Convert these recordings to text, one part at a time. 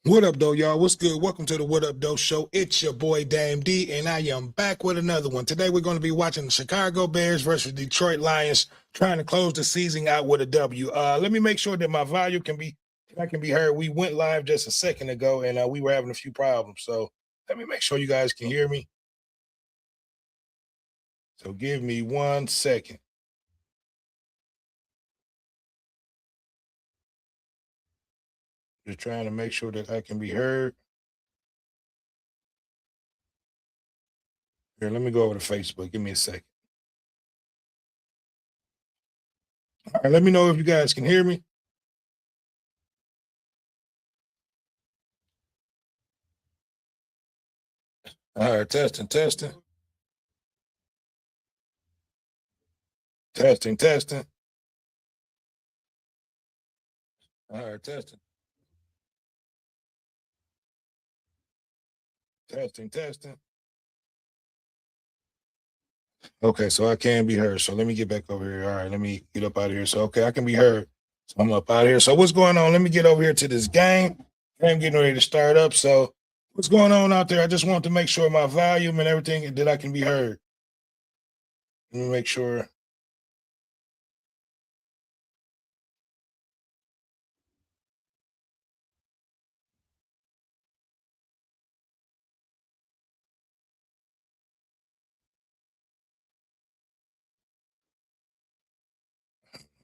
What up, though, y'all? What's good? Welcome to the What Up, Though show. It's your boy, Dame D, and I am back with another one. Today, we're going to be watching the Chicago Bears versus Detroit Lions, trying to close the season out with a W. Let me make sure that my volume can be heard. We went live just a second ago, and we were having a few problems. So let me make sure you guys can hear me. So give me 1 second. Just trying to make sure that I can be heard. Here, let me go over to Facebook. Give me a second. All right, let me know if you guys can hear me. All right, testing. Testing. All right, testing. Okay, so I can be heard. So let me get back over here. All right, let me get up out of here. So, okay, I can be heard. So I'm up out of here. So what's going on? Let me get over here to this game. I'm getting ready to start up. So what's going on out there? I just want to make sure my volume and everything that I can be heard. Let me make sure.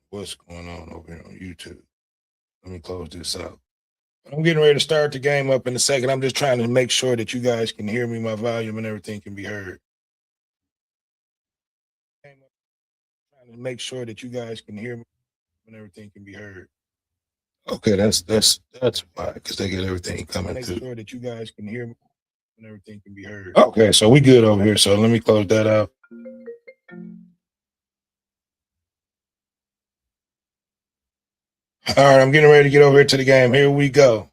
What's going on over here on YouTube? Let me close this out. I'm getting ready to start the game up in a second. I'm just trying to make sure that you guys can hear me, my volume and everything can be heard. Trying to make sure that you guys can hear me and everything can be heard. Okay, that's why, because they get everything coming through. Make sure that you guys can hear me and everything can be heard. Okay, so we good over here. So let me close that out. All right, I'm getting ready to get over here to the game. Here we go.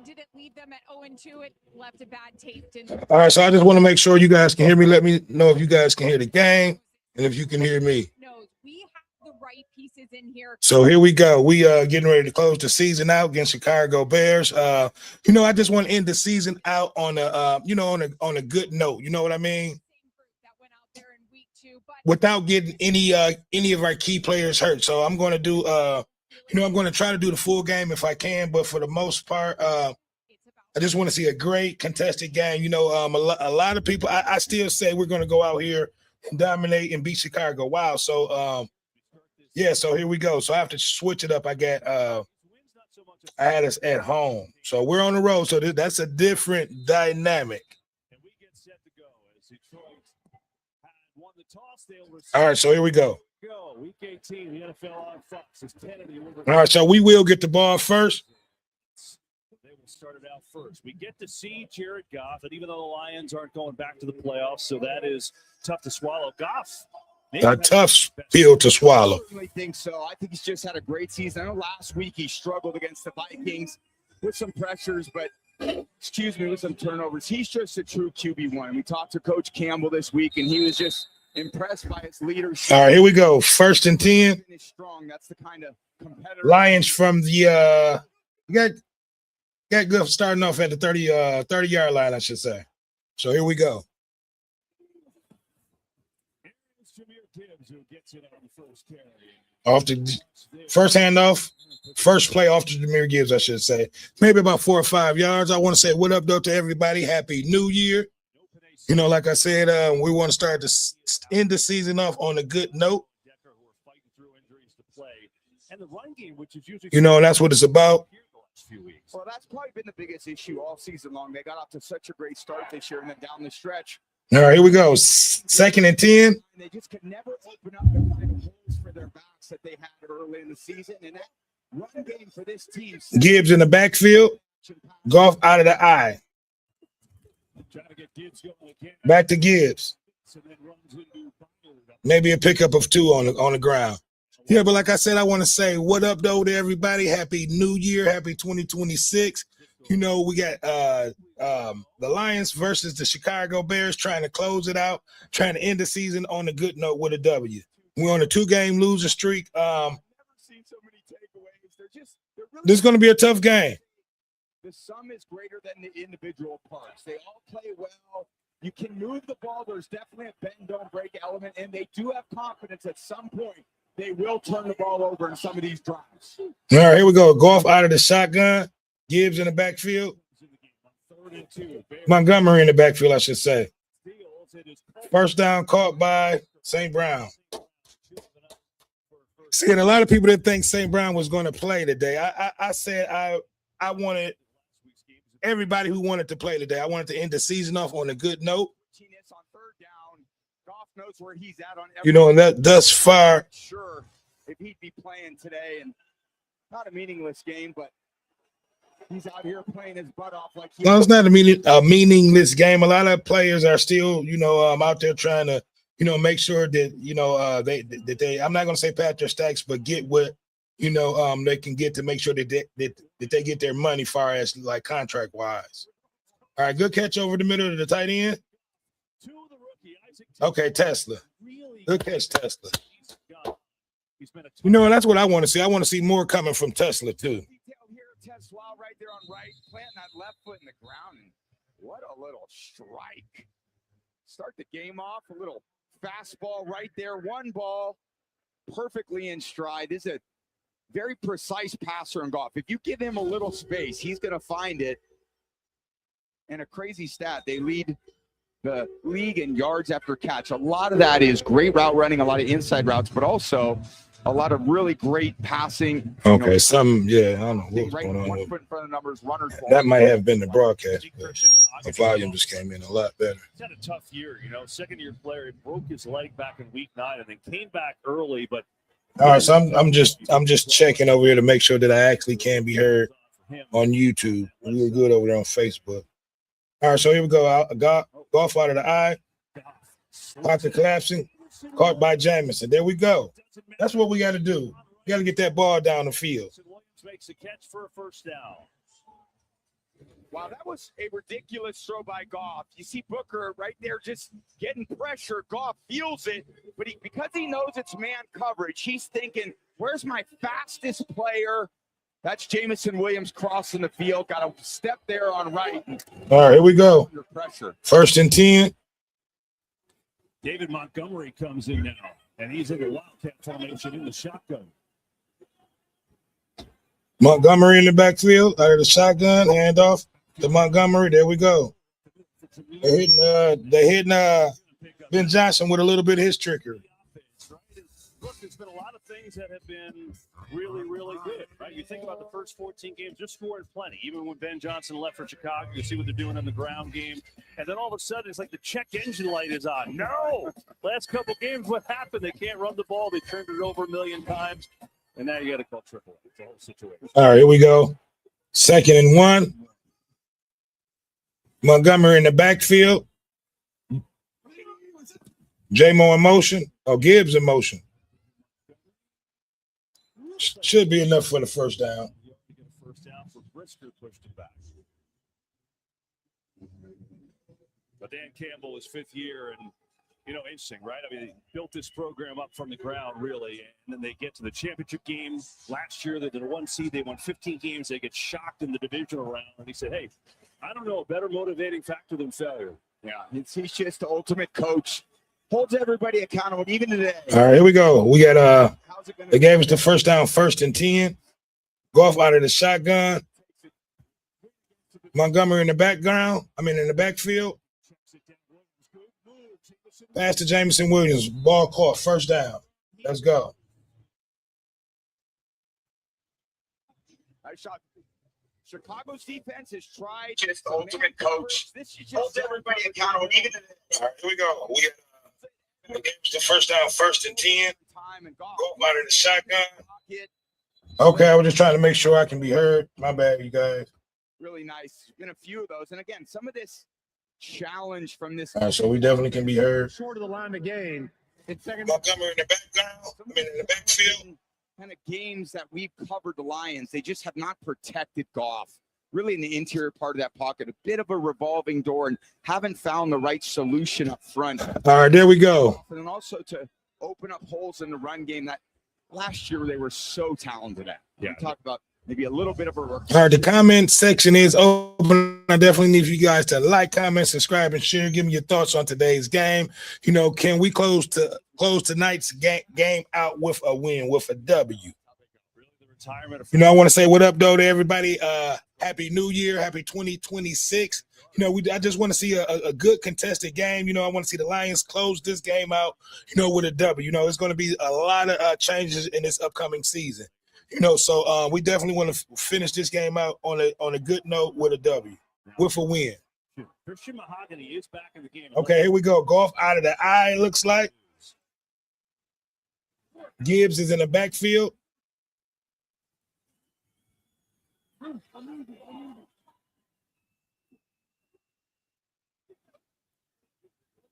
Didn't leave them at 0-2. It left a bad taste. All right, so I just want to make sure you guys can hear me. Let me know if you guys can hear the game and if you can hear me. We have the right pieces in here. So here we go. We getting ready to close the season out against Chicago Bears. I just want to end the season out on a on a good note. You know what I mean? Without getting any of our key players hurt. So I'm going to do I'm going to try to do the full game if I can, but for the most part, I just want to see a great contested game. A lot of people. I still say we're going to go out here and dominate and beat Chicago. Wow. So yeah. So here we go. So I have to switch it up. I had us at home, so we're on the road. So that's a different dynamic. All right, so here we go. Week 18, the NFL on Fox is 10 of the order. All right, so we will get the ball first. They will start it out first. We get to see Jared Goff, and even though the Lions aren't going back to the playoffs, so that is tough to swallow. Goff, a tough pill to swallow. I certainly think so. I think he's just had a great season. I know last week he struggled against the Vikings with some pressures, but with some turnovers. He's just a true QB1. We talked to Coach Campbell this week, and he was just impressed by his leadership. All right, here we go. 1st and 10. Strong. That's the kind of competitor. Lions from the got good starting off at the 30-yard line, I should say. So here we go. Off the first handoff, first play off to Jahmyr Gibbs, I should say. Maybe about 4 or 5 yards. I want to say what up, though, to everybody. Happy New Year. Like I said, we want to start to end the season off on a good note. That's what it's about. Well, that's probably been the biggest issue all season long. They got off to such a great start this year, and then down the stretch. All right, here we go. 2nd and 10. They just could never open up the kind of holes for their backs that they had early in the season. And that run game for this team. Gibbs in the backfield. Goff out of the eye. Back to Gibbs. Maybe a pickup of 2 on the ground. Yeah, but like I said, I want to say what up, though, to everybody. Happy New Year. Happy 2026. We got the Lions versus the Chicago Bears trying to close it out, trying to end the season on a good note with a W. We're on a 2-game losing streak. This is going to be a tough game. The sum is greater than the individual parts. They all play well. You can move the ball. There's definitely a bend, don't break element, and they do have confidence at some point they will turn the ball over in some of these drives. All right, here we go. Goff out of the shotgun. Gibbs in the backfield. Montgomery in the backfield, I should say. First down caught by St. Brown. See, and a lot of people didn't think St. Brown was going to play today. I said I wanted everybody who wanted to play today. I wanted to end the season off on a good note. On third down, Goff knows where he's at on every, you know, and that thus far. Sure, if he'd be playing today, and not a meaningless game, but he's out here playing his butt off like. No, it's not a meaningless game. A lot of players are still, you know, out there trying to, you know, make sure that, you know, they I'm not going to say pat their stacks, but get what, you know, they can get to make sure that they get their money far as like contract wise. All right, good catch over the middle of the tight end. Okay, Tesla. Good catch, Tesla. You know, that's what I want to see. I want to see more coming from Tesla too. Tesla right there on right, planting that left foot in the ground, and what a little strike. Start the game off, a little fastball right there, one ball, perfectly in stride. This is a very precise passer in Goff. If you give him a little space, he's going to find it. And a crazy stat, they lead the league in yards after catch. A lot of that is great route running, a lot of inside routes, but also a lot of really great passing. Okay, I don't know what's right, going on. 1 foot in front of the numbers, runners. That might have been the broadcast, but the volume just came in a lot better. He's had a tough year, you know. Second-year player, broke his leg back in week 9 and then came back early, but. All right, so I'm just checking over here to make sure that I actually can be heard on YouTube. We were good over there on Facebook. All right, so here we go. Goff out of the eye. Pocket collapsing. Caught by Jamison. There we go. That's what we got to do. We got to get that ball down the field. Makes a catch for a first down. Wow, that was a ridiculous throw by Goff. You see Booker right there just getting pressure. Goff feels it, but because he knows it's man coverage, he's thinking, where's my fastest player? That's Jamison Williams crossing the field. Got a step there on right. All right, here we go. Pressure. 1st and 10. David Montgomery comes in now, and he's in the wildcat formation in the shotgun. Montgomery in the backfield, out of the shotgun, handoff to Montgomery. There we go. They're hitting Ben Johnson with a little bit of his trickery. Look, there's been a lot of things that have been really, really good, right? You think about the first 14 games, they're scoring plenty. Even when Ben Johnson left for Chicago, you see what they're doing in the ground game. And then all of a sudden, it's like the check engine light is on. No! Last couple games, what happened? They can't run the ball. They turned it over a million times. And now you got to call triple. It's a whole situation. All right, here we go. 2nd and 1. Montgomery in the backfield. J-Mo in motion. Oh, Gibbs in motion. Should be enough for the first down. First down for Brisker, pushed it back. But Dan Campbell is 5th year, and you know, interesting, right? I mean, they built this program up from the ground, really, and then they get to the championship game. Last year, they did a 1 seed. They won 15 games. They get shocked in the divisional round, and he said, "Hey, I don't know a better motivating factor than failure." Yeah, he's just the ultimate coach. Holds everybody accountable, even today. All right, here we go. We got they gave us the first down, 1st and 10. Goff out of the shotgun. Montgomery in the background. In the backfield. Pass to Jamison Williams. Ball caught. First down. Let's go. Nice shot. Chicago's defense has tried. Just the ultimate coach. This is just everybody accountable. Even all right, here we go. We got the first down, 1st and 10. Go out of the shotgun. Okay, I was just trying to make sure I can be heard. My bad, you guys. Really nice. Been a few of those, and again, some of this challenge from this. All right, so we definitely can be heard. Short of the line of game. It's second. Montgomery in the background. In the backfield. Kind of games that we've covered the Lions, they just have not protected Goff. Really in the interior part of that pocket, a bit of a revolving door, and haven't found the right solution up front. All right, there we go. And also to open up holes in the run game that last year they were so talented at. Yeah. We talked about maybe a little bit of a All right, the comment section is open. I definitely need you guys to like, comment, subscribe, and share. Give me your thoughts on today's game. You know, can we close tonight's game out with a win, with a W? You know, I want to say what up, though, to everybody. Happy New Year, happy 2026. You know, I just want to see a good contested game. You know, I want to see the Lions close this game out, you know, with a W. You know, it's going to be a lot of changes in this upcoming season. You know, so we definitely want to finish this game out on a good note with a W, with a win. Christian Mahogany is back in the game. Okay, here we go. Golf out of the eye, looks like. Gibbs is in the backfield.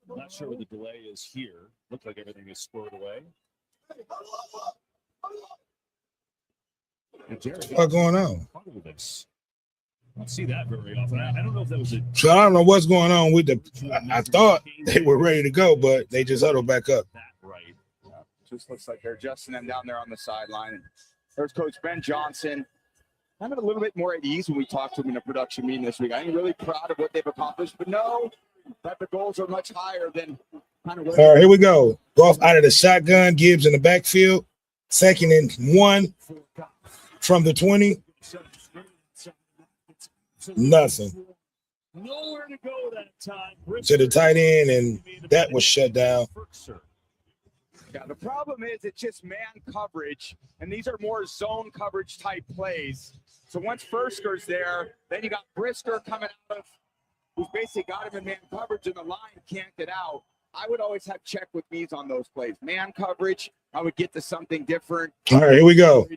I'm not sure what the delay is here. Looks like everything is squared away. What's going on? I don't see that very often. I don't know if that was a. So I don't know what's going on with the. I thought they were ready to go, but they just huddled back up. Right. just looks like they're adjusting them down there on the sideline. And there's Coach Ben Johnson. I'm a little bit more at ease when we talked to him in a production meeting this week. I'm really proud of what they've accomplished, but know that the goals are much higher than kind of. All right, here we go. Goff out of the shotgun. Gibbs in the backfield. 2nd and 1 from the 20. Nothing. Nowhere to go that time. To the tight end, and that was shut down. Yeah, the problem is it's just man coverage, and these are more zone coverage type plays. So once Fusker's there, then you got Brisker coming out of, who's basically got him in man coverage, and the line can't get out. I would always have check with me's on those plays. Man coverage, I would get to something different. All right, here we go.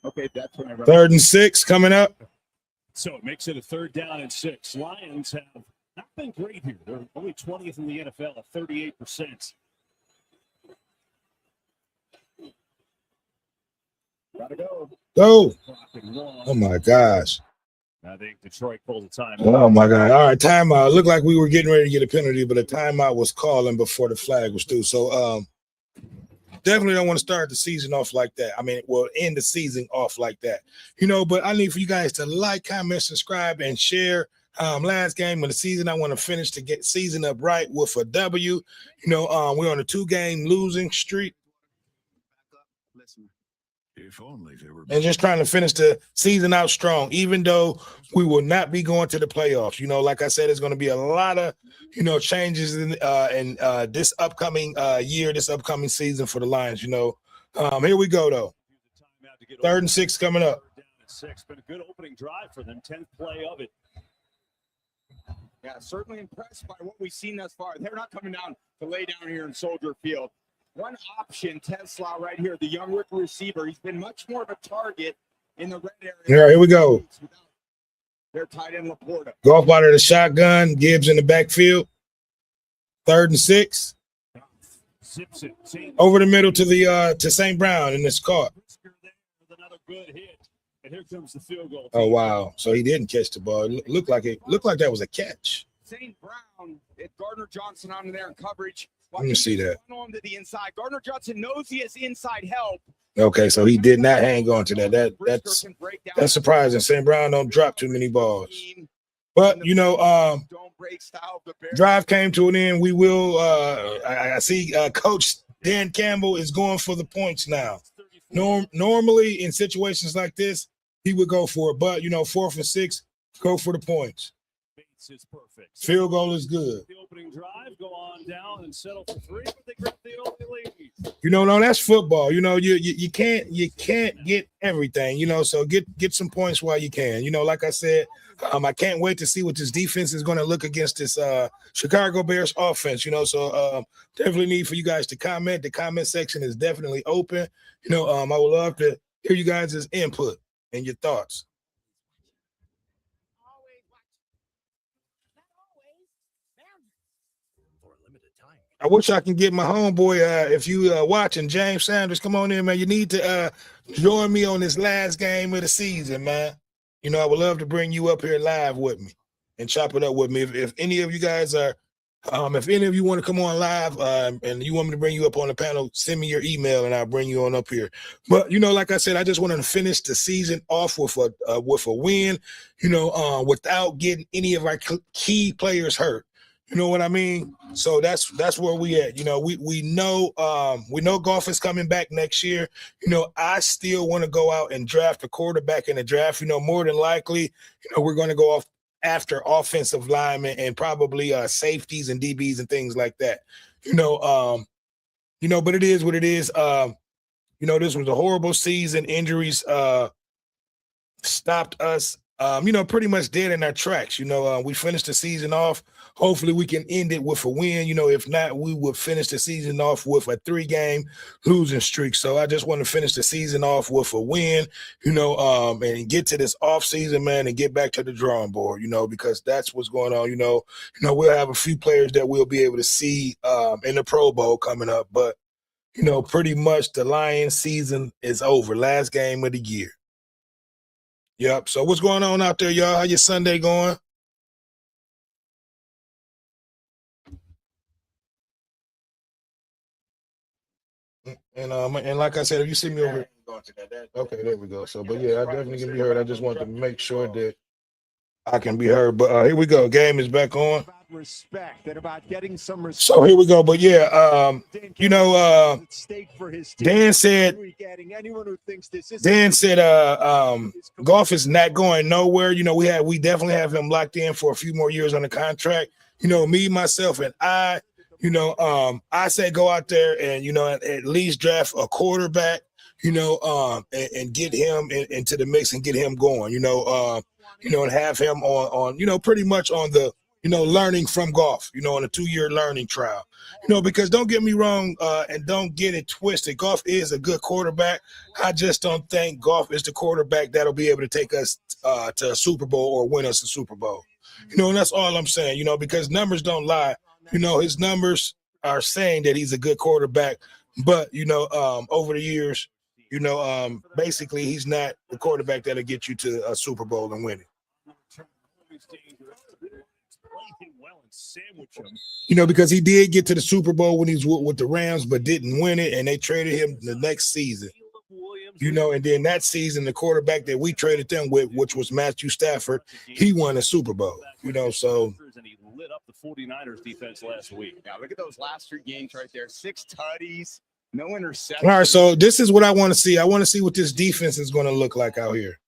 Okay, that's when I 3rd and 6 coming up. So it makes it a 3rd down and 6. Lions have not been great here. They're only 20th in the NFL at 38%. Gotta go. Go. Oh, my gosh. I think Detroit pulled a time. Oh, my God. All right, timeout. Looked like we were getting ready to get a penalty, but a timeout was calling before the flag was through. So, definitely don't want to start the season off like that. I mean, well, end the season off like that. You know, but I need for you guys to like, comment, subscribe, and share. Last game of the season, I want to finish to get season up right with a W. You know, we're on a 2-game losing streak. If only they were. And just trying to finish the season out strong, even though we will not be going to the playoffs. You know, like I said, it's going to be a lot of, you know, changes in this upcoming year, this upcoming season for the Lions. You know, here we go though. 3rd and 6 coming up. 6, been a good opening drive for them. 10th play of it. Yeah, certainly impressed by what we've seen thus far. They're not coming down to lay down here in Soldier Field. One option, Tesla right here, the young rookie receiver. He's been much more of a target in the red area. Yeah, here we go. They're tight end Laporta. Goff out of the shotgun. Gibbs in the backfield. 3rd and 6. Over the middle to the to St. Brown, and it's caught. Another good hit. And here comes the field goal. Oh wow! So he didn't catch the ball. It looked like that was a catch. St. Brown, Gardner Johnson on there in coverage. Let me see that. On to the inside. Gardner Johnson knows he has inside help. Okay, so he did not hang on to that. That's surprising. St. Brown don't drop too many balls. But you know, drive came to an end. We will. I see Coach Dan Campbell is going for the points now. Normally in situations like this, he would go for it. But you know, 4th and 6, go for the points. Is perfect. Field goal is good. The opening drive, go on down and settle for 3, but they grab the only lead. You know, no, that's football. You know, you can't get everything. You know, so get some points while you can. You know, like I said, I can't wait to see what this defense is going to look against this Chicago Bears offense. You know, so definitely need for you guys to comment. The comment section is definitely open. You know, I would love to hear you guys' input and your thoughts. I wish I can get my homeboy. If you watching, James Sanders, come on in, man. You need to join me on this last game of the season, man. You know, I would love to bring you up here live with me and chop it up with me. If any of you guys are If any of you want to come on live and you want me to bring you up on the panel, send me your email and I'll bring you on up here. But like I said, I just wanted to finish the season off with a win. Without getting any of our key players hurt. You know what I mean? So that's where we at. We know Goff is coming back next year. I still want to go out and draft a quarterback in the draft. More than likely, we're going to go off after offensive linemen and probably safeties and DBs and things like that. But it is what it is. This was a horrible season. Injuries stopped us, pretty much dead in our tracks. We finished the season off. Hopefully we can end it with a win. If not, we would finish the season off with a 3-game losing streak. So I just want to finish the season off with a win, and get to this off season, man, and get back to the drawing board, because that's what's going on. We'll have a few players that we'll be able to see in the Pro Bowl coming up, but pretty much the Lions season is over. Last game of the year. Yep. So what's going on out there, y'all? How your Sunday going? And like I said, if you see me over, okay, there we go. So, but yeah, I definitely can be heard. I just want to make sure that I can be heard. But here we go. Game is back on. About respect and about getting some respect. So here we go. But yeah, Dan said Goff is not going nowhere. We definitely have him locked in for a few more years on the contract. Me, myself, and I say go out there and at least draft a quarterback, and get him into the mix and get him going, and have him on pretty much on the learning from Goff, on a 2-year learning trial, because don't get me wrong, and don't get it twisted. Goff is a good quarterback. I just don't think Goff is the quarterback that'll be able to take us to a Super Bowl or win us a Super Bowl. And that's all I'm saying, because numbers don't lie. His numbers are saying that he's a good quarterback, but over the years, basically he's not the quarterback that'll get you to a Super Bowl and win it. Because he did get to the Super Bowl when he was with the Rams, but didn't win it, and they traded him the next season. And then that season, the quarterback that we traded them with, which was Matthew Stafford, he won a Super Bowl. So. And he lit up the 49ers defense last week. Now look at those last 3 games right there. 6 tutties, no interceptions. All right, so this is what I want to see. I want to see what this defense is going to look like out here.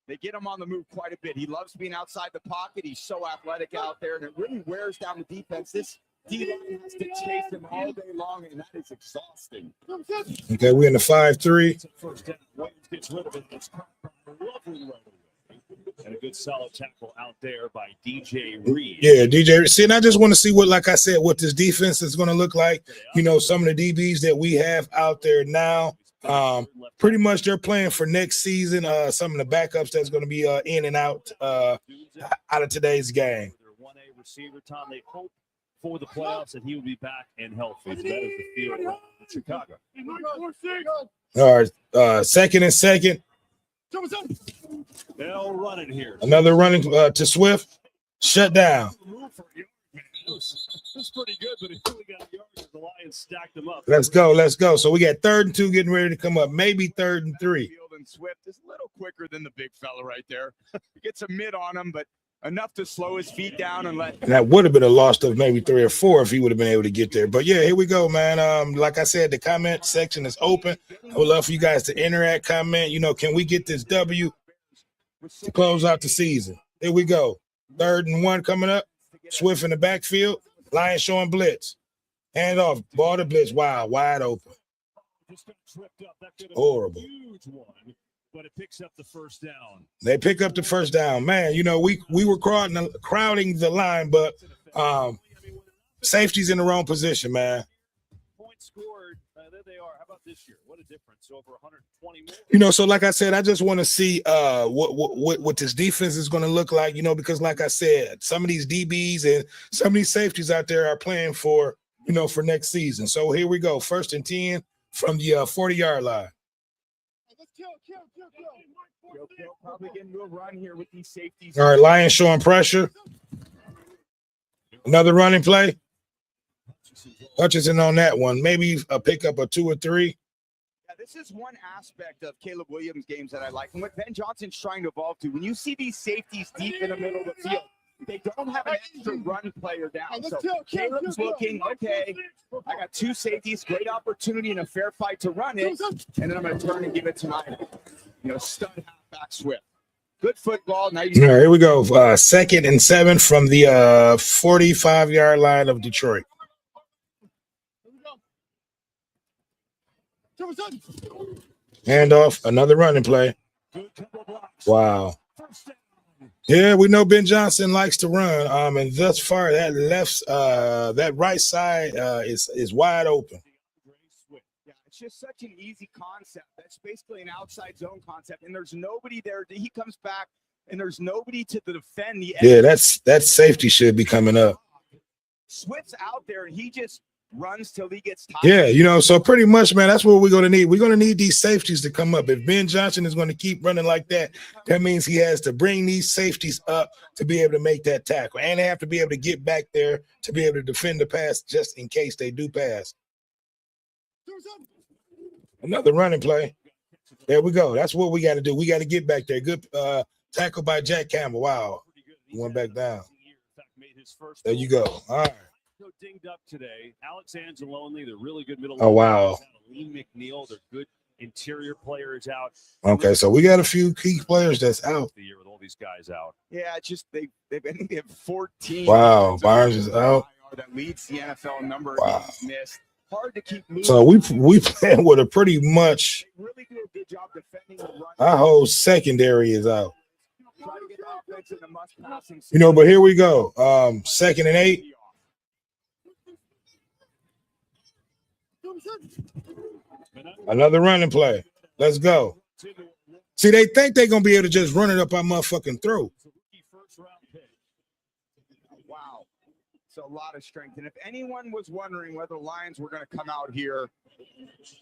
They get him on the move quite a bit. He loves being outside the pocket. He's so athletic out there, and it really wears down the defense. This D-line has to chase him all day long, and that is exhausting. Okay, we're in the 5-3. First down, Williams gets rid of it. It's lovely right away. And a good solid tackle out there by DJ Reed. Yeah, DJ. See, and I just want to see like I said, what this defense is going to look like. Some of the DBs that we have out there now, pretty much they're playing for next season. Some of the backups that's going to be in and out of today's game. Their 1A receiver, Tom, they hope for the playoffs that he will be back and healthy. So that is the field in Chicago. All right, 2nd and 2. They'll run it here. Another running to Swift. Shut down. It's pretty good, but he really got yards as the Lions stacked them up. Let's go. So we got 3rd and 2 getting ready to come up. Maybe 3rd and 3. And Swift is a little quicker than the big fella right there. He gets a mid on him, but enough to slow his feet down and let. And that would have been a loss of maybe 3 or 4 if he would have been able to get there. But yeah, here we go, man. Like I said, the comment section is open. I would love for you guys to interact, comment. Can we get this W to close out the season? Here we go. 3rd and 1 coming up. Swift in the backfield. Lions showing blitz. Hand off. Ball to blitz. Wow, wide open. Horrible. But it picks up the first down. They pick up the first down. Man, we were crowding the line, but safety's in the wrong position, man. Points scored. There they are. How about this year? What a difference. Over 120 more. So like I said, I just want to see what this defense is going to look like, because like I said, some of these DBs and some of these safeties out there are playing for next season. So here we go. 1st and 10 from the 40-yard line. Probably getting into a run here with these safeties. All right, Lions showing pressure. Another running play. Hutchinson on that one. Maybe a pickup of 2 or 3. Yeah, this is one aspect of Caleb Williams' games that I like. And what Ben Johnson's trying to evolve to, when you see these safeties deep in the middle of the field, they don't have an extra run player down. So Caleb's looking, okay, I got 2 safeties, great opportunity in a fair fight to run it, and then I'm going to turn and give it to my, stud halfback Swift. Good football. Now All right, here we go. 2nd and 7 from the 45-yard line of Detroit. Handoff, another running play. Wow. Yeah, we know Ben Johnson likes to run. And thus far, that that right side is wide open. Yeah, it's just such an easy concept. That's basically an outside zone concept, and there's nobody there. He comes back, and there's nobody to defend the. Yeah, that safety should be coming up. Swift's out there, and he just runs till he gets tired. Yeah, so pretty much, man, that's what we're going to need. We're going to need these safeties to come up. If Ben Johnson is going to keep running like that, that means he has to bring these safeties up to be able to make that tackle. And they have to be able to get back there to be able to defend the pass just in case they do pass. Another running play. There we go. That's what we got to do. We got to get back there. Good tackle by Jack Campbell. Wow. He went back down. There you go. All right. Dinged up today. Alex Anzalone, they're really good middle. Oh, wow. Lee McNeil, they're good interior players out. Okay, so we got a few key players that's out. The year with all these guys out. Yeah, it's just they have 14. Wow, Barnes is out. That leads the NFL number. Wow. Missed. Hard to keep moving. So we playing with a pretty much. They really do a good job defending the run. Our whole secondary is out. Try to get the offense in the must passing. But here we go. 2nd and 8. Another running play. Let's go. See, they think they're going to be able to just run it up our motherfucking throat. Wow. It's a lot of strength. And if anyone was wondering whether the Lions were going to come out here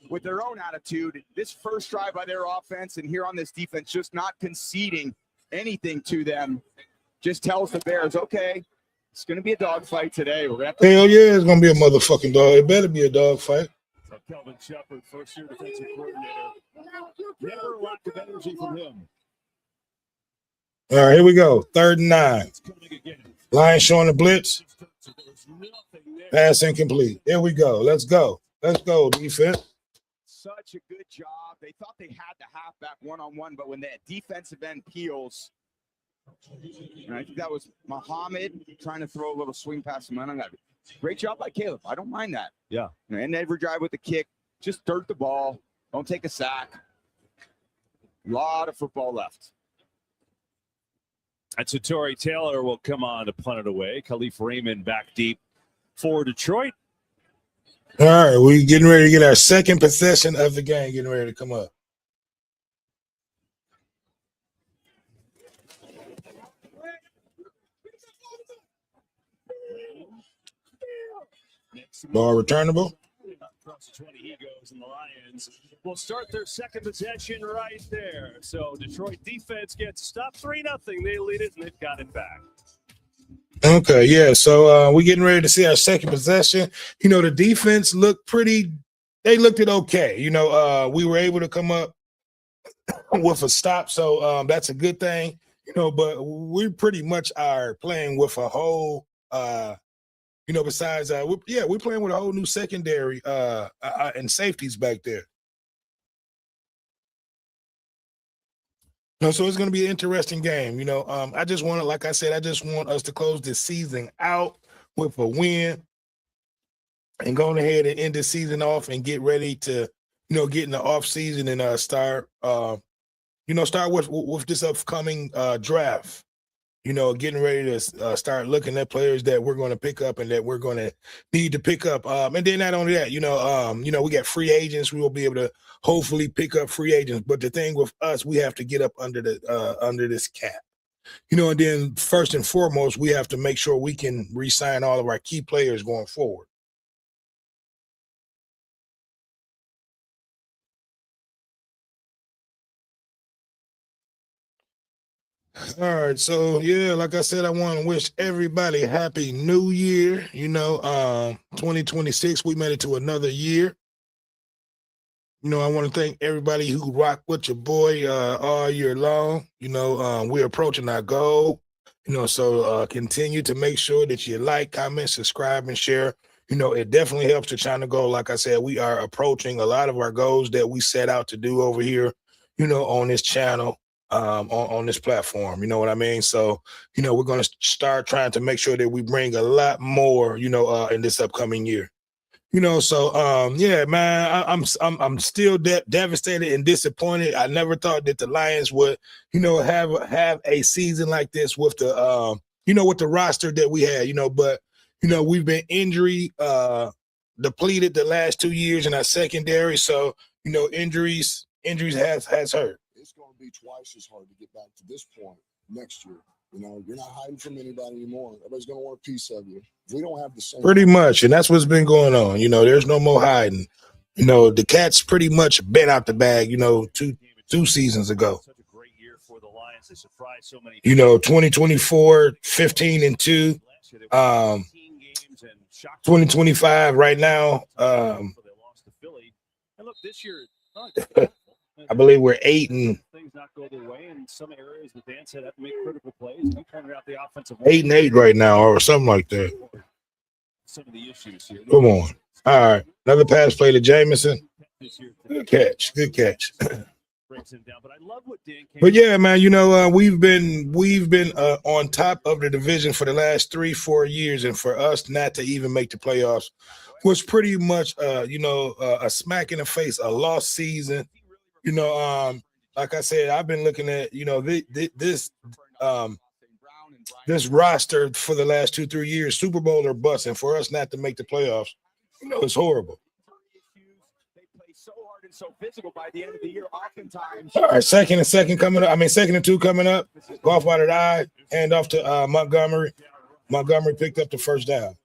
with their own attitude, this first drive by their offense and here on this defense, just not conceding anything to them, just tells the Bears, okay, it's going to be a dogfight today. We're going to Hell yeah, it's going to be a motherfucking dog. It better be a dogfight. Kelvin Shepard, first-year defensive coordinator. Never a lack of energy from him. All right, here we go. 3rd and 9. Lions showing the blitz. Pass incomplete. Here we go. Let's go. Let's go, defense. Such a good job. They thought they had the halfback one-on-one, but when that defensive end peels, and I think that was Muhammad trying to throw a little swing pass him. Great job by Caleb. I don't mind that. Yeah. And every drive with the kick, just dirt the ball. Don't take a sack. A lot of football left. And so Torrey Taylor will come on to punt it away. Khalif Raymond back deep for Detroit. All right, we're getting ready to get our second possession of the game, getting ready to come up. Ball returnable. Across the 20 he goes, and the Lions will start their second possession right there. So Detroit defense gets stopped 3-0. They lead it, and they've got it back. Okay, yeah. So we're getting ready to see our second possession. The defense looked they looked it okay. We were able to come up with a stop, so that's a good thing. But we pretty much are playing with a whole besides we're playing with a whole new secondary and safeties back there. So it's going to be an interesting game. I just want us to close this season out with a win and go ahead and end the season off and get ready to, get in the off season and start with this upcoming draft. Getting ready to start looking at players that we're going to pick up and that we're going to need to pick up. And then not only that, we got free agents. We will be able to hopefully pick up free agents. But the thing with us, we have to get up under this cap. And then first and foremost, we have to make sure we can re-sign all of our key players going forward. All right, so yeah, like I said, I want to wish everybody happy new year. 2026, we made it to another year. I want to thank everybody who rocked with your boy all year long. We're approaching our goal. So continue to make sure that you like, comment, subscribe, and share. It definitely helps the channel grow. Like I said, we are approaching a lot of our goals that we set out to do over here, on this channel. On this platform, you know what I mean? So, we're going to start trying to make sure that we bring a lot more, in this upcoming year. Yeah, man, I'm still devastated and disappointed. I never thought that the Lions would, have a season like this with the, with the roster that we had, but, we've been injury depleted the last 2 years in our secondary. So, injuries has hurt. It's going to be twice as hard to get back to this point next year. You're not hiding from anybody anymore. Everybody's going to want a piece of you. We don't have the same. Pretty much, and that's what's been going on. There's no more hiding. The Cat's pretty much been out the bag. Two seasons ago. Such a great year for the Lions. They surprised so many. 2024, 15-2. 2025 right now. They lost to Philly. And look, this year, I believe we're 8 and things not go their way in some areas. The Dan said have to make critical plays. You pointed out the offensive 8-8 right now, or something like that. Some of the issues here. Come on. All right, another pass play to Jamison. Good catch. Breaks him down, but I love what Dan came. But yeah, man, we've been on top of the division for the last 3-4 years, and for us not to even make the playoffs was pretty much a smack in the face, a lost season. Like I said, I've been looking at this roster for the last 2-3 years, Super Bowl or bust, and for us not to make the playoffs, it's horrible. They play so hard and so physical by the end of the year. Oftentimes, All right, second and 2 coming up. Golf out of the eye, hand off to Montgomery. Montgomery picked up the first down.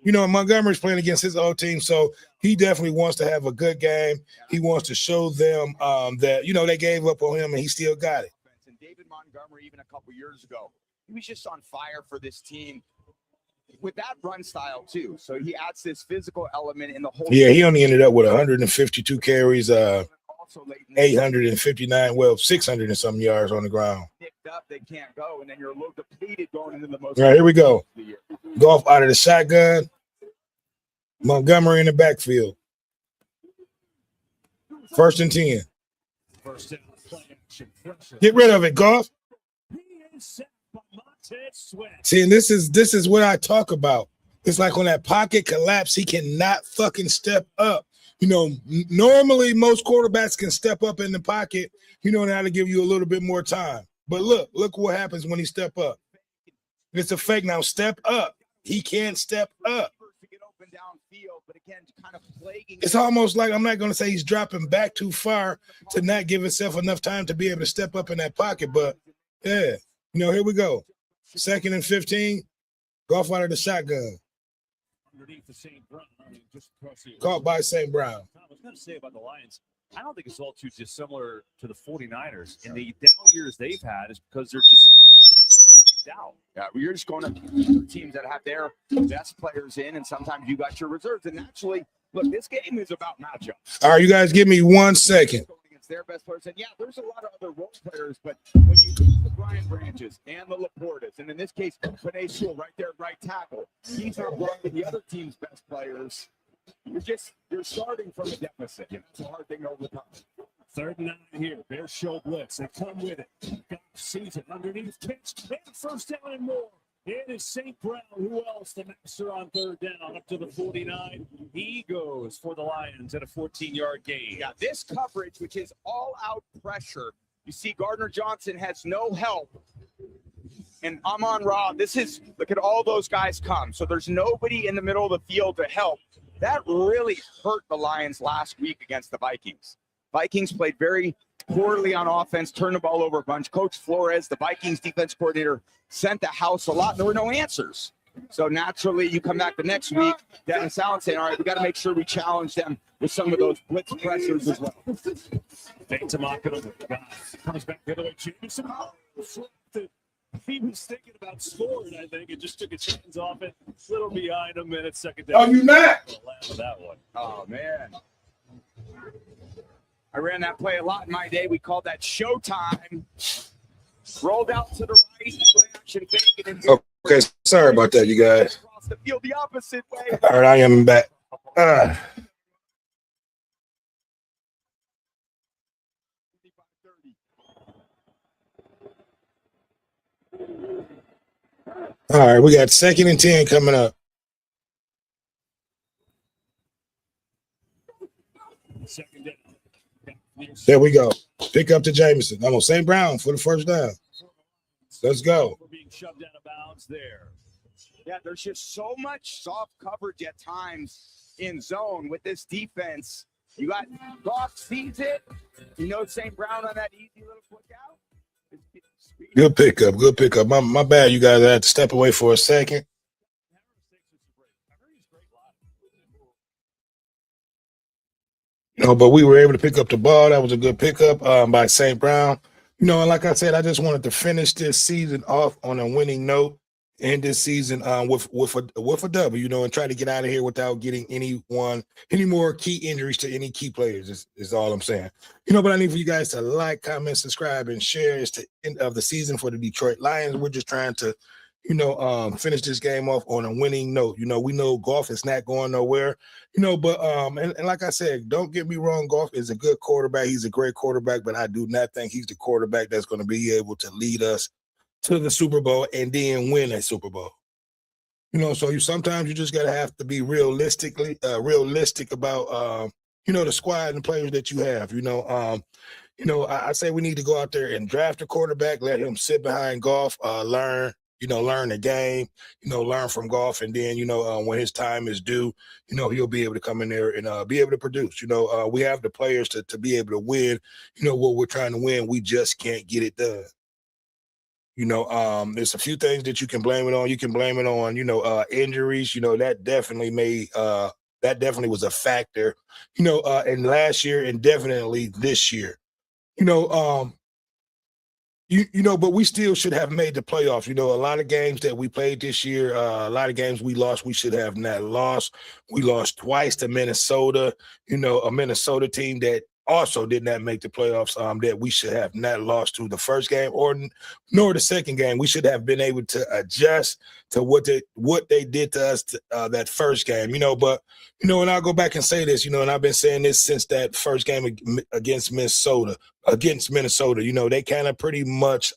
Montgomery's playing against his old team, so he definitely wants to have a good game. He wants to show them that, they gave up on him and he still got it. And David Montgomery, even a couple years ago, he was just on fire for this team with that run style too. So he adds this physical element in the whole. Yeah, he only ended up with 152 carries, 859, 600 and some yards on the ground. Picked up, they can't go, and then you're a little depleted going into the most. All right, here we go. Golf out of the shotgun. Montgomery in the backfield. 1st and 10. Get rid of it, Golf. See, and this is what I talk about. It's like when that pocket collapse, he cannot fucking step up. Normally most quarterbacks can step up in the pocket, and how to give you a little bit more time. But look what happens when he step up. It's a fake now. Step up. He can't step up. It's almost like, I'm not going to say he's dropping back too far to not give himself enough time to be able to step up in that pocket. But yeah, here we go. 2nd and 15. Golf out of the shotgun. Caught by St. Brown. I was going to say about the Lions, I don't think it's all too dissimilar to the 49ers. In the down years they've had is because they're just down. Yeah, you're just going to teams that have their best players in, and sometimes you got your reserves. And naturally, look, this game is about matchups. All right, you guys give me 1 second. Against their best players, and yeah, there's a lot of other role players, but when you lose the Brian Branches and the Laportas, and in this case, Penei Sewell right there, right tackle, he's not blocking the other team's best players. You're starting from a deficit. It's a hard thing to overcome. 3rd and 9 here. Bears show blitz. They come with it. Sees it underneath. Pitch. And 1st down and more. It is St. Brown. Who else? The master on 3rd down. Up to the 49. He goes for the Lions at a 14-yard gain. Yeah, this coverage, which is all-out pressure. You see Gardner Johnson has no help. And Amon-Ra, look at all those guys come. So there's nobody in the middle of the field to help. That really hurt the Lions last week against the Vikings. Vikings played very poorly on offense, turned the ball over a bunch. Coach Flores, the Vikings defense coordinator, sent the house a lot. There were no answers. So naturally, you come back the next week, Dennis Allen saying, all right, we got to make sure we challenge them with some of those blitz pressures as well. Fake to Montgomery. Comes back the other way. Jameson. He was thinking about scoring, I think, and just took his hands off it. Little behind him, and it's second down. Oh, you not? That one. Oh, man. I ran that play a lot in my day. We called that showtime. Rolled out to the right, play action fake, and then Okay, sorry about that, you guys. across the field the opposite way. All right, I am back. All right, we got 2nd and 10 coming up. Second down. There we go. Pick up to Jameson. I'm on St. Brown for the first down. Let's go. We're being shoved out of bounds there. Yeah, there's just so much soft coverage at times in zone with this defense. You got Goff sees it. You know St. Brown on that easy little quick out. Good pickup. Good pickup. My bad, you guys. I had to step away for a second. But we were able to pick up the ball. That was a good pickup by St. Brown. And like I said, I just wanted to finish this season off on a winning note, end this season with a W, and try to get out of here without getting any more key injuries to any key players is all I'm saying. But I need for you guys to like, comment, subscribe, and share. It's the end of the season for the Detroit Lions. We're just trying to finish this game off on a winning note. We know Goff is not going nowhere, but and like I said, don't get me wrong, Goff is a good quarterback. He's a great quarterback, but I do not think he's the quarterback that's going to be able to lead us to the Super Bowl and then win a Super Bowl. So sometimes you just gotta have to be realistic about the squad and the players that you have. I say we need to go out there and draft a quarterback, let him sit behind Goff, learn the game, learn from Goff, and then, when his time is due, he'll be able to come in there and be able to produce. We have the players to be able to win, what we're trying to win. We just can't get it done. There's a few things that you can blame it on. You can blame it on, injuries. That definitely was a factor, in last year and definitely this year. But we still should have made the playoffs. A lot of games that we played this year, a lot of games we lost, we should have not lost. We lost twice to Minnesota, a Minnesota team that also did not make the playoffs, that we should have not lost to the first game nor the second game. We should have been able to adjust to what they did to us that first game, but, and I'll go back and say this, and I've been saying this since that first game against Minnesota, they kind of pretty much,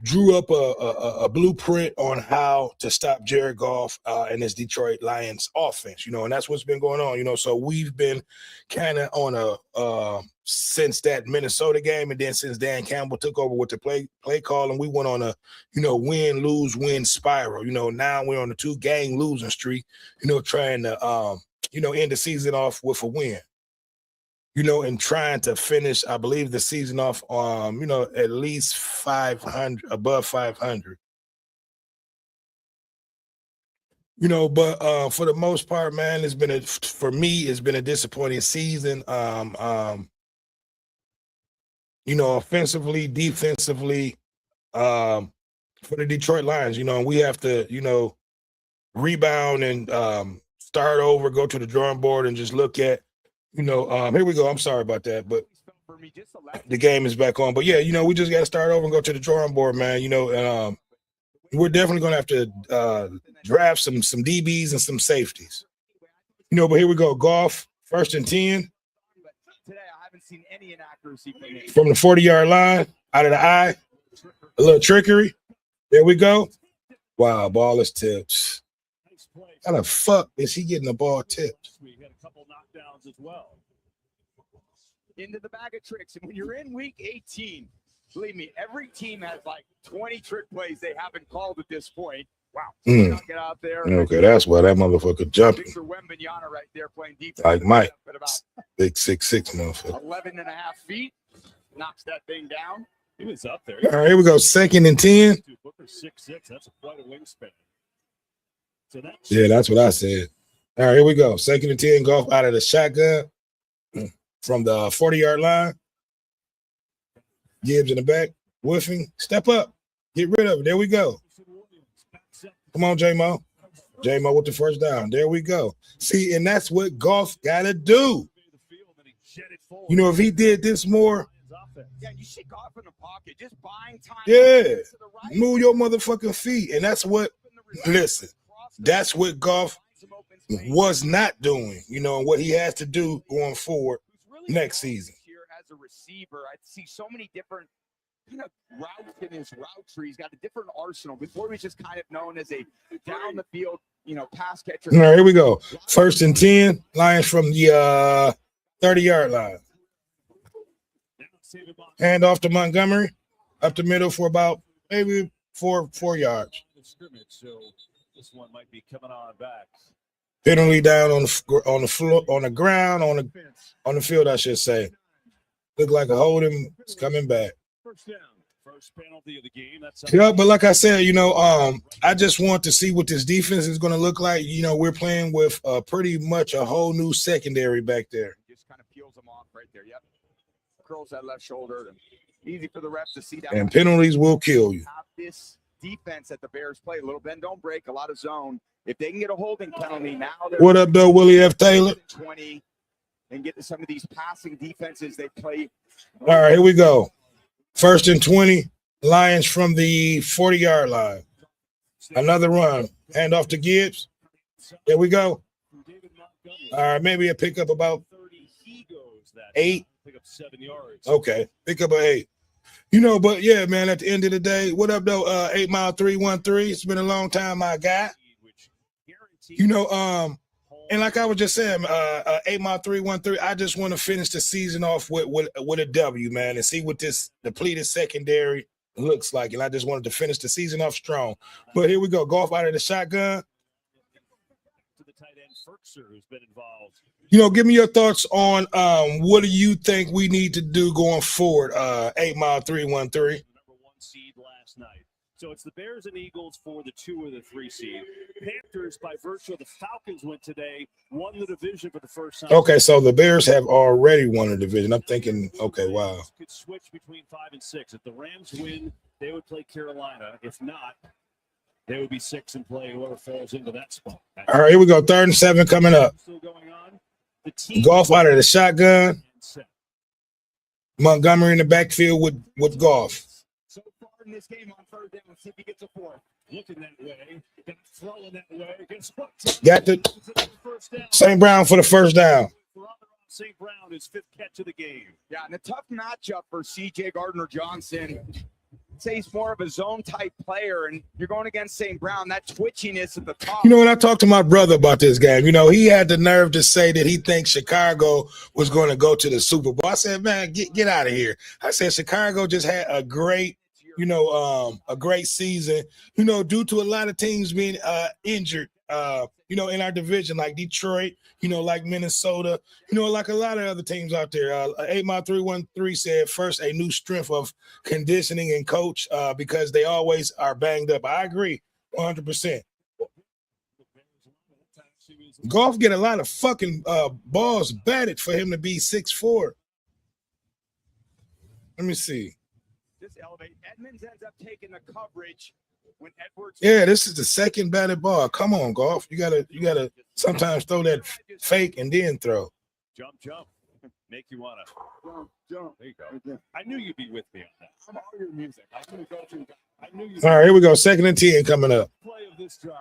drew up a blueprint on how to stop Jared Goff and his Detroit Lions offense, and that's what's been going on, so we've been kind of on since that Minnesota game, and then since Dan Campbell took over with the play call, and we went on a, win, lose, win spiral, now we're on a 2-game losing streak, trying to, end the season off with a win. And trying to finish, I believe, the season off, at least 500, above 500. But for the most part, man, it's been a disappointing season. Offensively, defensively, for the Detroit Lions, and we have to, rebound and start over, go to the drawing board and just look at, here we go. I'm sorry about that, but the game is back on. But yeah, we just got to start over and go to the drawing board, man. We're definitely going to have to draft some DBs and some safeties. But here we go. Goff, 1st and 10. Today I haven't seen any inaccuracy from the 40-yard line, out of the eye. A little trickery. There we go. Wow, ball is tipped. How the fuck is he getting the ball tipped? We had a couple knockdowns as well. Into the bag of tricks. And when you're in week 18, believe me, every team has like 20 trick plays they haven't called at this point. Wow. Get out there. Okay, that's why that motherfucker jumping. Victor Wembanyama right there playing defense. Like Mike. At about big 6'6" motherfucker. 11 and a half feet. Knocks that thing down. He was up there. All right, here we go. 2nd and 10. Booker 6'6". That's quite a wingspan. So that's what I said. All right, here we go. 2nd and 10, Goff out of the shotgun from the 40-yard line. Gibbs in the back. Whiffing. Step up. Get rid of it. There we go. Come on, J-Mo. J-Mo with the first down. There we go. See, and that's what Goff got to do. You know, if he did this more, Yeah, you should go off in the pocket, just buying time. yeah, To the right. move your motherfucking feet. And that's what, listen, that's what Goff was not doing, you know, and what he has to do going forward next season. Here as a receiver, I see so many different kind of routes in his route tree. He's got a different arsenal. Before he was just kind of known as a down the field, you know, pass catcher. All right, here we go. 1st and 10, Lions from the 30-yard line. Hand off to Montgomery, up the middle for about maybe four yards. So this one might be coming on back. Penalty down on the floor, on the ground, on the field, I should say. Look like a holding. It's coming back. First down. First penalty of the game. That's Yeah, but like I said, you know, I just want to see what this defense is going to look like. You know, we're playing with pretty much a whole new secondary back there. Just kind of peels them off right there. Yep. Curls that left shoulder. Easy for the refs to see that. And penalties will kill you. Have this defense that the Bears play, a little bend, don't break, a lot of zone. If they can get a holding penalty now, they're What up, though, Willie F. Taylor? 20 and get to some of these passing defenses they play. All right, here we go. 1st and 20, Lions from the 40-yard line. Another run. Hand off to Gibbs. There we go. All right, maybe a pickup about 8. Pick up 7 yards. Okay, pick up an 8. You know, but yeah, man, at the end of the day, what up, though? 8 Mile 313. It's been a long time, my guy. You know, and like I was just saying, 8 Mile 313, I just want to finish the season off with a W, man, and see what this depleted secondary looks like. And I just wanted to finish the season off strong. But here we go. Goff out of the shotgun. To the tight end, Ferkser, who's been involved. You know, give me your thoughts on what do you think we need to do going forward, 8 Mile 313. Number 1 seed last night. So it's the Bears and Eagles for the 2 or the 3 seed. Panthers, by virtue of the Falcons win today, won the division for the first time. Okay, so the Bears have already won the division. I'm thinking, okay, wow. Could switch between 5 and 6. If the Rams win, they would play Carolina. If not, they would be 6 and play whoever falls into that spot. All right, here we go. 3rd and 7 coming up. Still going on. The team Goff out of the shotgun. Montgomery in the backfield with Goff. So far in this game on 3rd down, let's see if he gets a 4th. Looking that way, throwing that way. Guess what? Got the St. Brown for the first down. St. Brown, his 5th catch of the game. Yeah, and a tough matchup for C.J. Gardner-Johnson. I'd say he's more of a zone-type player, and you're going against St. Brown. That twitchiness at the top. You know, when I talked to my brother about this game, you know, he had the nerve to say that he thinks Chicago was going to go to the Super Bowl. I said, man, get out of here. I said, Chicago just had a great, a great season, you know, due to a lot of teams being injured, you know, in our division, like Detroit, you know, like Minnesota, you know, like a lot of other teams out there. 8 Mile 313 said first a new strength of conditioning and coach because they always are banged up. I agree 100%. Goff get a lot of fucking balls batted for him to be 6'4". Let me see. Just elevate. Edmonds ends up taking the coverage when Edwards. Yeah, this is the second batted ball. Come on, Goff. You gotta sometimes throw that fake and then throw. Jump. Make you wanna Jump. There you go. I knew you'd be with me on that. I'm all your music. I'm gonna go to. I knew you'd All right, here we go. 2nd and 10 coming up. play of this drive.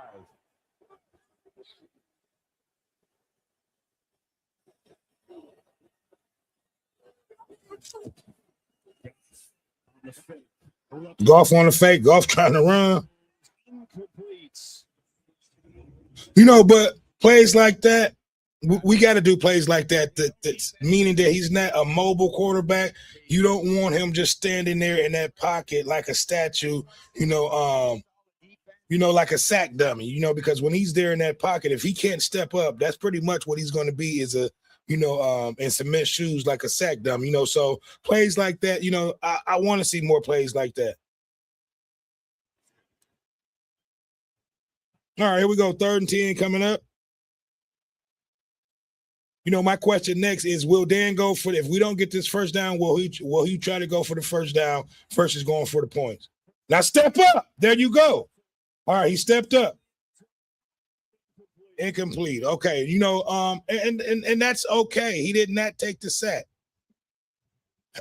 Goff on the fake. Goff trying to run. Incomplete. You know, but plays like that, we got to do plays like that. That's meaning that he's not a mobile quarterback. You don't want him just standing there in that pocket like a statue. You know, like a sack dummy. You know, because when he's there in that pocket, if he can't step up, that's pretty much what he's going to be. Is a in cement shoes like a sack dummy. You know, so plays like that. You know, I want to see more plays like that. All right, here we go. 3rd and 10 coming up. my question next is, will Dan go for if we don't get this first down, will he try to go for the first down versus going for the points? Now step up. There you go. All right, he stepped up. Incomplete. Okay, and that's okay. He did not take the sack.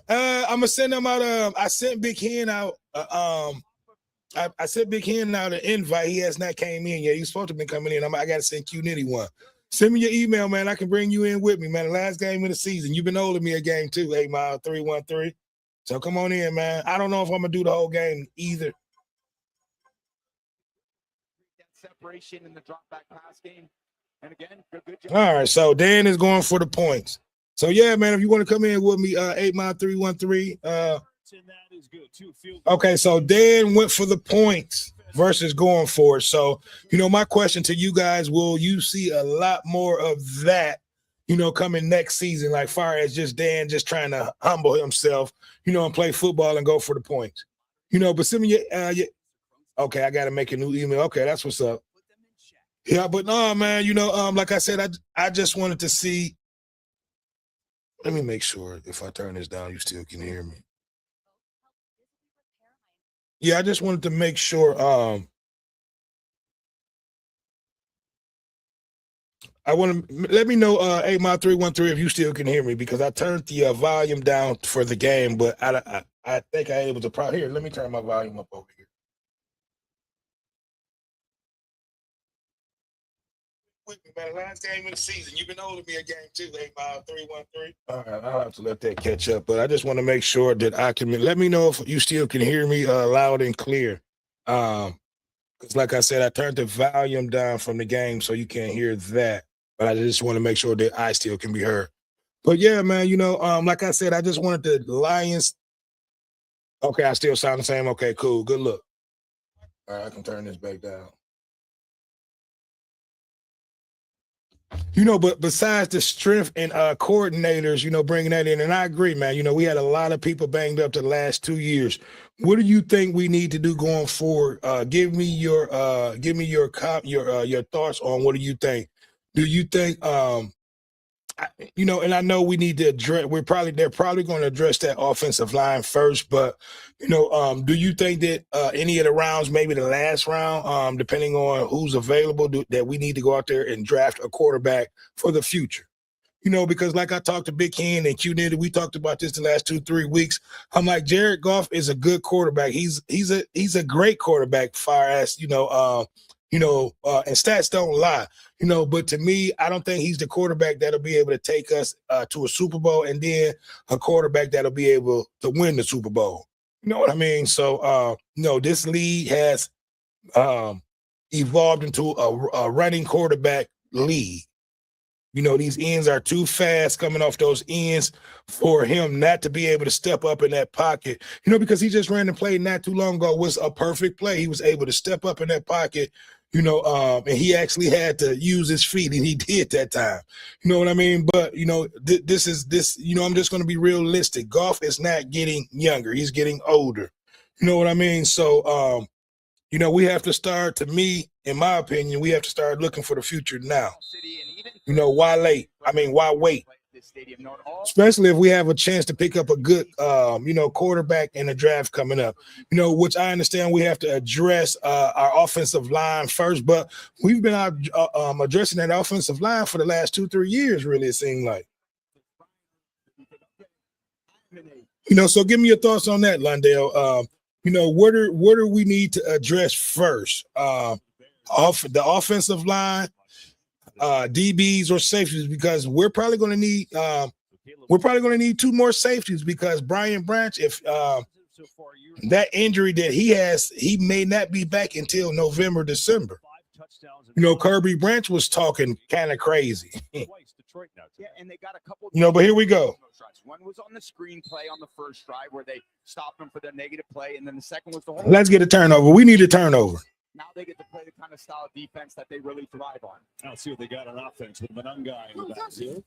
I'm gonna send him out. I sent Big Hen out. I sent Big Hen out an invite. He has not came in yet. He's supposed to be coming in. I got to send Q-Nitty one. Send me your email, man. I can bring you in with me, man. The last game of the season. You've been holding me a game too, 8 Mile 313. So come on in, man. I don't know if I'm gonna do the whole game either. That separation in the drop back pass game. And again, good job. All right, so Dan is going for the points. So yeah, man, if you want to come in with me, 8 Mile 313. Okay, so Dan went for the points versus going for it. So, my question to you guys, will you see a lot more of that, coming next season, like far as just Dan just trying to humble himself, and play football and go for the points? But send me your okay, I got to make a new email. Okay, that's what's up. Yeah, but no, man, like I said, I just wanted to see. Let me make sure if I turn this down, you still can hear me. Yeah, I just wanted to make sure. I want to let me know 8 Mile 313 if you still can hear me, because I turned the volume down for the game, but I think I able to probably here. Let me turn my volume up over here. With me, man. Last game of the season. You've been holding me a game too, 8 Mile 313. All right, I'll have to let that catch up, but I just want to make sure that I can. Let me know if you still can hear me loud and clear. Because like I said, I turned the volume down from the game, so you can't hear that. But I just want to make sure that I still can be heard. But yeah, man, like I said, I just wanted the Lions. Okay, I still sound the same. Okay, cool. Good look. All right, I can turn this back down. But besides the strength and coordinators, bringing that in, and I agree, man. We had a lot of people banged up the last 2 years. What do you think we need to do going forward? Give me your thoughts on what do you think? Do you think, and I know we need to address. They're probably going to address that offensive line first, but do you think that any of the rounds, maybe the last round, depending on who's available, that we need to go out there and draft a quarterback for the future? Because like I talked to Big Hen and Q-Nitty, we talked about this the last 2-3 weeks. I'm like, Jared Goff is a good quarterback. He's a great quarterback, far as and stats don't lie. But to me, I don't think he's the quarterback that'll be able to take us to a Super Bowl, and then a quarterback that'll be able to win the Super Bowl. You know what I mean? So, this league has evolved into a running quarterback league. These ends are too fast coming off those ends for him not to be able to step up in that pocket, because he just ran the play not too long ago. Was a perfect play. He was able to step up in that pocket, and he actually had to use his feet, and he did that time. You know what I mean? But, this is I'm just going to be realistic. Goff is not getting younger. He's getting older. You know what I mean? So, we have to start, to me, in my opinion, we have to start looking for the future now. Why late? Why wait? Especially if we have a chance to pick up a good, quarterback in the draft coming up, which I understand we have to address our offensive line first, but we've been addressing that offensive line for the last 2-3 years, really, it seemed like. So give me your thoughts on that, Lundale. What do we need to address first? The offensive line, DBs or safeties, because we're probably going to need 2 more safeties, because Brian Branch, if that injury that he has, he may not be back until November, December. Kirby Branch was talking kind of crazy. Yeah, and they got a couple. But here we go. One was on the screen play on the first drive where they stopped them for their negative play, and then the second was the whole. Let's get a turnover. We need a turnover. Now they get to play the kind of style of defense that they really thrive on. I'll see what they got on offense with Manungai in the backfield.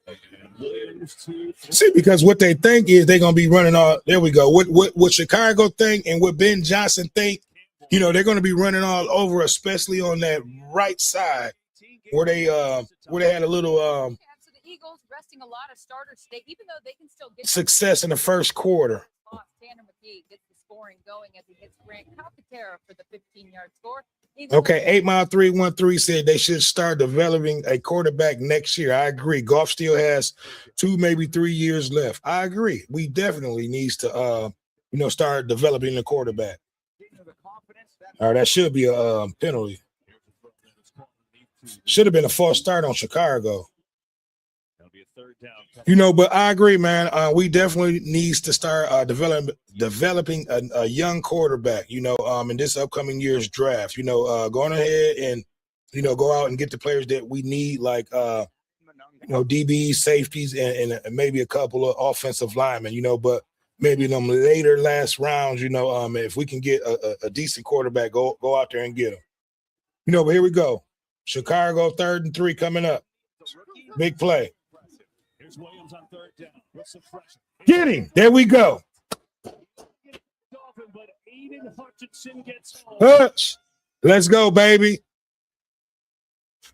And Williams to see, because what they think is they're gonna be running all. There we go. What Chicago think and what Ben Johnson think, they're gonna be running all over, especially on that right side. where they had a little So the Eagles resting a lot of starters today, even though they can still get success in the first quarter. Tanner McGee gets the scoring going as he hits Grant Calcaterra for the 15-yard score. Okay, 8 Mile 313 said they should start developing a quarterback next year. I agree. Goff still has 2, maybe 3 years left. I agree. We definitely needs to start developing a quarterback. All right, that should be a penalty. Should have been a false start on Chicago. That'll be a third down. But I agree, man. We definitely needs to start developing a young quarterback, in this upcoming year's draft. Going ahead and, go out and get the players that we need, like, DBs, safeties, and maybe a couple of offensive linemen, but maybe in them later last rounds, if we can get a decent quarterback, go out there and get him. But here we go. Chicago 3rd and 3 coming up. Big play. Here's Williams on third down. With some pressure. Get him. There we go. Dolphin, but Aiden Hutchinson gets home. Hutch. Let's go, baby.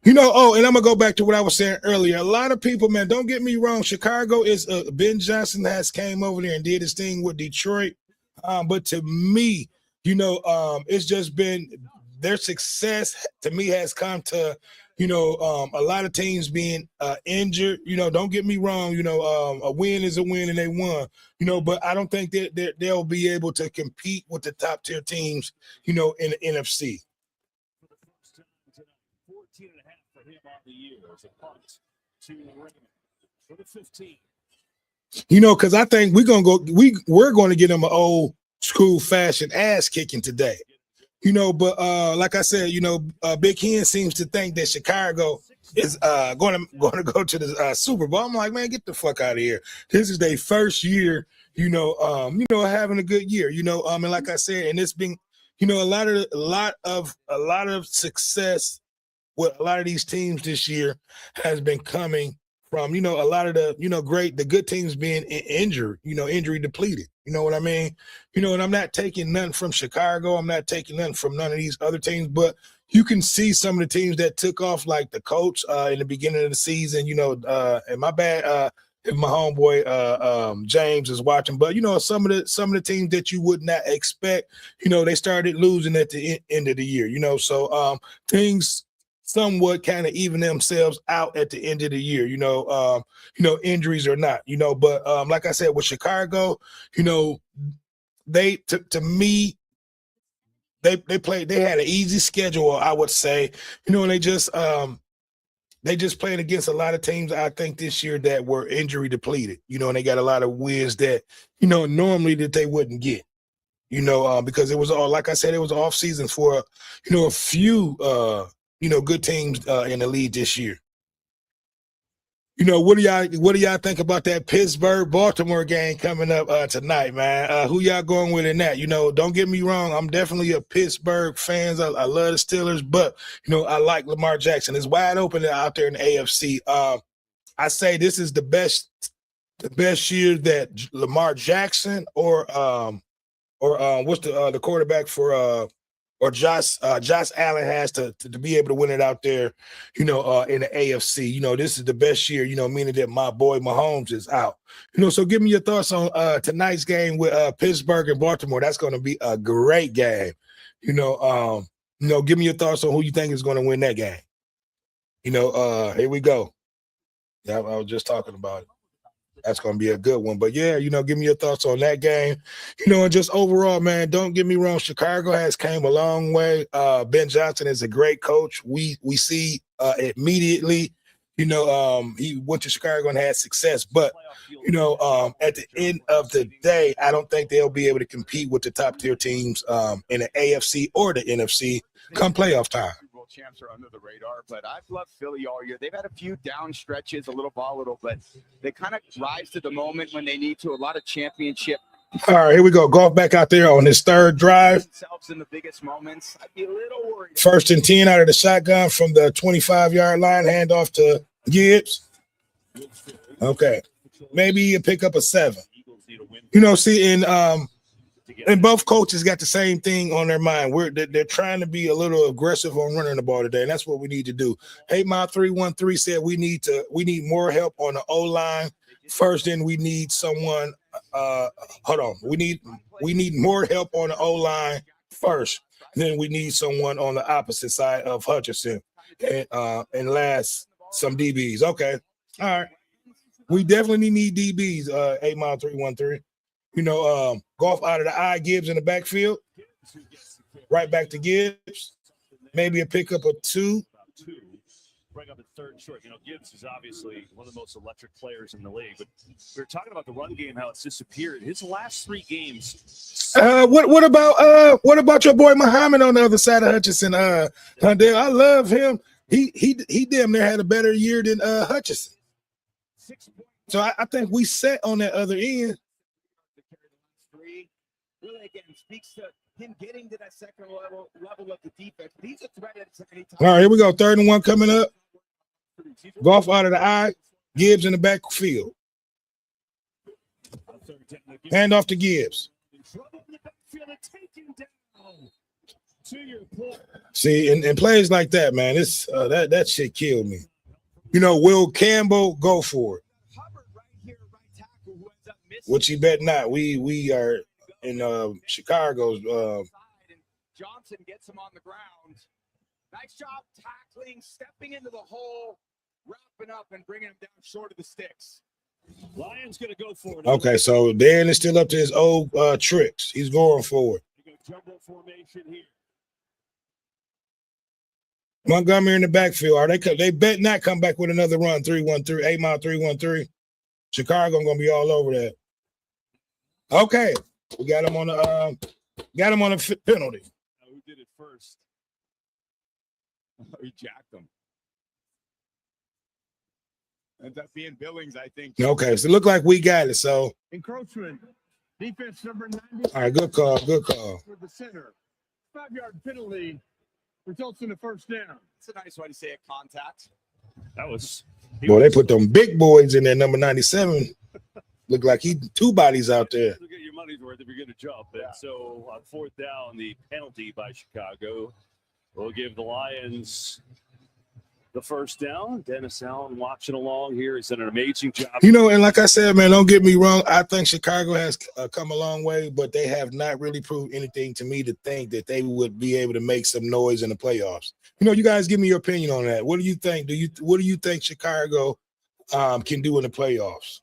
And I'm going to go back to what I was saying earlier. A lot of people, man, don't get me wrong. Chicago is Ben Johnson has came over there and did his thing with Detroit. But to me, it's just been their success to me has come to, a lot of teams being injured. Don't get me wrong. A win is a win and they won, but I don't think that they'll be able to compete with the top tier teams, in the NFC. 14 and a half for him on the year as a punt to Raymond for the 15. Because I think we're going to get them an old school fashion ass kicking today. But like I said, Big Hen seems to think that Chicago is going to go to the Super Bowl. I'm like, man, get the fuck out of here. This is their first year, having a good year. And like I said, and it's been, a lot of success with a lot of these teams this year has been coming from, a lot of the, the good teams being injured, injury depleted. You know what I mean? And I'm not taking nothing from Chicago. I'm not taking nothing from none of these other teams, but you can see some of the teams that took off, like the Colts in the beginning of the season, and my bad, if my homeboy James is watching, but some of the teams that you would not expect, they started losing at the end of the year, so things somewhat kind of even themselves out at the end of the year, injuries or not, but like I said, with Chicago, they to me, they had an easy schedule, I would say, and they just played against a lot of teams, I think, this year that were injury depleted, and they got a lot of wins that, normally that they wouldn't get, because it was all, like I said, it was off season for, a few, good teams in the league this year. What do y'all think about that Pittsburgh-Baltimore game coming up tonight, man? Who y'all going with in that? Don't get me wrong. I'm definitely a Pittsburgh fan. I love the Steelers, but, I like Lamar Jackson. It's wide open out there in the AFC. I say this is the best year that Lamar Jackson or what's the quarterback for or Josh Allen has to be able to win it out there, in the AFC. This is the best year, meaning that my boy Mahomes is out. So give me your thoughts on tonight's game with Pittsburgh and Baltimore. That's going to be a great game. Give me your thoughts on who you think is going to win that game. Here we go. Yeah, I was just talking about it. That's going to be a good one. But, yeah, give me your thoughts on that game. And just overall, man, don't get me wrong. Chicago has came a long way. Ben Johnson is a great coach. We see immediately, he went to Chicago and had success. But, at the end of the day, I don't think they'll be able to compete with the top-tier teams in the AFC or the NFC come playoff time. Champs are under the radar, but I've loved Philly all year. They've had a few down stretches, a little volatile, but they kind of rise to the moment when they need to. A lot of championship. All right, here we go. Goff back out there on his third drive. Themselves in the biggest moments. I'd be a little worried. 1st and 10 out of the shotgun from the 25-yard line. Handoff to Gibbs. Okay, maybe you pick up a 7. And both coaches got the same thing on their mind. They're trying to be a little aggressive on running the ball today, and that's what we need to do. 8 Mile 313 said we need more help on the O line first. Then we need someone. Hold on, we need more help on the O line first. Then we need someone on the opposite side of Hutchinson, and last some DBs. Okay, all right. We definitely need DBs. 8 Mile 313. Golf out of the eye, Gibbs in the backfield. Right back to Gibbs. Maybe a pickup of 2. Bring up at third and short. Gibbs is obviously one of the most electric players in the league. But we were talking about the run game, how it's disappeared. His last 3 games. What about your boy Muhammad on the other side of Hutchinson? Hundell, I love him. He damn near had a better year than Hutchinson. So I think we set on that other end. Really, again, speaks to him getting to that second level of the defense. He's a threat at any time. All right, here we go. 3rd and 1 coming up. Golf out of the eye. Gibbs in the backfield. Hand off to Gibbs. See, and plays like that, man, it's that shit killed me. Will Campbell go for it? Which he bet not. We are in Chicago's. Johnson gets him on the ground. Nice job tackling, stepping into the hole, wrapping up and bringing him down short of the sticks. Lions going to go for it. Okay, so Dan is still up to his old tricks. He's going for it. Jumbo formation here. Montgomery in the backfield. They bet not come back with another run. 3-1-3, 8 Mile 3-1-3. Chicago going to be all over that. Okay, we got him on the penalty. Who did it first? He jacked him. Ends up being Billings, I think. Okay, so it looked like we got it. So Encroachment. Defense number 90. all right, good call. For the center. 5-yard penalty results in a first down. It's a nice way to say it, contact. That was. Boy, they put them big boys in there. Number 97. Look like he 2 bodies out there. You'll get your money's worth if you're going to jump. And so on 4th down, the penalty by Chicago will give the Lions the first down. Dennis Allen watching along here. He's done an amazing job. And like I said, man, don't get me wrong. I think Chicago has come a long way, but they have not really proved anything to me to think that they would be able to make some noise in the playoffs. You guys give me your opinion on that. What do you think? What do you think Chicago can do in the playoffs?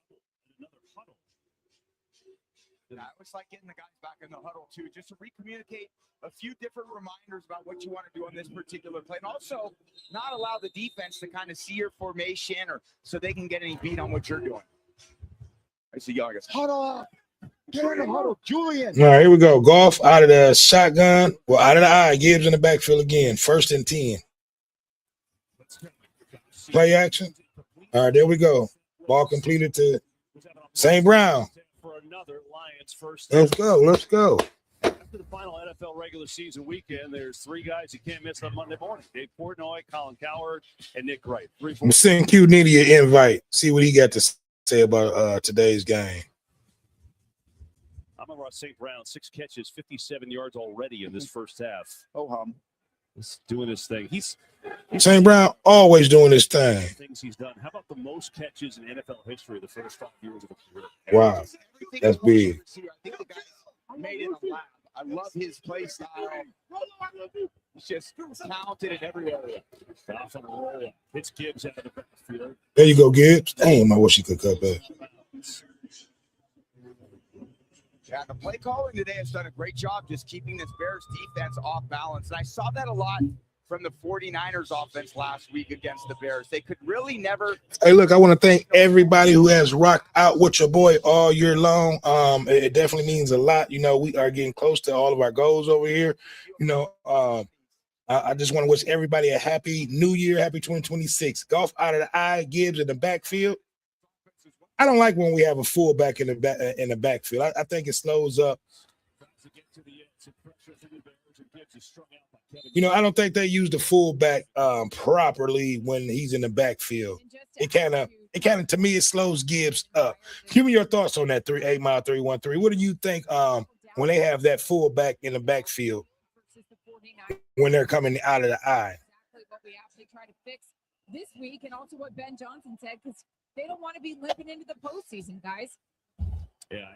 It's like getting the guys back in the huddle too, just to recommunicate a few different reminders about what you want to do on this particular play, and also not allow the defense to kind of see your formation or so they can get any beat on what you're doing. I see y'all guys. Huddle up. Get in the huddle, Julian. All right, here we go. Golf out of the shotgun. Well, out of the eye. Gibbs in the backfield again. 1st and 10. Play action. All right, there we go. Ball completed to St. Brown. For another Lions first. Let's go. After the final NFL regular season weekend, there's 3 guys you can't miss on Monday morning. Dave Portnoy, Colin Cowherd, and Nick Wright. I'm sending Q Nitty an invite. See what he got to say about today's game. I'm about St. Brown, 6 catches, 57 yards already in this first half. He's doing his thing. He's St. Brown always doing his thing. Things he's done. How about the most catches in NFL history the first 5 years of the career? Wow, that's big. I think the guy made it a lab. I love his play style. He's just talented in every area. Off on a roll. It's Gibbs out of the backfield. There you go, Gibbs. Damn, I wish he could cut back. Yeah, the play calling today has done a great job just keeping this Bears defense off balance. And I saw that a lot from the 49ers offense last week against the Bears. They could really never. Hey, look, I want to thank everybody who has rocked out with your boy all year long. It definitely means a lot. We are getting close to all of our goals over here. I just want to wish everybody a happy new year, happy 2026. Golf out of the eye, Gibbs in the backfield. I don't like when we have a fullback in the backfield. I think it slows up. I don't think they use the fullback properly when he's in the backfield. It kind of to me it slows Gibbs up. Give me your thoughts on that 8 Mile 313. What do you think when they have that fullback in the backfield versus the 49ers. when they're coming out of the eye. Exactly what we actually try to fix this week, and also what Ben Johnson said, because they don't want to be limping into the postseason, guys. Yeah,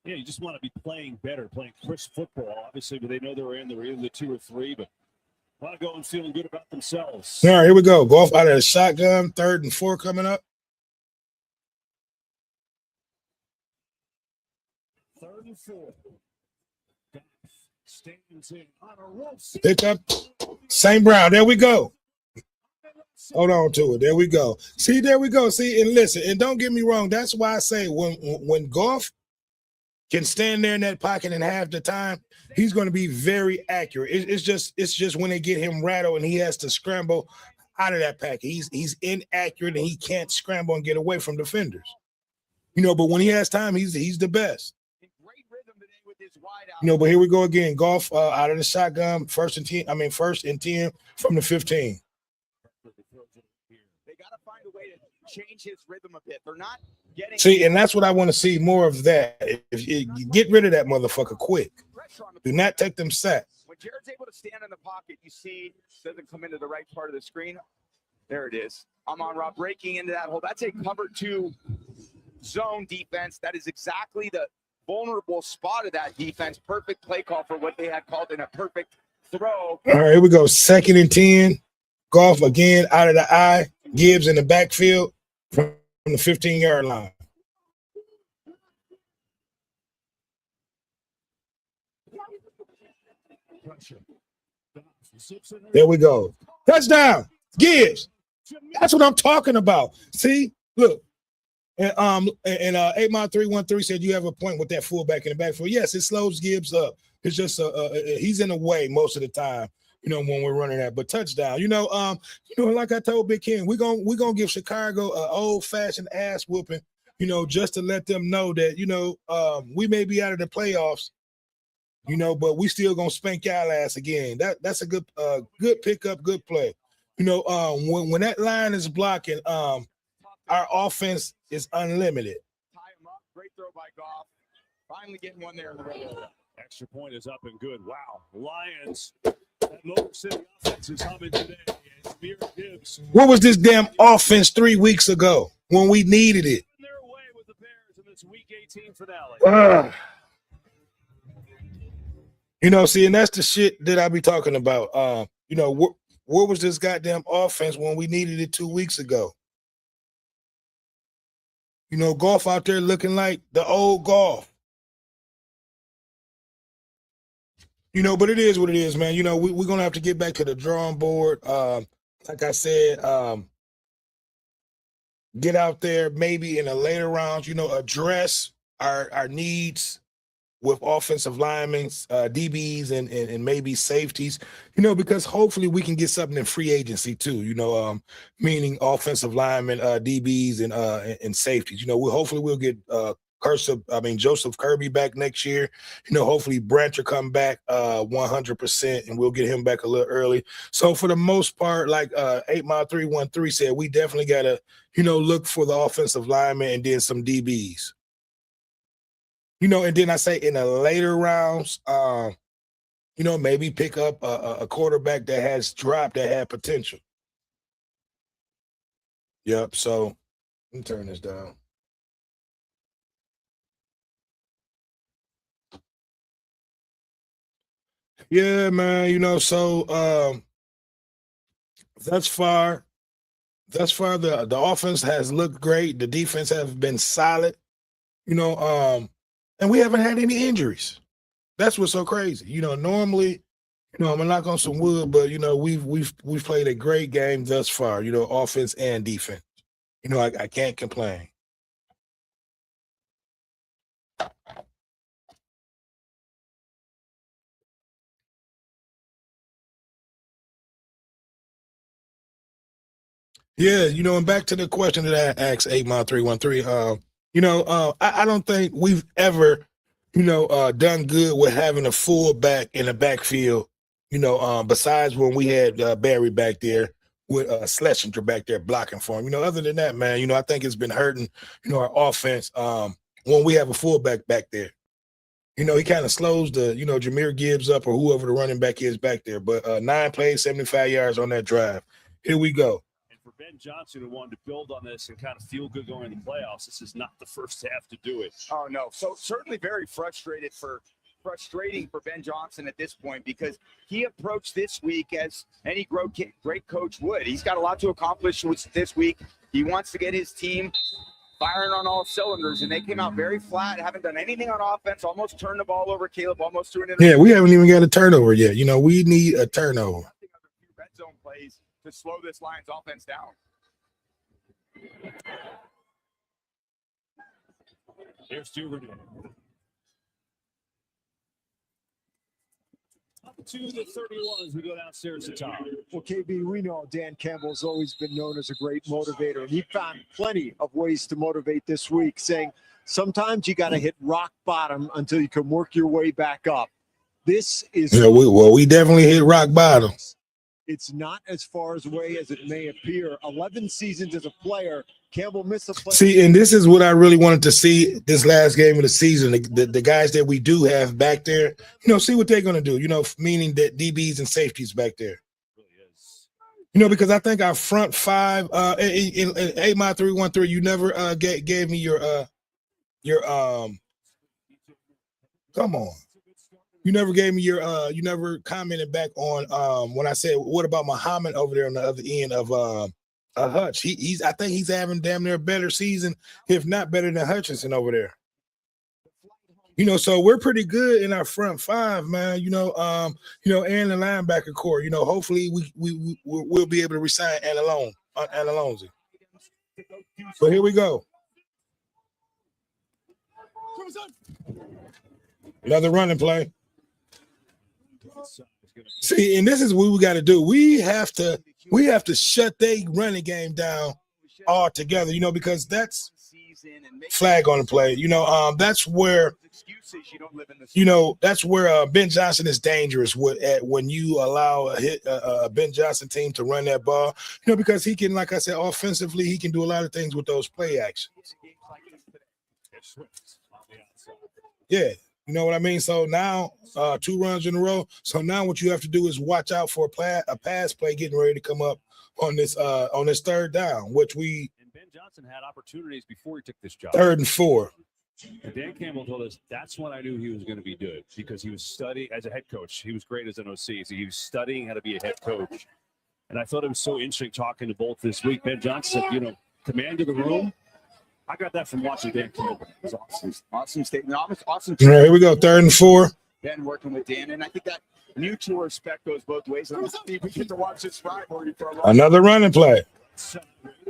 you just want to be playing better, playing crisp football. Obviously, but they know they were in the 2 or 3, but want to go and feeling good about themselves. All right, here we go. Goff out of the shotgun, 3rd and 4 coming up. 3rd and 4. Stands in on a roll. Pick up St. Brown. There we go. Hold on to it. There we go. See, there we go. See, and listen, and don't get me wrong. That's why I say when Goff can stand there in that pocket and half the time, he's going to be very accurate. It's just when they get him rattled and he has to scramble out of that packet. He's inaccurate and he can't scramble and get away from defenders. You know, but when he has time, he's the best. You know, but here we go again. Goff out of the shotgun, 1st and 10 from the 15. They got to find a way to change his rhythm a bit. They're not getting. See, and that's what I want to see more of that. If you get rid of that motherfucker quick. Do not take them sacks. When Jared's able to stand in the pocket, you see doesn't come into the right part of the screen. There it is. Amon-Ra breaking into that hole. That's a cover 2 zone defense. That is exactly the vulnerable spot of that defense. Perfect play call for what they had called in a perfect throw. All right, here we go. 2nd and 10. Goff again out of the eye. Gibbs in the backfield from the 15-yard line. There we go. Touchdown. Gibbs. That's what I'm talking about. See, look. And 8-Mile-313 said you have a point with that fullback in the backfield. Yes, it slows Gibbs up. It's just he's in the way most of the time, you know, when we're running that. But touchdown, like I told Big Ken, we're gonna give Chicago an old-fashioned ass whooping, you know, just to let them know that, you know, we may be out of the playoffs, you know, but we still gonna spank y'all ass again. That's a good pickup, good play. You know, when that line is blocking, our offense is unlimited. Tie him up. Great throw by Goff. Finally getting one there in the red zone. Extra point is up and good. Wow. Lions. That Motor City offense is humming today. Jahmyr Gibbs. What was this damn offense 3 weeks ago when we needed it? Their way with the Bears in this Week 18 finale. You know, see, and that's the shit that I be talking about. You know, where was this goddamn offense when we needed it 2 weeks ago? You know, Goff out there looking like the old Goff. You know, but it is what it is, man. You know, we're going to have to get back to the drawing board. Like I said, get out there maybe in the later rounds, you know, address our needs with offensive linemen, DBs, and maybe safeties, you know, because hopefully we can get something in free agency too, you know, meaning offensive linemen, DBs, and safeties. You know, hopefully we'll get Joseph Kirby back next year. You know, hopefully Branch will come back 100%, and we'll get him back a little early. So for the most part, like 8-Mile-313 said, we definitely got to, you know, look for the offensive linemen and then some DBs. You know, and then I say in the later rounds, you know, maybe pick up a quarterback that has dropped, that had potential. Yep. So let me turn this down. Yeah, man. You know, so thus far the offense has looked great. The defense has been solid. You know, and we haven't had any injuries. That's what's so crazy. You know, normally, you know, I'm gonna knock on some wood, but you know, we've played a great game thus far. You know, offense and defense. You know, I can't complain. Yeah, you know, and back to the question that I asked 8-Mile-313. You know, I don't think we've ever, you know, done good with having a fullback in the backfield, you know, besides when we had Barry back there with Schlesinger back there blocking for him. You know, other than that, man, you know, I think it's been hurting, you know, our offense when we have a fullback back there. he kind of slows the, Jahmyr Gibbs up or whoever the running back is back there. But 9 plays, 75 yards on that drive. Here we go. And for Ben Johnson, who wanted to build on this and kind of feel good going into the playoffs, this is not the first half to do it. Oh, no. So certainly very frustrating for Ben Johnson at this point, because he approached this week as any great coach would. He's got a lot to accomplish this week. He wants to get his team firing on all cylinders, and they came out very flat, haven't done anything on offense, almost turned the ball over. Caleb almost threw it in. Yeah, we haven't even got a turnover yet. We need a turnover. Red zone plays to slow this Lions offense down. Here's Duvernay. Up to the 31 as we go downstairs to Tom. Well, KB, we know Dan Campbell's always been known as a great motivator, and he found plenty of ways to motivate this week, saying sometimes you got to hit rock bottom until you can work your way back up. This is we definitely hit rock bottom. It's not as far away as it may appear. 11 seasons as a player, Campbell missed a play. See, and this is what I really wanted to see this last game of the season. The guys that we do have back there, see what they're going to do, meaning that DBs and safeties back there. Because I think our front five, in 8-3-1-3, you never gave me your come on. You never gave me you never commented back on when I said, what about Muhammad over there on the other end of Hutch? I think he's having damn near a better season, if not better than Hutchinson over there. So we're pretty good in our front five, man. And the linebacker core. Hopefully we'll be able to resign Analonzi. So here we go. Another running play. See, and this is what we got to do. We have to shut their running game down altogether, because that's flag on the play. That's where that's where Ben Johnson is dangerous when you allow a Ben Johnson team to run that ball, because he can, like I said, offensively, he can do a lot of things with those play actions. Yeah. You know what I mean? So now 2 runs in a row. So now what you have to do is watch out for a pass play getting ready to come up on this third down, which we. And Ben Johnson had opportunities before he took this job. 3rd and 4. And Dan Campbell told us that's when I knew he was going to be good, because he was studying as a head coach. He was great as an OC. So he was studying how to be a head coach. And I thought it was so interesting talking to both this week. Ben Johnson said, command of the room. I got that from watching Dan Campbell. It was awesome. Awesome statement. Awesome. All right, here we go. 3rd and 4. Ben working with Dan, and I think that mutual respect goes both ways. Let's see if we get to watch this rivalry for a long time. Another running play.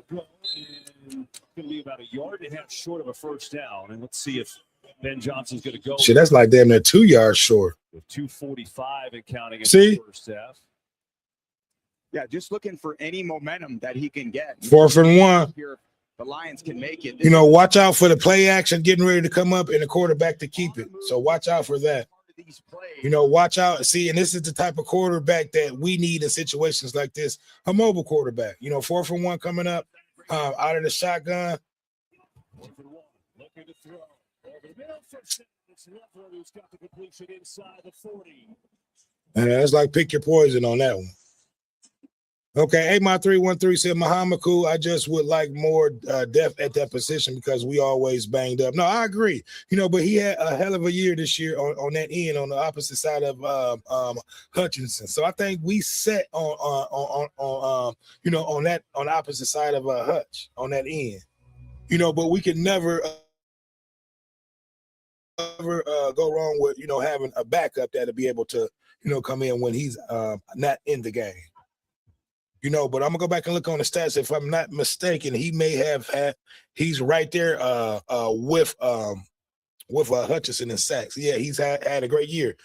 Going to be about 1.5 yards short of a first down. And let's see if Ben Johnson's going to go. Shit, that's like damn near 2 yards short. With 2:45 and counting in See? the first half. Yeah, just looking for any momentum that he can get. 4th and 1. Here, the Lions can make it. Watch out for the play action getting ready to come up and the quarterback to keep it. So watch out for that. Watch out. See, and this is the type of quarterback that we need in situations like this. A mobile quarterback. 4th and 1 coming up out of the shotgun. Looking to throw. Over the middle for it's Leverett who's got the completion inside the 40. And it's like pick your poison on that one. Okay, 8-3-1-3 said Muhammad cool. I just would like more depth at that position because we always banged up. No, I agree. But he had a hell of a year this year on that end on the opposite side of Hutchinson. So I think we set on the opposite side of Hutch on that end. But we could never go wrong with having a backup that'll be able to come in when he's not in the game. But I'm gonna go back and look on the stats. If I'm not mistaken, he may have he's right there with Hutchinson and sacks. Yeah, he's had a great year.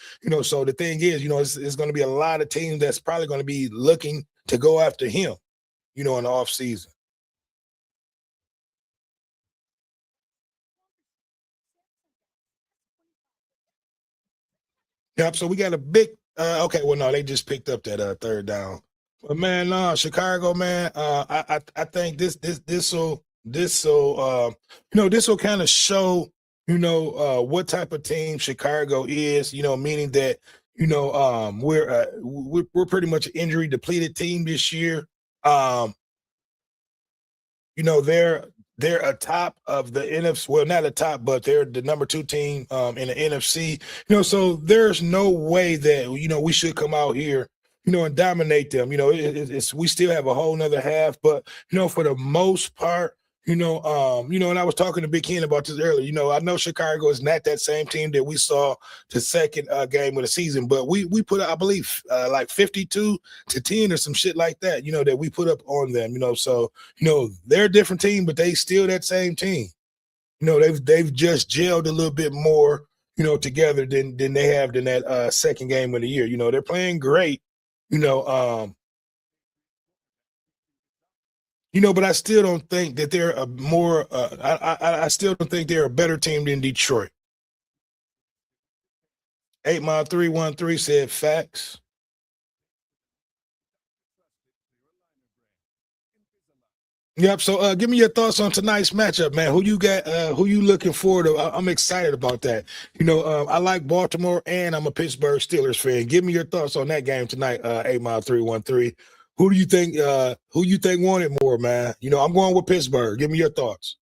So the thing is, it's going to be a lot of teams that's probably going to be looking to go after him, in the off season. Yep. So we got a big. Okay. Well, no, they just picked up that 3rd down. But man, no, Chicago, man. I think this will kind of show, what type of team Chicago is, meaning that, we're pretty much an injury depleted team this year. They're atop of the NFC. Well, not atop, but they're the number 2 team in the NFC. So there's no way that we should come out here, and dominate them. We still have a whole nother half, but for the most part, and I was talking to Big Ken about this earlier. I know Chicago is not that same team that we saw the second game of the season, but we put, I believe, like 52-10 or some shit like that, that we put up on them, So, they're a different team, but they still that same team. They've just gelled a little bit more, together than they have in that second game of the year. They're playing great, but I still don't think that they're a more. I still don't think they're a better team than Detroit. 8 Mile 313 said facts. Yep. So, give me your thoughts on tonight's matchup, man. Who you got? Who you looking forward to? I'm excited about that. I like Baltimore, and I'm a Pittsburgh Steelers fan. Give me your thoughts on that game tonight. 8 Mile 313. Who do you think? Who you think won it more, man? I'm going with Pittsburgh. Give me your thoughts.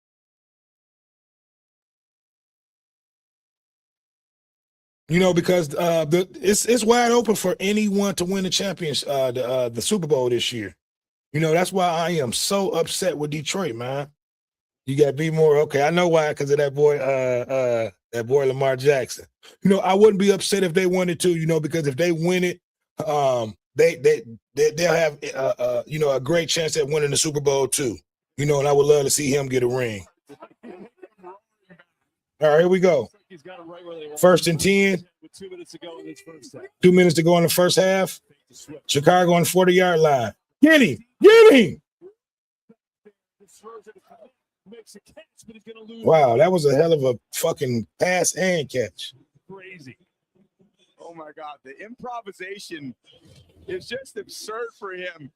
Because it's wide open for anyone to win the the Super Bowl this year. That's why I am so upset with Detroit, man. You got B more. Okay, I know why, because of that boy Lamar Jackson. I wouldn't be upset if they won it too. Because if they win it, they'll have a great chance at winning the Super Bowl too. And I would love to see him get a ring. All right, here we go. First and 10. With 2 minutes to go in this first half. 2 minutes to go in the first half. Chicago on the 40-yard line. Get him! Get him! Wow, that was a hell of a fucking pass and catch. Crazy. Oh my God, the improvisation is just absurd for him.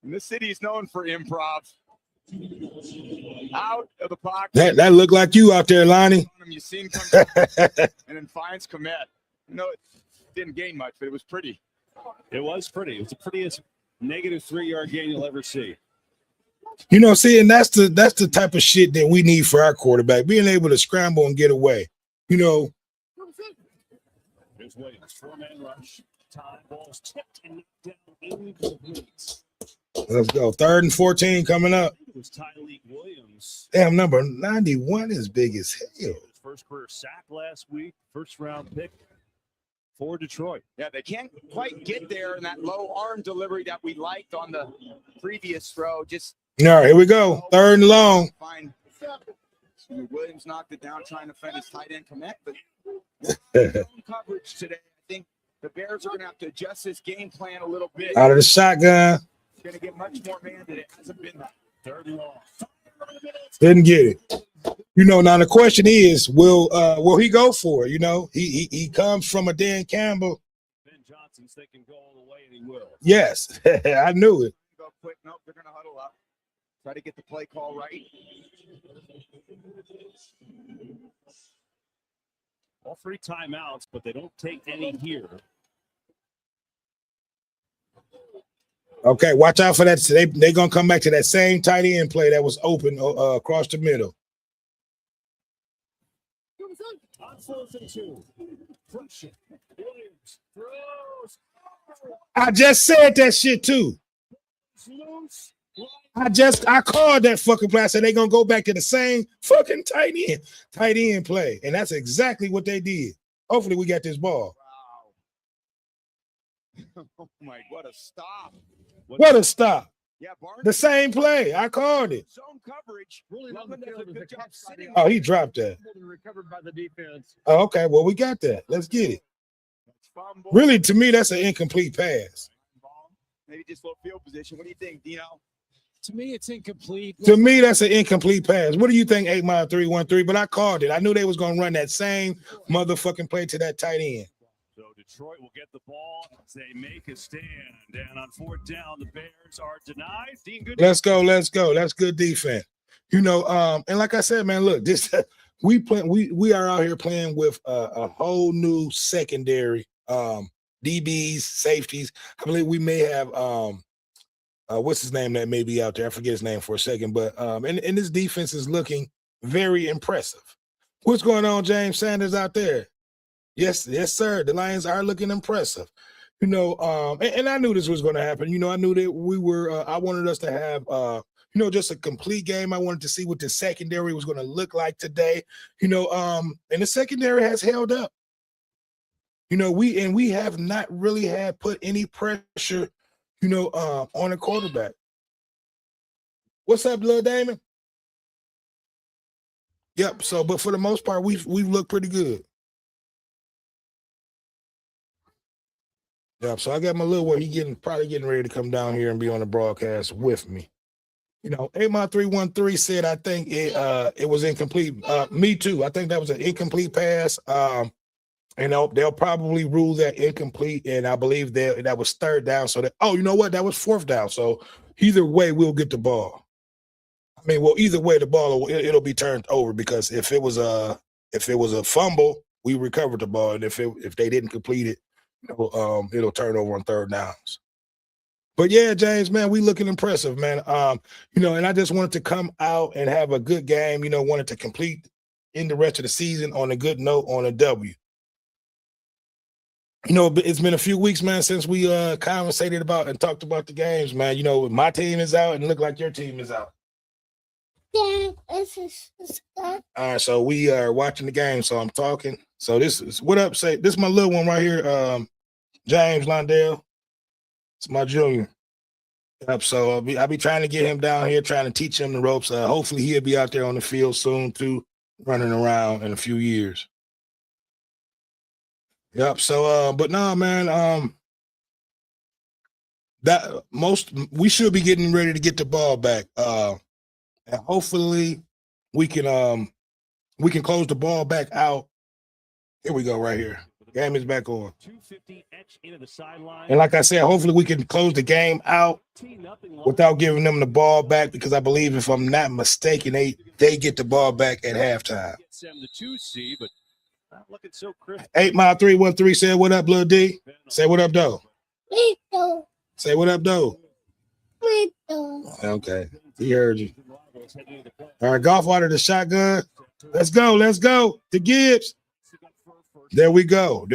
And this city is known for improv. Out of the pocket. That looked like you out there, Lonnie. You seen come and then finds Komet. It didn't gain much, but it was pretty. It was pretty. It was the prettiest negative 3-yard gain you'll ever see. See, and that's the type of shit that we need for our quarterback, being able to scramble and get away. Here's Williams, 4-man rush. Time balls tipped and down incomplete. Let's go. 3rd and 14 coming up. It was Tyleik Williams. Damn, number 91 is big as hell. His first career sack last week. First round pick for Detroit. Yeah, they can't quite get there in that low arm delivery that we liked on the previous throw. Just all right, here we go. 3rd and long. Fine. Williams knocked it down trying to find his tight end Komet, but coverage today. I think the Bears are going to have to adjust this game plan a little bit. Out of the shotgun. It's going to get much more man than it hasn't been that. 3rd and long. Didn't get it. Now the question is, will he go for it? He comes from a Dan Campbell. Ben Johnson's thinking go all the way, and he will. Yes, I knew it. Go quick. Nope, they're going to huddle up. Try to get the play call right. All 3 timeouts, but they don't take any here. Okay, watch out for that. They're going to come back to that same tight end play that was open across the middle. On 4th and 2. Pressure. Williams throws. I just said that shit too. Loose. I called that fucking play. I said they're going to go back to the same fucking tight end play. And that's exactly what they did. Hopefully we got this ball. Wow. Oh my, what a stop. What a stop. Yeah, Barnes. The same play. I called it. Zone coverage. Really on the London does field a is good a job catch by sitting. Oh, he dropped that. recovered by the defense. Oh, okay, well, we got that. Let's get it. Fumble. Really, to me, that's an incomplete pass. Maybe just low field position. What do you think, Dino? To me, it's incomplete. To me, that's an incomplete pass. What do you think, 8 Mile 313? But I called it. I knew they was going to run that same motherfucking play to that tight end. So Detroit will get the ball as they make a stand. And on 4th down, the Bears are denied. Dean Good. Let's go. That's good defense. And like I said, man, look, this we are out here playing with a whole new secondary, DBs, safeties. I believe we may have what's his name that may be out there? I forget his name for a second, but and this defense is looking very impressive. What's going on, James Sanders out there? Yes, sir. The Lions are looking impressive. You know, and I knew this was going to happen. You know, I knew that we were. I wanted us to have, you know, just a complete game. I wanted to see what the secondary was going to look like today. You know, and the secondary has held up. You know, we have not really had put any pressure, you know, on a quarterback. What's up, Lil Damon? Yep. So, but for the most part, we've looked pretty good. Yep. So I got my little one. He probably getting ready to come down here and be on the broadcast with me. You know, 8-313 said I think it was incomplete. Me too. I think that was an incomplete pass. And they'll probably rule that incomplete. And I believe that was third down. So you know what? That was fourth down. So either way, we'll get the ball. I mean, well, either way, the ball it'll be turned over, because if it was a fumble, we recovered the ball, and if they didn't complete it, it'll turn over on third downs. But yeah, James, man, we looking impressive, man. You know, and I just wanted to come out and have a good game. You know, wanted to complete in the rest of the season on a good note, on a W. You know, it's been a few weeks, man, since we conversated about and talked about the games, man. You know, my team is out and look like your team is out. Yeah, all right, so we are watching the game, so I'm talking. So this is what up. Say this is my little one right here, James Londell. It's my junior. Yep. So I'll be trying to get him down here, trying to teach him the ropes. Hopefully he'll be out there on the field soon too, running around in a few years. Yep. So but no, man, we should be getting ready to get the ball back. And hopefully we can close the ball back out. Here we go, right here. Game is back on. And like I said, hopefully we can close the game out without giving them the ball back, because I believe, if I'm not mistaken, they get the ball back at halftime. 8-313 said, "What up, Lil D?" Say what up, though. Say what up, though. Okay, he heard you. All right, golf out of the shotgun. Let's go. To Gibbs. There we go.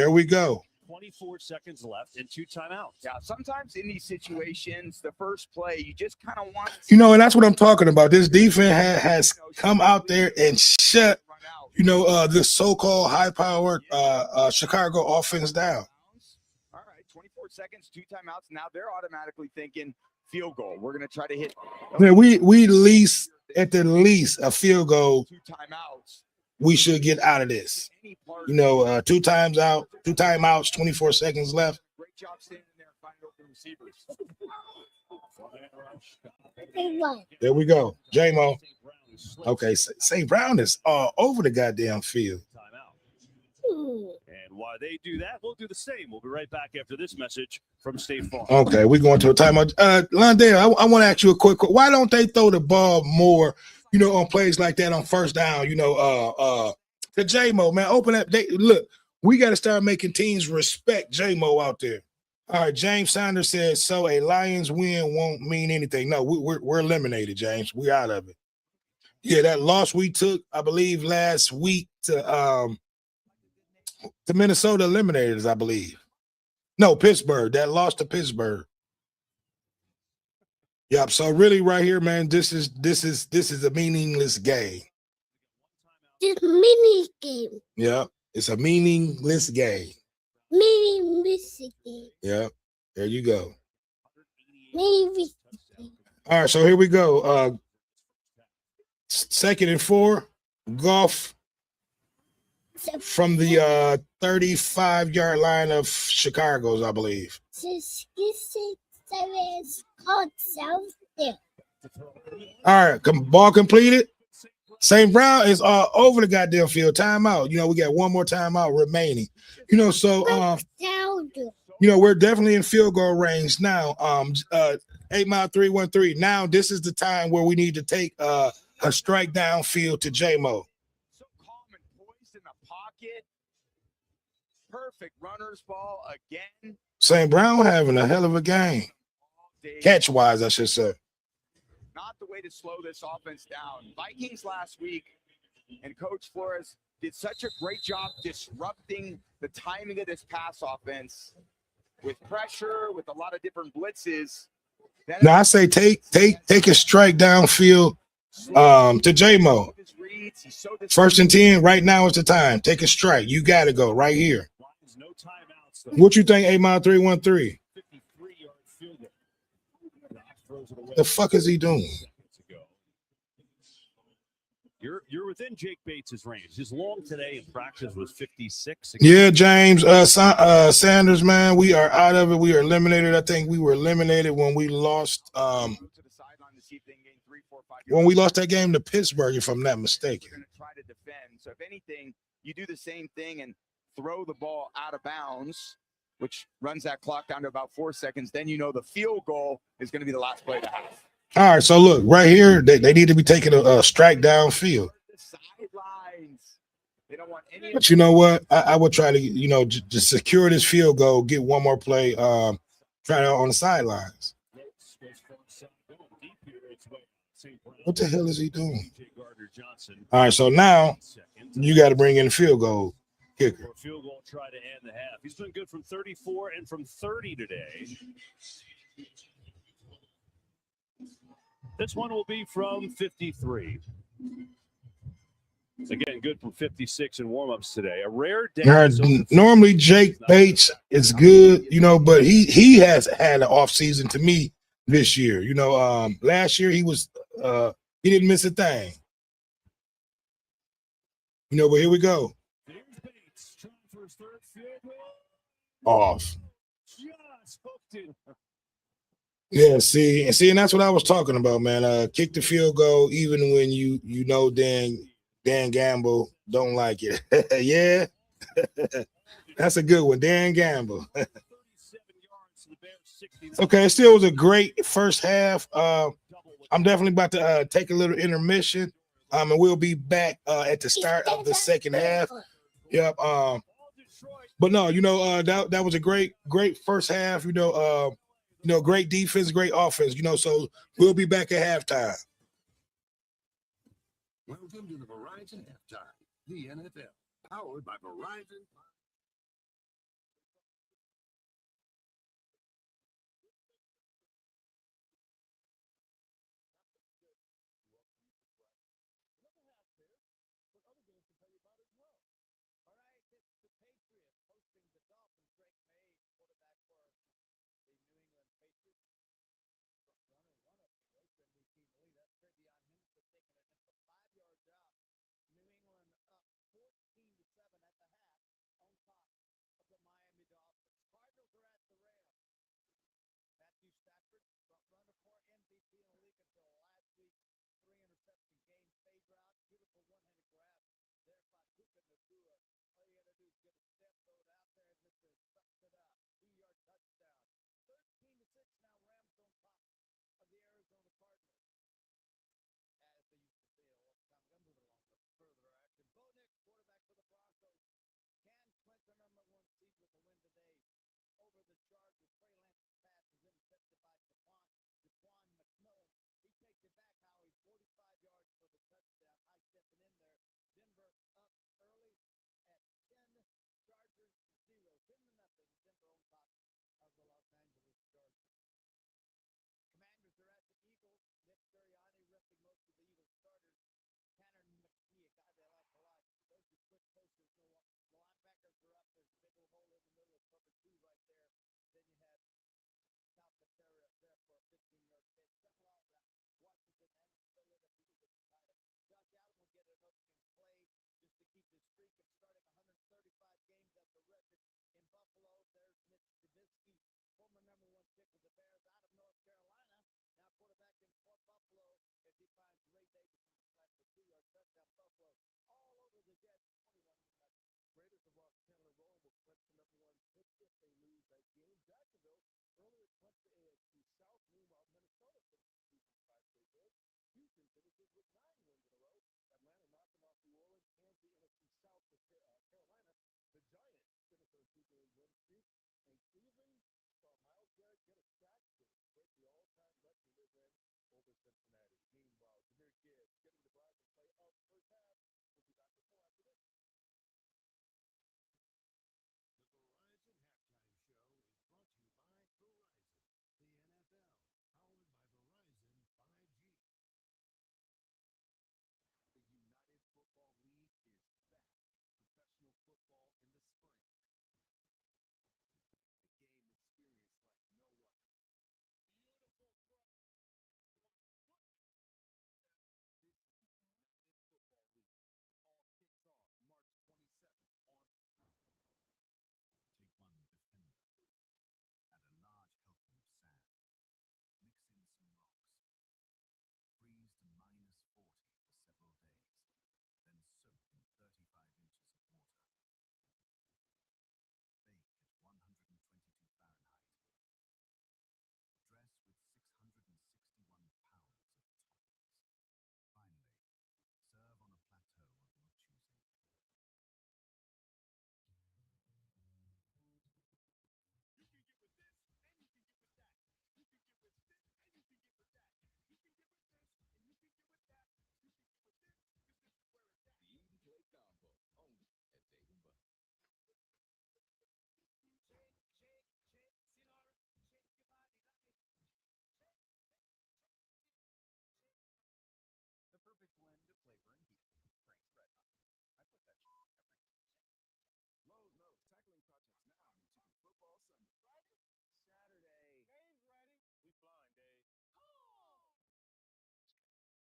24 seconds left and 2 timeouts. Yeah, sometimes in these situations, the first play, you just kind of want to, you know, and that's what I'm talking about. This defense has come out there and shut, you know, this so-called high-powered Chicago offense down. All right, 24 seconds, 2 timeouts. Now they're automatically thinking field goal. We're going to try to hit. Yeah, we at the least a field goal. 2 timeouts. We should get out of this. You know, 2 timeouts, 24 seconds left. Great job standing there and finding open receivers. There we go. J-Mo. Okay, St. Brown is all over the goddamn field. And while they do that, we'll do the same. We'll be right back after this message from State Farm. Okay, we're going to a timeout. Londale, I want to ask you a quick. Why don't they throw the ball more, you know, on plays like that on first down? You know, to J-Mo, man, open up. Look, we got to start making teams respect J-Mo out there. All right, James Saunders says, so a Lions win won't mean anything. No, we're eliminated, James. We're out of it. Yeah, that loss we took, I believe, last week to Minnesota eliminated us, I believe. No, Pittsburgh. That loss to Pittsburgh. Yep. So really, right here, man, this is a meaningless game. It's a mini game. Yep. It's a meaningless game. Meaningless game. Yep. There you go. Meaningless game. All right. So here we go. 2nd and 4. Golf from the 35-yard line of Chicago's, I believe. All right, ball completed. St. Brown is all over the goddamn field. Timeout. You know, we got one more timeout remaining. You know, so you know, we're definitely in field goal range now. 8-313. Now this is the time where we need to take a strike downfield to J-Mo. bucket. Perfect runner's ball again. St. Brown having a hell of a game. Catch wise, I should say. Not the way to slow this offense down. Vikings last week and Coach Flores did such a great job disrupting the timing of this pass offense with pressure, with a lot of different blitzes. Now I say take a strike downfield to J-Mo. First and 10, right now is the time. Take a strike. You got to go right here. What you think, A-Mile 313? The fuck is he doing? You're within Jake Bates' range. His long today in practice was 56. Yeah, James Sanders, man, we are out of it. We are eliminated. I think we were eliminated when we lost that game to Pittsburgh, if I'm not mistaken. Going to try to defend. So if anything, you do the same thing and throw the ball out of bounds, which runs that clock down to about 4 seconds. Then you know the field goal is going to be the last play of the half. All right, so look, right here, they need to be taking a strike downfield. The sidelines. They don't want any. But you know what? I would try to, just secure this field goal, get one more play, try it on the sidelines. What the hell is he doing? All right, so now you got to bring in the field goal kicker. Field goal try to end the half. He's been good from 34 and from 30 today. This one will be from 53. Again, good from 56 in warm-ups today. A rare day. Normally, Jake Bates is good, but he has had an off season to me this year. Last year he was he didn't miss a thing. But here we go. Off. Yeah, see, and that's what I was talking about, man. Kick the field goal even when Dan Gamble don't like it. Yeah, that's a good one, Dan Gamble. Okay, it still was a great first half. I'm definitely about to take a little intermission, and we'll be back at the start of the second half. Yep. But no, that was a great first half. Great defense, great offense. So we'll be back at halftime. Welcome to the Verizon Halftime, the NFL, powered by Verizon.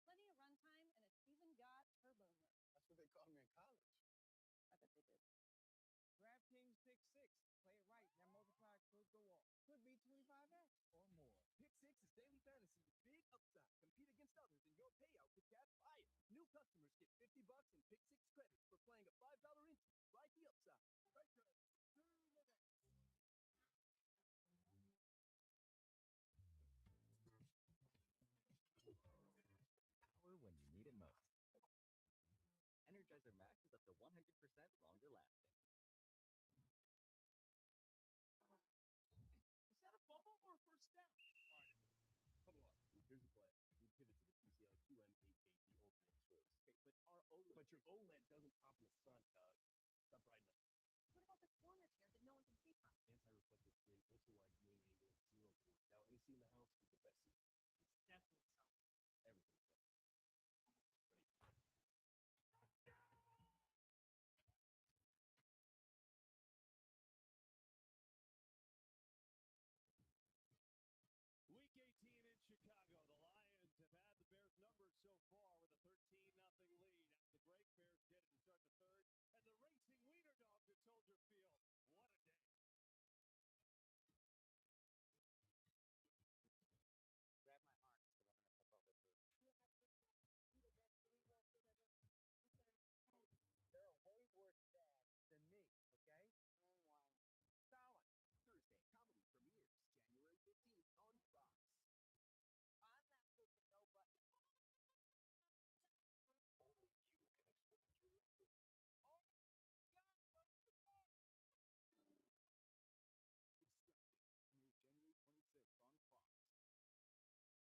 Plenty of runtime and it's even got turbo mode. That's what they called me in college. I bet they did. DraftKings Pick Six. Play it right. That multiplier could go off. Could be 25x or more. Pick Six is daily fantasy with big upside. Compete against others and your payout could catch fire. New customers get $50 in Pick Six credits for playing a $5 entry. Ride the upside. Power when you need it most. Energizer Max is up to 100% longer lasting. Was that a fumble or a first down? All right, come on. Here's the play. We pivot to the TCL QM8KT Ultimate Choice. Okay, but your OLED doesn't pop in the sun, Doug. Stop bright enough. What about the corner chair that no one can see from? Anti-reflective screen, ultra-wide viewing angle, zero port. Now, AC in the house is the best seat. It's definitely something. Everything's better. Week 18 in Chicago. The Lions have had the Bears' numbers so far with a 13-0 lead. After the break, Bears get it to start the third. And the racing Wiener Dogs at Soldier Field. What a day. Grab my arm because I'm going to pop over through. They're way worse dads than me, okay? Stalin. Thursday, comedy premieres January 15th on Fox. I'm not pushing no button. Only you can explain your Oh, God, what's the fuck? Extracted premieres January 26th on Fox. Who'd you meet this week? I wouldn't live this long if I discussed my client. We don't. We do the job, we don't ask questions.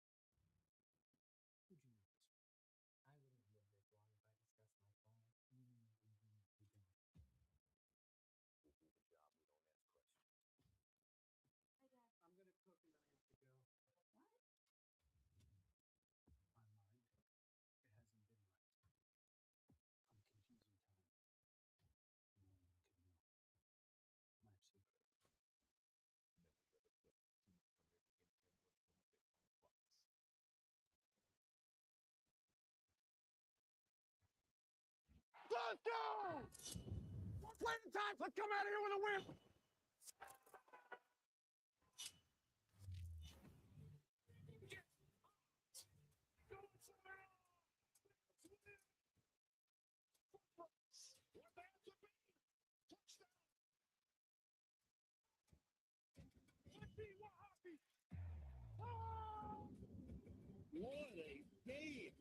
Hi, Dad. I'm going to cook and then I have to go. What? On mine, it hasn't been right. I'm confusing time. No one can know. My secret. Never let it go. Team premiere begins January 25th on Fox. Let's go! We're playing time. Let's come out of here with a win. What a game!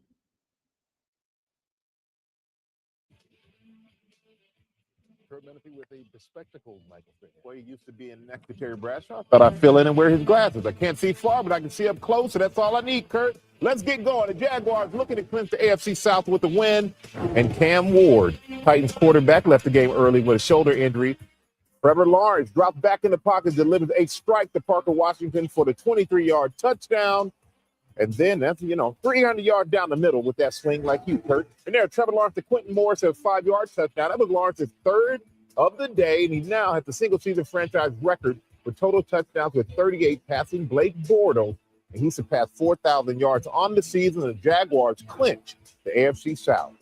Kurt Menefee with a bespectacled Michael Strahan. Well, he used to be in next to Terry Bradshaw. Thought I'd fill in and wear his glasses. I can't see far, but I can see up close, so that's all I need, Kurt. Let's get going. The Jaguars looking to clinch the AFC South with a win. And Cam Ward, Titans quarterback, left the game early with a shoulder injury. Trevor Lawrence dropped back in the pocket, delivers a strike to Parker Washington for the 23-yard touchdown. And then that's, 300 yards down the middle with that swing like you, Kurt. And there, Trevor Lawrence to Quentin Morris, a 5-yard touchdown. That was Lawrence's third of the day, and he now has the single-season franchise record for total touchdowns with 38, passing Blake Bortles, and he surpassed 4,000 yards on the season. The Jaguars clinch the AFC South.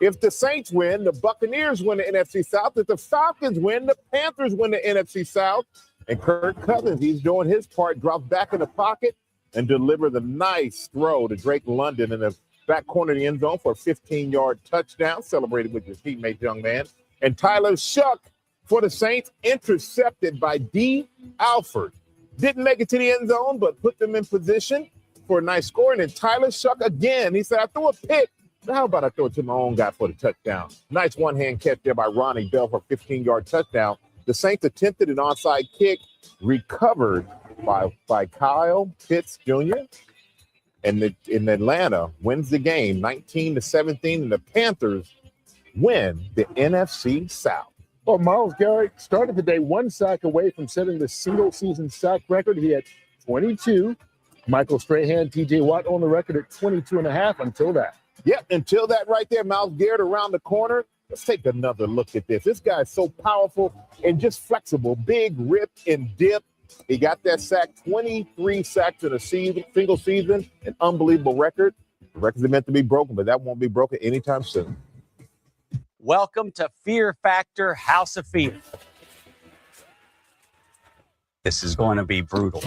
If the Saints win, the Buccaneers win the NFC South. If the Falcons win, the Panthers win the NFC South. And Kirk Cousins, he's doing his part, drops back in the pocket and deliver the nice throw to Drake London in the back corner of the end zone for a 15-yard touchdown, celebrated with his teammate, young man. And Tyler Shuck for the Saints, intercepted by D. Alford. Didn't make it to the end zone, but put them in position for a nice score. And then Tyler Shuck again, he said, I threw a pick. Now how about I throw it to my own guy for the touchdown? Nice one-hand catch there by Ronnie Bell for a 15-yard touchdown. The Saints attempted an onside kick, recovered by Kyle Pitts Jr. And in Atlanta wins the game 19-17, and the Panthers win the NFC South. Well, Myles Garrett started the day 1 sack away from setting the single-season sack record. He had 22. Michael Strahan, T.J. Watt on the record at 22.5 until that. Yep, until that right there, Myles Garrett around the corner. Let's take another look at this. This guy is so powerful and just flexible, big rip and dip. He got that sack, 23 sacks in a single season, an unbelievable record. The records are meant to be broken, but that won't be broken anytime soon. Welcome to Fear Factor House of Fear. This is going to be brutal.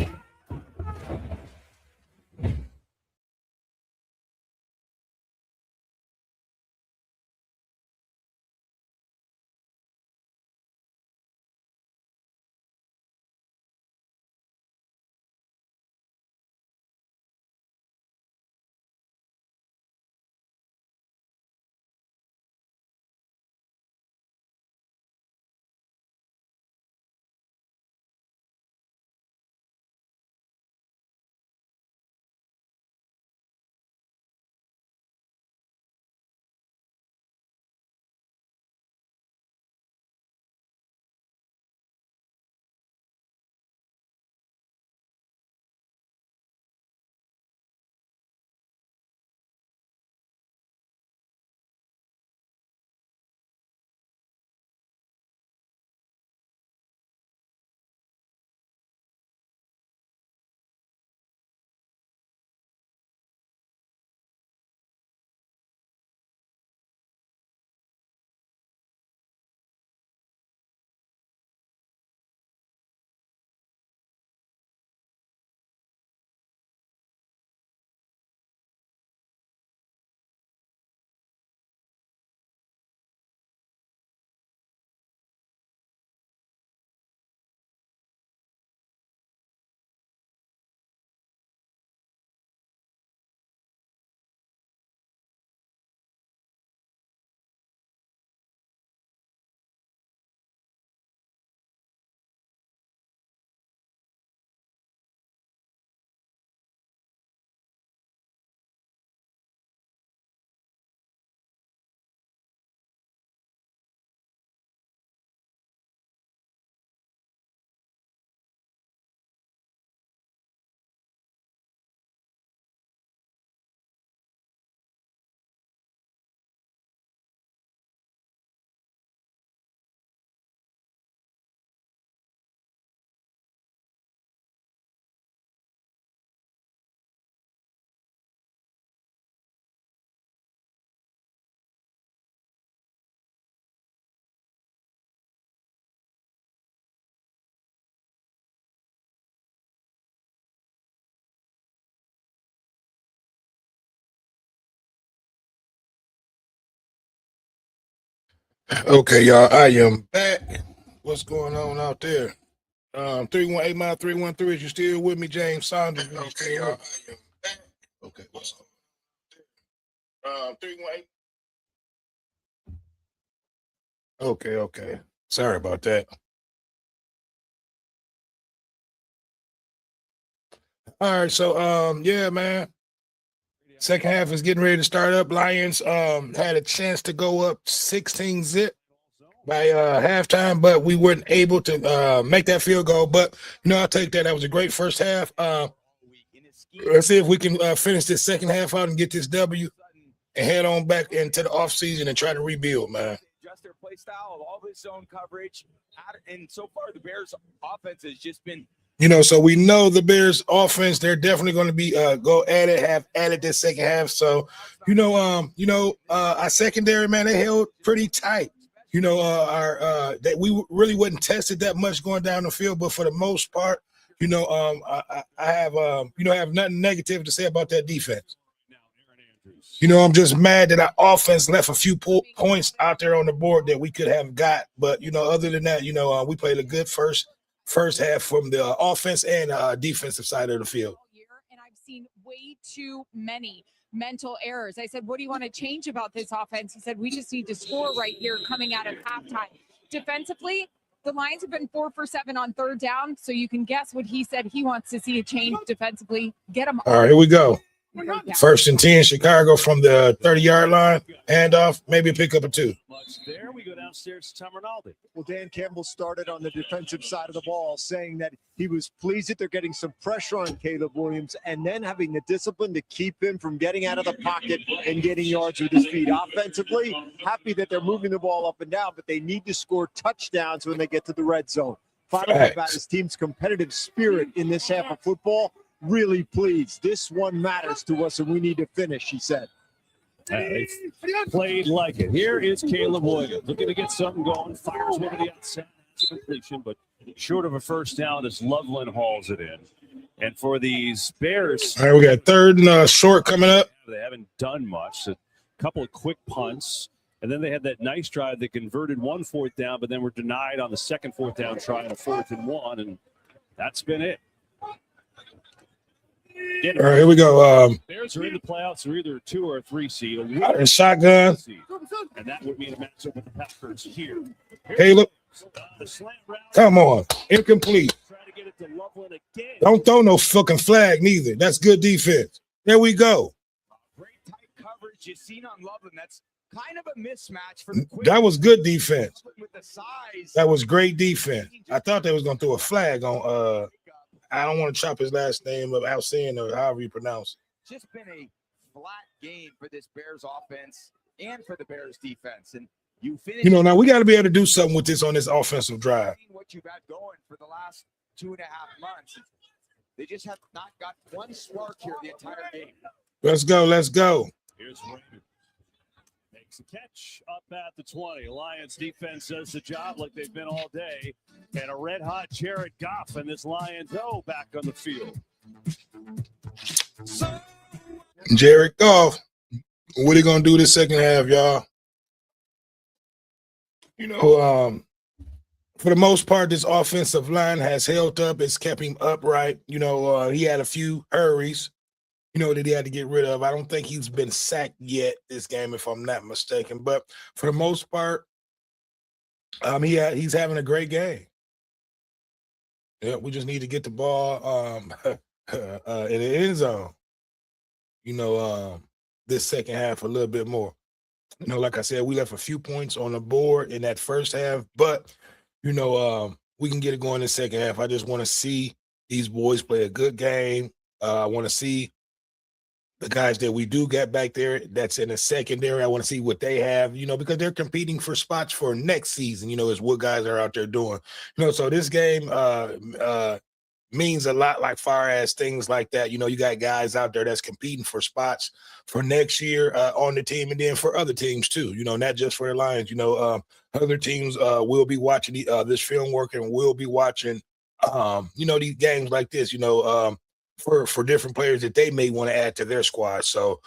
Okay, y'all, I am back. What's going on out there? 318 mile 313. Is you still with me, James Saunders? Okay, y'all, I am back. Okay, what's on? 318. Okay. Sorry about that. All right, so yeah, man. Second half is getting ready to start up. Lions had a chance to go up 16-0 by halftime, but we weren't able to make that field goal. But I'll take that. That was a great first half. Let's see if we can finish this second half out and get this W and head on back into the offseason and try to rebuild, man. Adjust their play style, all this zone coverage, and so far the Bears' offense has just been. So we know the Bears offense, they're definitely going to be go at it, have added this second half. So, our secondary, man, they held pretty tight. That we really wasn't tested that much going down the field, but for the most part, I have nothing negative to say about that defense. I'm just mad that our offense left a few points out there on the board that we could have got. But, other than that, we played a good first half from the offense and defensive side of the field. And I've seen way too many mental errors. I said, what do you want to change about this offense? He said, we just need to score right here coming out of halftime. Defensively, the Lions have been 4 for 7 on third down. So you can guess what he said he wants to see a change defensively. Get them. All right, here we go. 1st and 10, Chicago from the 30-yard line. Handoff, maybe pick up a 2. There we go downstairs to Tom Rinaldi. Well, Dan Campbell started on the defensive side of the ball, saying that he was pleased that they're getting some pressure on Caleb Williams and then having the discipline to keep him from getting out of the pocket and getting yards with his feet. Offensively, happy that they're moving the ball up and down, but they need to score touchdowns when they get to the red zone. Finally, about his team's competitive spirit in this half of football. Really pleased. This one matters to us, and we need to finish, he said. They played like it. Here is Caleb Williams looking to get something going. Fires over the outside. That's a completion, but short of a first down as Loveland hauls it in. And for these Bears. All right, we got 3rd and short coming up. They haven't done much. A couple of quick punts. And then they had that nice drive that converted 1 4th down, but then were denied on the second 4th down try on a 4th and 1. And that's been it. All right, here we go. Bears are in the playoffs. They're either a 2 or a 3 seed. And shotgun. And that would mean a matchup with the Packers here. Caleb. Come on. Incomplete. Don't throw no fucking flag neither. That's good defense. There we go. Great tight coverage you've seen on Loveland. That's kind of a mismatch for the quick. That was good defense. With the size. That was great defense. I thought they was going to throw a flag on I don't want to chop his last name of Alcine or however you pronounce it. Just been a flat game for this Bears offense and for the Bears defense. And you finish. Now we got to be able to do something with this on this offensive drive. What you've had going for the last 2.5 months. They just have not got one spark here the entire game. Let's go. Let's go. Here's Raymond. Makes a catch up at the 20. Lions defense does the job like they've been all day. And a red-hot Jared Goff and this Lions back on the field. Jared Goff. What are you going to do this second half, y'all? For the most part, this offensive line has held up. It's kept him upright. He had a few hurries, that he had to get rid of. I don't think he's been sacked yet this game, if I'm not mistaken. But for the most part, he's having a great game. Yeah, we just need to get the ball in the end zone. This second half a little bit more. Like I said, we left a few points on the board in that first half, but we can get it going in the second half. I just want to see these boys play a good game. I want to see the guys that we do get back there that's in the secondary. I want to see what they have, because they're competing for spots for next season, is what guys are out there doing. So this game means a lot, like far as things like that. You got guys out there that's competing for spots for next year on the team, and then for other teams too, not just for the Lions. Other teams will be watching this film work, and will be watching these games like this, for different players that they may want to add to their squad. So,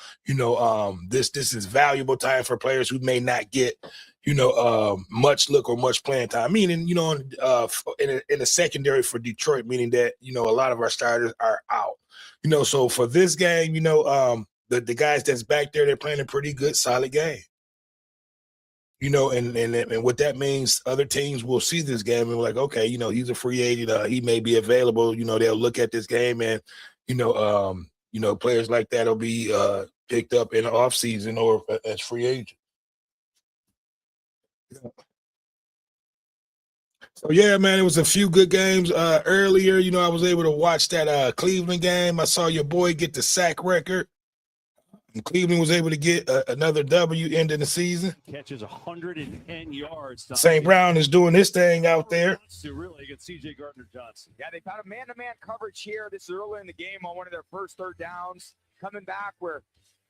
this is valuable time for players who may not get, much look or much playing time. Meaning, in the secondary for Detroit, meaning that, a lot of our starters are out. So for this game, the guys that's back there, they're playing a pretty good, solid game. you know, and what that means, other teams will see this game and be like, okay, you know, he's a free agent. He may be available. You know, they'll look at this game and, you know, players like that will be picked up in the offseason or as free agent. So yeah, man, it was a few good games earlier. You know, I was able to watch that Cleveland game. I saw your boy get the sack record. And Cleveland was able to get another W ending the season. Catches 110 yards. St. Brown is doing his thing out there. Really against C.J. Gardner-Johnson. Yeah, they found a man-to-man coverage here. This is early in the game on one of their first third downs. Coming back where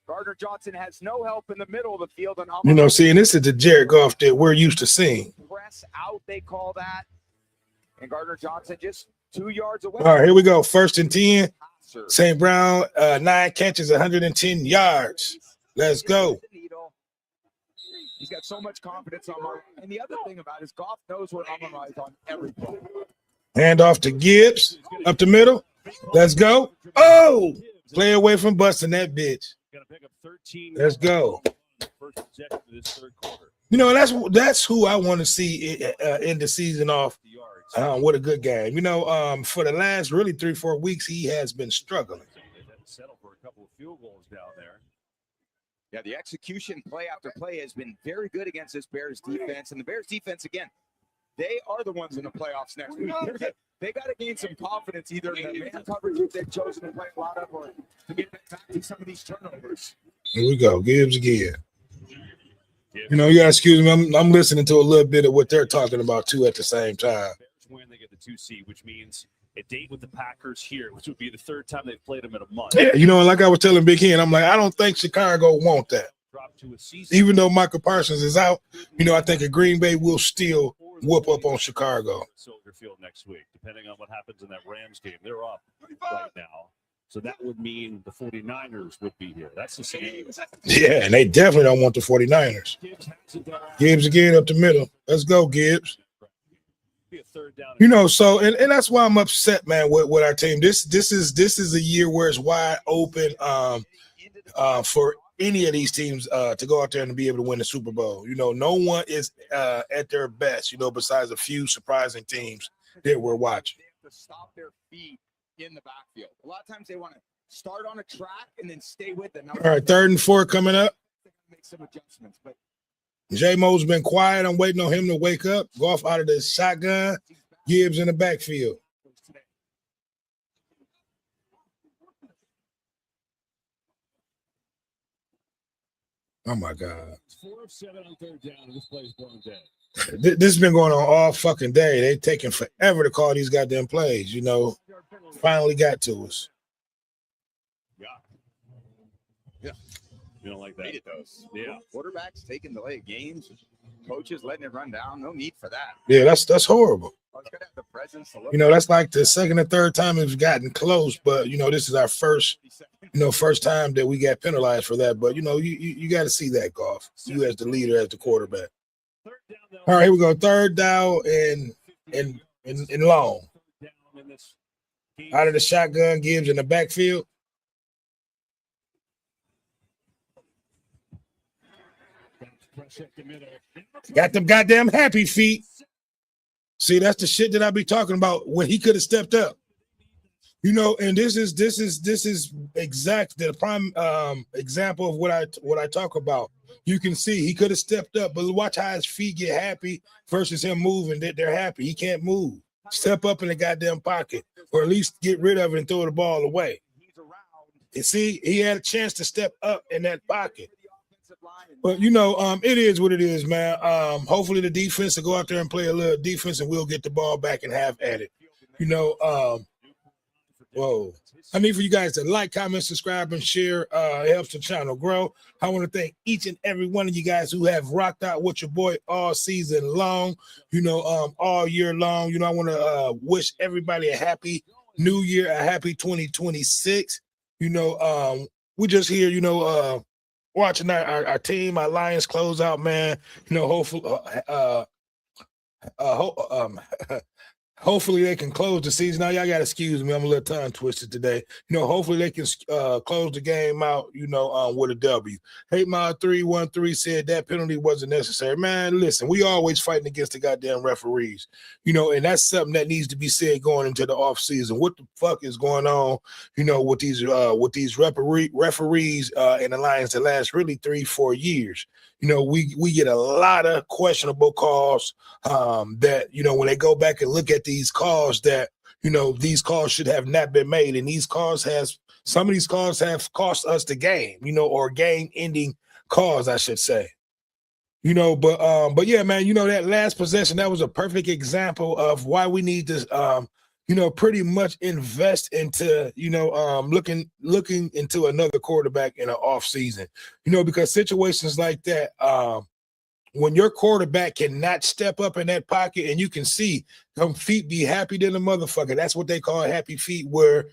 Gardner-Johnson has no help in the middle of the field. And You know, seeing this is the Jared Goff that we're used to seeing. Press out, they call that. And Gardner-Johnson just 2 yards away. All right, here we go. 1st and 10. St. Brown, 9 catches, 110 yards. Let's go. He's got so much confidence on Amon. And the other thing about it is Goff knows what Amon is on every play. Hand off to Gibbs, up the middle. Let's go. Oh, play away from busting that bitch. Let's go. You know, that's who I want to see in the season off. What a good game. You know, for the last really 3-4 weeks, he has been struggling. They've had to settle for a couple of field goals down there. Yeah, the execution play after play has been very good against this Bears defense. And the Bears defense, again, they are the ones in the playoffs next week. They got to gain some confidence either in the man coverage that they've chosen to play a lot of or to get back to some of these turnovers. Here we go. Gibbs again. You know, you gotta excuse me. I'm listening to a little bit of what they're talking about too at the same time. Win, they get the 2 seed, which means a date with the Packers here, which would be the 3rd time they've played them in a month. Yeah, you know, like I was telling Big Hen, I'm like, I don't think Chicago want that. Even though Michael Parsons is out, you know, I think a Green Bay will still whoop up on Chicago. Soldier Field next week, depending on what happens in that Rams game. They're up right now. So that would mean the 49ers would be here. That's the same. Yeah, and they definitely don't want the 49ers. Gibbs again up the middle. Let's go, Gibbs. You know, so and that's why I'm upset, man, with our team. This is a year where it's wide open for any of these teams to go out there and be able to win the Super Bowl. You know, no one is at their best, you know, besides a few surprising teams that we're watching. They have to stop their feet in the backfield. A lot of times they want to start on a track and then stay with it. All right, 3rd and 4 coming up. Make some adjustments, but J-Mo's been quiet. I'm waiting on him to wake up. Goff out of the shotgun. Gibbs in the backfield. Oh, my God. 4 of 7 on 3rd down, and this play's blown dead. This has been going on all fucking day. They taking forever to call these goddamn plays, you know. Finally got to us. Yeah. You don't like that? Hated those. Yeah. Quarterbacks taking the late games, coaches letting it run down. No need for that. Yeah, that's horrible. It's got to have the presence to look. You know, that's like the 2nd or 3rd time it's gotten close, but you know, this is our first time that we got penalized for that. But you know, you got to see that, Goff. You as the leader, as the quarterback. All right, here we go. 3rd down and long. Out of the shotgun, Gibbs in the backfield. Got them goddamn happy feet. See, that's the shit that I be talking about when he could have stepped up. You know, and this is exact the prime example of what I talk about. You can see he could have stepped up, but watch how his feet get happy versus him moving. That they're happy. He can't move. Step up in the goddamn pocket, or at least get rid of it and throw the ball away. You see, he had a chance to step up in that pocket. But you know, it is what it is, man. Hopefully the defense will go out there and play a little defense, and we'll get the ball back and have at it. You know, whoa. I need for you guys to like, comment, subscribe, and share. It helps the channel grow. I want to thank each and every one of you guys who have rocked out with your boy all season long, you know, all year long. You know, I want to wish everybody a happy new year, a happy 2026. You know, we just here, you know, watching our team, our Lions close out, man. You know, hopefully, hopefully they can close the season. Now y'all got to excuse me, I'm a little tongue twisted today. Hopefully they can close the game out, with a W. Hate Mile 313 said that penalty wasn't necessary. Man, listen, we always fighting against the goddamn referees, and that's something that needs to be said going into the off season. What the fuck is going on, with these referees in the Lions that last really 3-4 years? We get a lot of questionable calls that, when they go back and look at these calls that, these calls should have not been made. And some of these calls have cost us the game, or game-ending calls, I should say. But yeah, man, that last possession, that was a perfect example of why we need to, pretty much invest into, looking into another quarterback in an off season, because situations like that, when your quarterback cannot step up in that pocket and you can see them feet be happy than a motherfucker. That's what they call happy feet, where,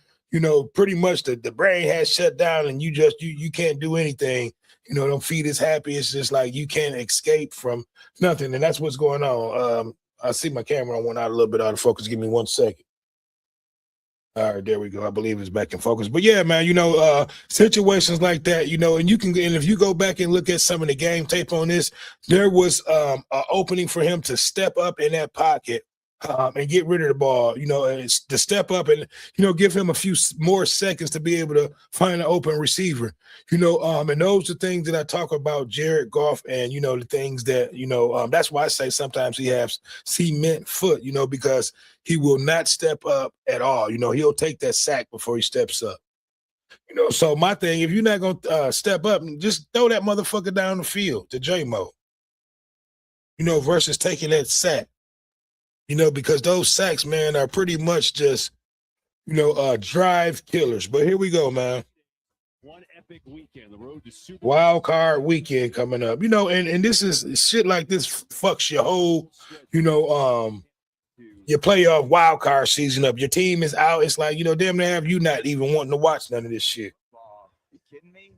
pretty much the brain has shut down and you can't do anything. Them feet is happy. It's just like you can't escape from nothing. And that's what's going on. I see my camera went out a little bit out of focus. Give me 1 second. All right, there we go. I believe it's back in focus. But yeah, man, situations like that, and if you go back and look at some of the game tape on this, there was an opening for him to step up in that pocket and get rid of the ball, to step up and, give him a few more seconds to be able to find an open receiver, and those are things that I talk about Jared Goff and, the things that, that's why I say sometimes he has cement foot, because he will not step up at all. He'll take that sack before he steps up. So my thing, if you're not going to step up, just throw that motherfucker down the field to J-Mo, versus taking that sack. Because those sacks, man, are pretty much just, drive killers. But here we go, man. One epic weekend, the road to Super Wild card weekend coming up. And this is shit like this fucks your whole, your playoff wild card season up. Your team is out. It's like, damn near have you not even wanting to watch none of this shit. You kidding me?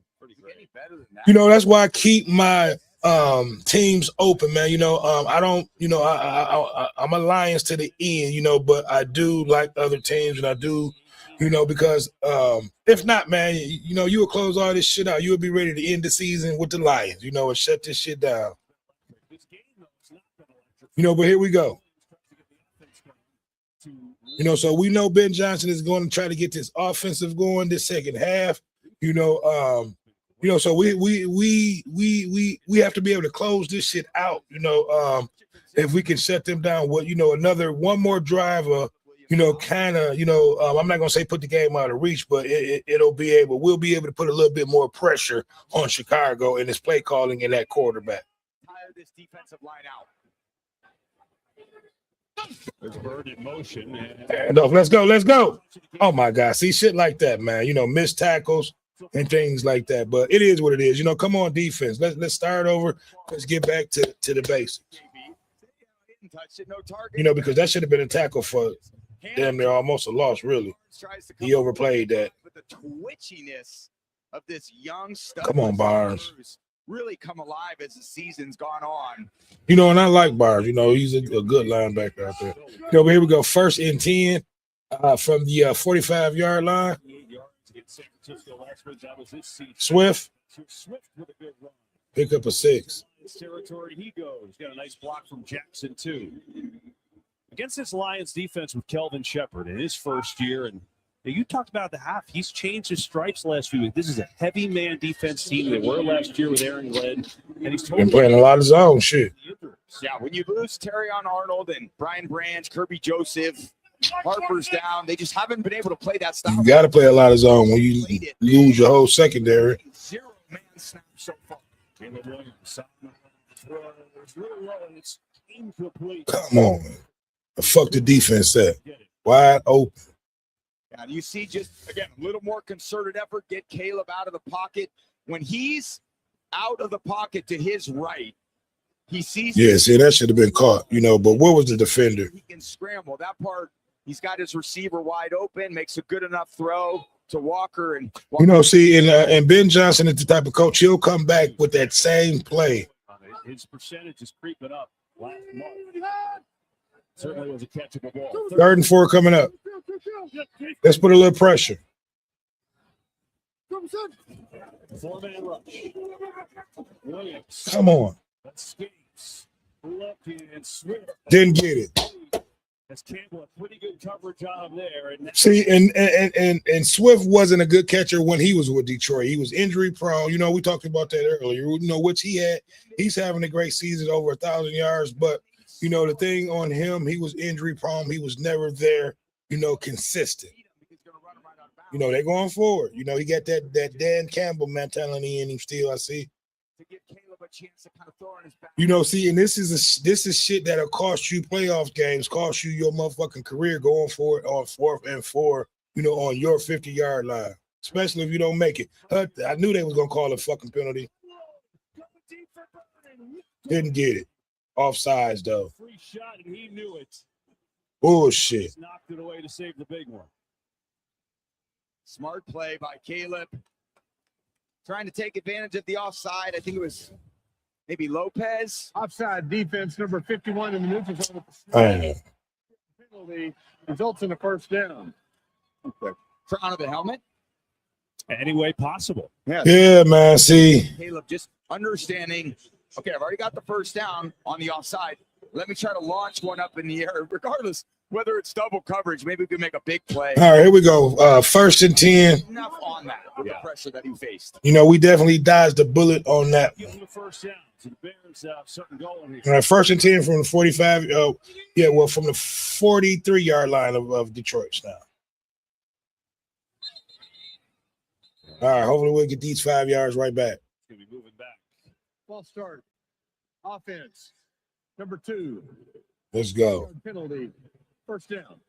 Any better than that? That's why I keep my teams open, man. I don't, I'm a Lions to the end, but I do like other teams, and I do, because if not, man, you will close all this shit out. You will be ready to end the season with the Lions, and shut this shit down. But here we go. So we know Ben Johnson is going to try to get this offensive going this second half. So we have to be able to close this shit out. If we can shut them down, one more drive, kind of, I'm not gonna say put the game out of reach, but we'll be able to put a little bit more pressure on Chicago in its play calling and that quarterback. Tire this defensive line out. There's Bird in motion. Let's go. Oh my God, see shit like that, man. Missed tackles and things like that. But it is what it is. Come on, defense. Let's start over. Let's get back to the basics. Because that should have been a tackle for damn near almost a loss, really. He overplayed that. But the twitchiness of this young stuff. Come on, Barnes. Really come alive as the season's gone on. And I like Barnes. He's a good linebacker out there. But here we go. 1st and 10 from the 45-yard line. Swift pick up a 6. Territory he goes. Got a nice block from Jackson too. Against this Lions defense with Kelvin Shepard in his first year, and you talked about the half. He's changed his stripes last few weeks. This is a heavy man defense team. They were last year with Aaron Glenn, and he's totally been playing a lot of zone shit. Yeah, when you lose Terrion Arnold and Brian Branch, Kirby Joseph, Harper's down. They just haven't been able to play that style. You got to play a lot of zone when you lose your whole secondary. 0 man snap so far. Come on, man. The fuck the defense at? Wide open. And you see just, again, a little more concerted effort, get Caleb out of the pocket. When he's out of the pocket to his right, he sees. Yeah, see, that should have been caught, but where was the defender? He can scramble. That part, he's got his receiver wide open, makes a good enough throw to Walker. And and Ben Johnson is the type of coach, he'll come back with that same play. His percentage is creeping up. Certainly was a catchable ball. 3rd and 4 coming up. Let's put a little pressure. Four-man rush. Williams. Come on. Escapes. Looking and Swift. Didn't get it. As Campbell, a pretty good coverage on him there. And See, and Swift wasn't a good catcher when he was with Detroit. He was injury prone. You know, we talked about that earlier. You know, which he had. He's having a great season, over 1,000 yards. But, you know, the thing on him, he was injury prone. He was never there, you know, consistent. You know, they're going forward. You know, he got that Dan Campbell mentality in him still, I see. To give Caleb a chance to kind of throw in his back. You know, see, and this is shit that'll cost you playoff games, cost you your motherfucking career going forward on 4th and 4, you know, on your 50-yard line, especially if you don't make it. I knew they was going to call a fucking penalty. Didn't get it. Offsides, though. free shot, and he knew it. Bullshit. Just knocked it away to save the big one. Smart play by Caleb. Trying to take advantage of the offside. I think it was maybe Lopez. Offside defense, number 51 in the neutral zone. Hey. Penalty results in a first down. Front of the helmet. Any way possible. Yeah, man. See. Caleb just understanding, okay, I've already got the first down on the offside. Let me try to launch one up in the air, regardless whether it's double coverage. Maybe we can make a big play. All right, here we go. 1st and 10. Enough on that with the pressure that he faced. You know, we definitely dodged the bullet on that. Give him the first down. So the Bears have something going here. All right, 1st and 10 from the 45. From the 43-yard line of Detroit now. All right, hopefully we'll get these 5 yards right back. He's going to be moving back. False start. Offense. Number 2. Let's go. Penalty. First down.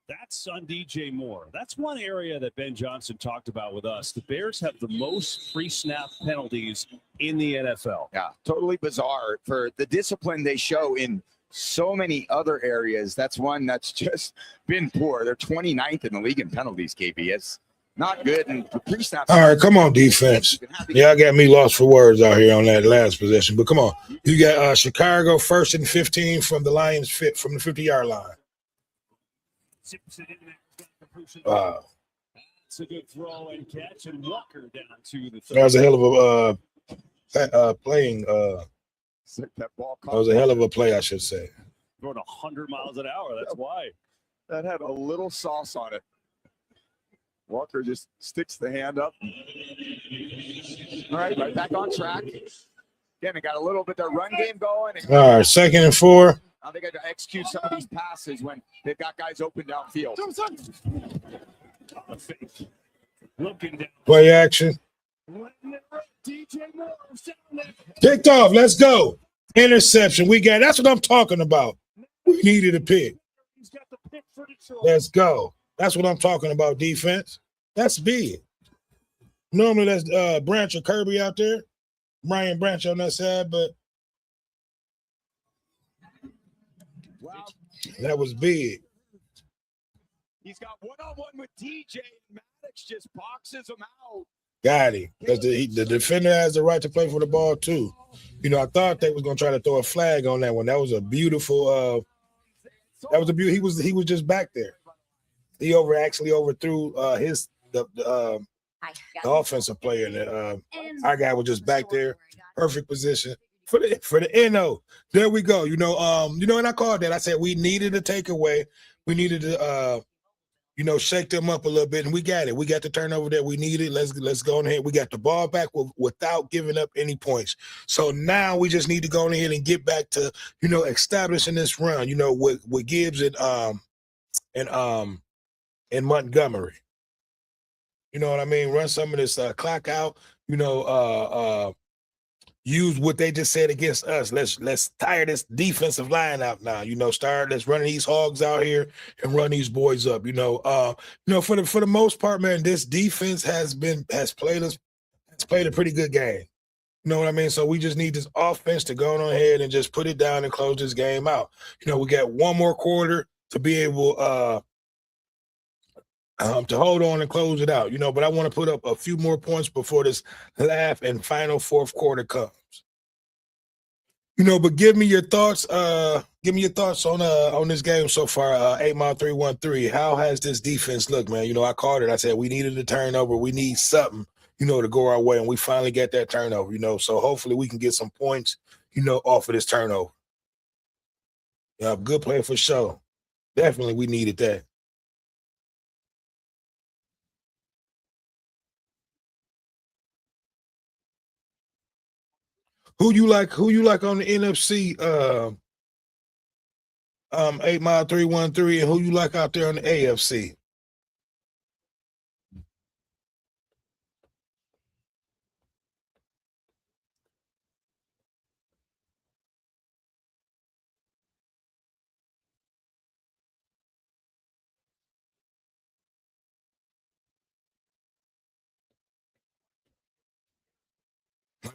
That's on DJ Moore. That's one area that Ben Johnson talked about with us. The Bears have the most pre-snap penalties in the NFL. Yeah, totally bizarre for the discipline they show in so many other areas. That's one that's just been poor. They're 29th in the league in penalties, KB. It's not good. And the pre-snap. All right, come on, defense. Y'all got me lost for words out here on that last possession. But come on. You got Chicago 1st and 15 from the Lions from the 50-yard line. Wow. It's a good throw and catch, and Walker down to the That was a hell of a playing. That was a hell of a play, I should say. Going 100 miles an hour. That's why. That had a little sauce on it. Walker just sticks the hand up. All right back on track. Again, they got a little bit of run game going. All right, 2nd and 4. Now they got to execute some of these passes when they've got guys open downfield. Looking down. Play action. Picked off. Let's go. Interception. That's what I'm talking about. We needed a pick. Let's go. That's what I'm talking about, defense. That's big. Normally that's Branch or Kirby out there. Brian Branch on that side, but that was big. He's got one-on-one with DJ, and Maddox just boxes him out. Got him. Because the defender has the right to play for the ball, too. You know, I thought they was going to try to throw a flag on that one. That was a beautiful he was just back there. He overthrew the offensive player. And our guy was just back there. Perfect position for the NO. There we go. And I called that. I said we needed a takeaway. We needed to shake them up a little bit, and we got it. We got the turnover that we needed. Let's go ahead. We got the ball back without giving up any points. So now we just need to go ahead and get back to establishing this run. With Gibbs and Montgomery. You know what I mean? Run some of this clock out. Use what they just said against us. Let's tire this defensive line out now. Let's run these hogs out here and run these boys up. For the most part, man, this defense has played a pretty good game. You know what I mean? So we just need this offense to go on ahead and just put it down and close this game out. We got one more quarter to be able to hold on and close it out, but I want to put up a few more points before this last and final fourth quarter comes. But give me your thoughts. Give me your thoughts on this game so far. 8 Mile 313. How has this defense looked, man? I called it. I said we needed a turnover. We need something, to go our way, and we finally get that turnover. So hopefully we can get some points, off of this turnover. Yeah, good play for sure. Definitely, we needed that. Who you like on the NFC? 8 Mile 313, and who you like out there on the AFC?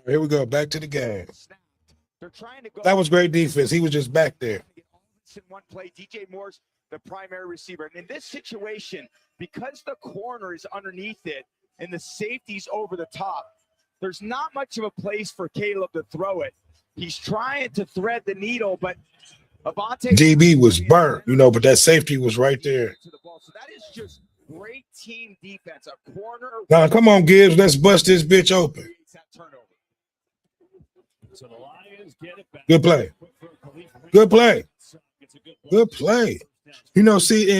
Here we go. Back to the game. They're trying to go. That was great defense. He was just back there. In one play, DJ Moore's the primary receiver. And in this situation, because the corner is underneath it and the safety's over the top, there's not much of a place for Caleb to throw it. He's trying to thread the needle, but Avante DB was burnt, but that safety was right there. So that is just great team defense. A corner. Now, come on, Gibbs. Let's bust this bitch open. So the Lions get it back. Good play. Good play. Good play. See,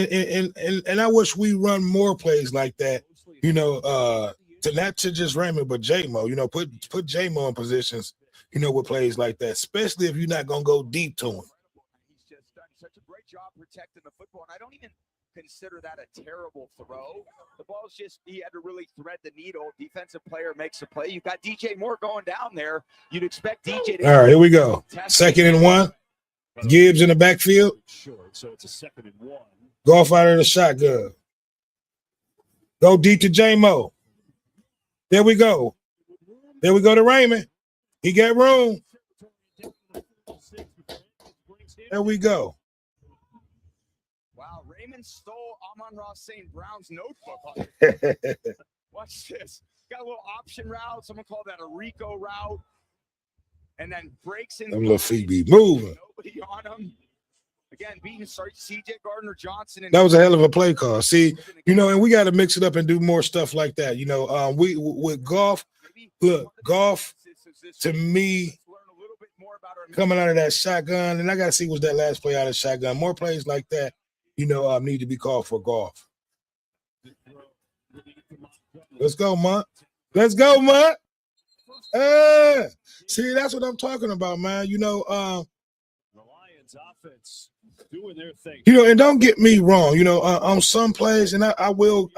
and I wish we run more plays like that, to not to just Raymond, but J-Mo, put J-Mo in positions, with plays like that, especially if you're not going to go deep to him. He's just done such a great job protecting the football, and I don't even consider that a terrible throw. The ball's just, he had to really thread the needle. Defensive player makes a play. You've got DJ Moore going down there. You'd expect DJ to. All right, here we go. 2nd and 1. Gibbs in the backfield. Short, so it's a 2nd and 1. Golf out of the shotgun. Go deep to J-Mo. There we go. There we go to Raymond. He got room. There we go. Wow, Raymond stole Amon-Ra St. Brown's notebook. Watch this. Got a little option route. Someone called that a Rico route. And then breaks in. Them little feet be moving. Nobody on him. Again, beating CJ Gardner-Johnson. That was a hell of a play call. See, and we got to mix it up and do more stuff like that. We with Goff, look, Goff, to me, coming out of that shotgun, and I got to see what's that last play out of shotgun. More plays like that, need to be called for Goff. Let's go, Munt. Let's go, Munt. See, that's what I'm talking about, man. The Lions offense doing their thing. And don't get me wrong, on some plays, and I will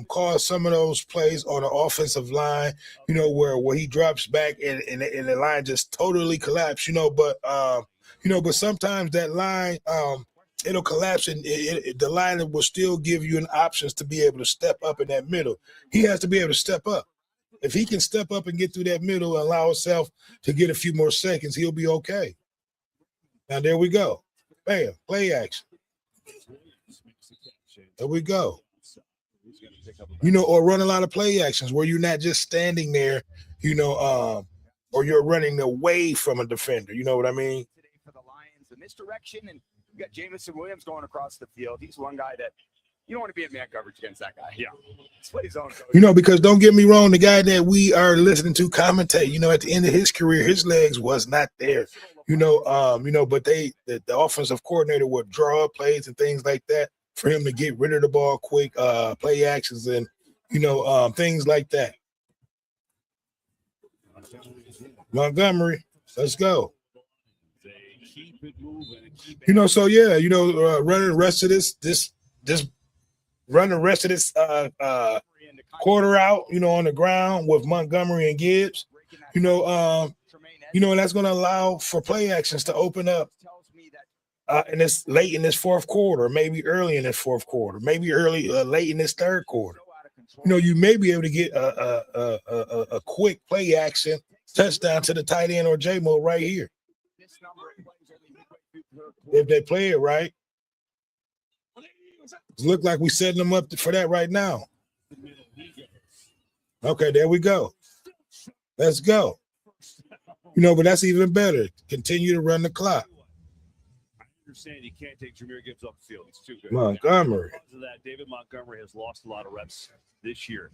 call some of those plays on the offensive line, where he drops back and the line just totally collapse, but sometimes that line it'll collapse and the line will still give you an options to be able to step up in that middle. He has to be able to step up. If he can step up and get through that middle and allow himself to get a few more seconds, he'll be okay. Now, there we go. Bam, play action. There we go. Or run a lot of play actions where you're not just standing there, or you're running away from a defender. You know what I mean? Today for the Lions in this direction, and you got Jamison Williams going across the field. He's one guy that you don't want to be in man coverage against that guy. Yeah. It's what his own coach. Because don't get me wrong, the guy that we are listening to commentate, at the end of his career, his legs was not there. But the offensive coordinator would draw up plays and things like that for him to get rid of the ball quick, play actions and things like that. Montgomery, let's go. Keep it moving. So yeah, running the rest of this run the rest of this quarter out, on the ground with Montgomery and Gibbs, and that's going to allow for play actions to open up in this late in this fourth quarter, maybe early in this fourth quarter, maybe late in this third quarter. You may be able to get a quick play action touchdown to the tight end or J-Mo right here. If they play it right. It look like we're setting them up for that right now. Okay, there we go. Let's go. You know, but that's even better. Continue to run the clock. I understand you can't take Jahmyr Gibbs off the field. He's too good. Montgomery. Because of that, David Montgomery has lost a lot of reps this year.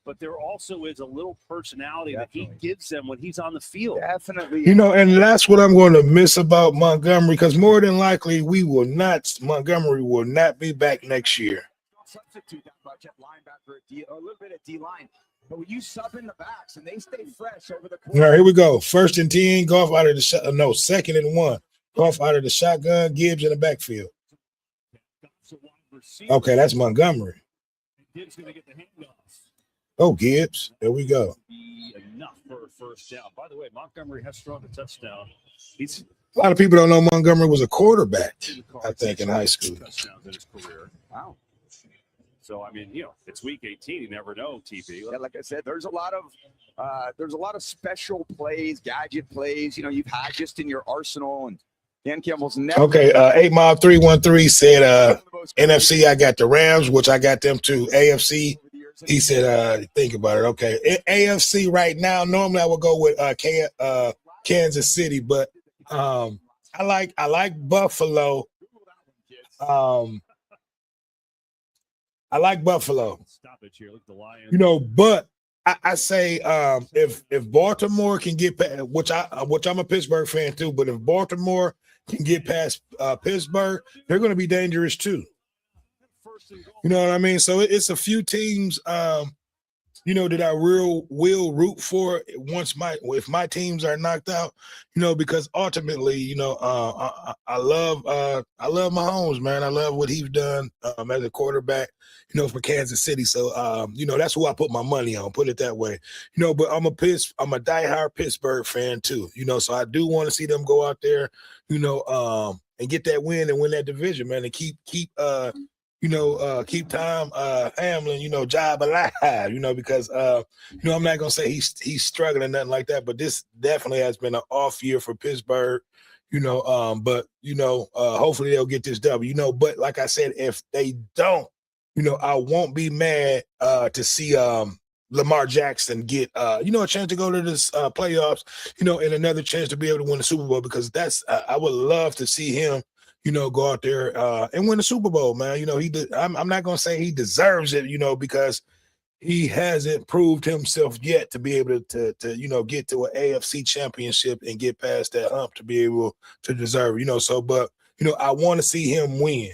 But there also is a little personality that he gives them when he's on the field. Definitely. You know, and that's what I'm going to miss about Montgomery, because more than likely Montgomery will not be back next year. Substitute that much at linebacker, a little bit at D-line. But when you sub in the backs and they stay fresh over the course. All right, here we go. 1st and 10, Goff out of the shot. No, 2nd and 1. Goff out of the shotgun, Gibbs in the backfield. Okay, that's Montgomery. Gibbs going to get the handoff. Oh, Gibbs. There we go. Be enough for a first down. By the way, Montgomery has thrown a touchdown. A lot of people don't know Montgomery was a quarterback, I think, in high school. Touchdowns in his career. Wow. So I mean, you know, it's week 18. You never know, TP. Yeah, like I said, there's a lot of special plays, gadget plays. You know, you've had just in your arsenal, and Dan Campbell's never. Okay, 8 Mile 313 said NFC. I got the Rams, which I got them to. AFC. He said, think about it. Okay, AFC right now. Normally I would go with Kansas City, but I like Buffalo. I like Buffalo. Stop it here. Look at the Lions. You know, but I say if Baltimore can get past, which I'm a Pittsburgh fan too, but if Baltimore can get past Pittsburgh, they're going to be dangerous too. You know what I mean? So it's a few teams, you know, that I will root for if my teams are knocked out. You know, because ultimately, you know, I love Mahomes, man. I love what he's done as a quarterback, you know, for Kansas City. So you know, that's who I put my money on. Put it that way. You know, but I'm a diehard Pittsburgh fan too. You know, so I do want to see them go out there, you know, and get that win and win that division, man, and keep Tom Hamlin, you know, job alive, you know, because, you know, I'm not going to say he's struggling, nothing like that, but this definitely has been an off year for Pittsburgh, you know, but, you know, hopefully they'll get this W, you know, but like I said, if they don't, you know, I won't be mad to see Lamar Jackson get, you know, a chance to go to this playoffs, you know, and another chance to be able to win the Super Bowl, because that's, I would love to see him, you know, go out there and win the Super Bowl, man. You know, I'm not going to say he deserves it, you know, because he hasn't proved himself yet to be able to you know, get to an AFC championship and get past that hump to be able to deserve, you know. So, but, you know, I want to see him win.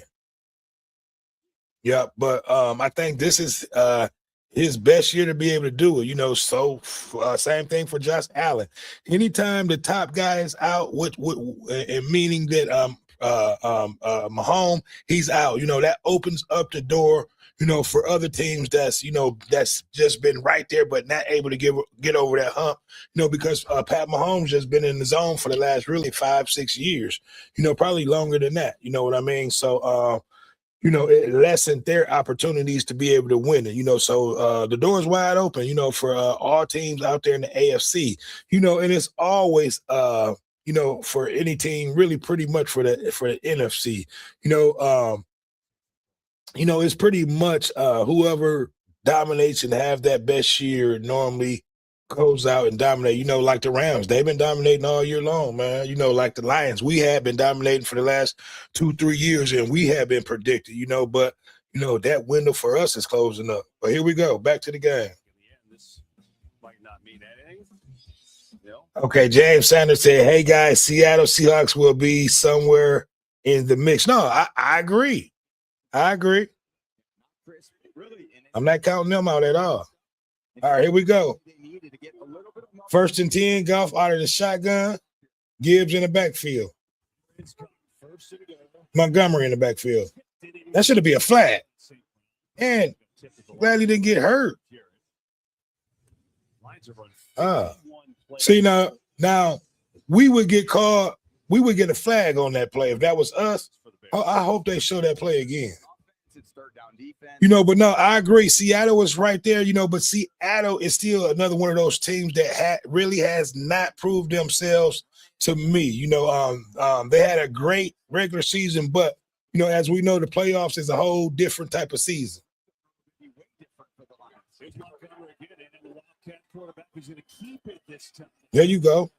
Yeah, but I think this is his best year to be able to do it, you know. So same thing for Josh Allen. Anytime the top guy is out, and meaning that Mahomes, he's out, you know, that opens up the door, you know, for other teams that's, you know, that's just been right there but not able to get over that hump, you know, because Pat Mahomes just been in the zone for the last really 5-6 years, you know, probably longer than that, you know what I mean? So you know, it lessened their opportunities to be able to win it, you know. So the door is wide open, you know, for all teams out there in the AFC, you know, and it's always you know, for any team, really pretty much for the NFC, you know, it's pretty much whoever dominates and have that best year normally goes out and dominate, you know, like the Rams. They've been dominating all year long, man. You know, like the Lions, we have been dominating for the last 2-3 years, and we have been predicted, you know, but, you know, that window for us is closing up. But here we go, back to the game. This might not mean anything. Okay, James Sanders said, hey, guys, Seattle Seahawks will be somewhere in the mix. No, I agree. I agree. I'm not counting them out at all. All right, here we go. 1st and 10, Goff out of the shotgun. Gibbs in the backfield. Montgomery in the backfield. That should be a flag. And glad he didn't get hurt. See, now we would get called, we would get a flag on that play. If that was us, I hope they show that play again. You know, but no, I agree. Seattle was right there, you know, but Seattle is still another one of those teams that really has not proved themselves to me. You know, they had a great regular season, but, you know, as we know, the playoffs is a whole different type of season. There you go.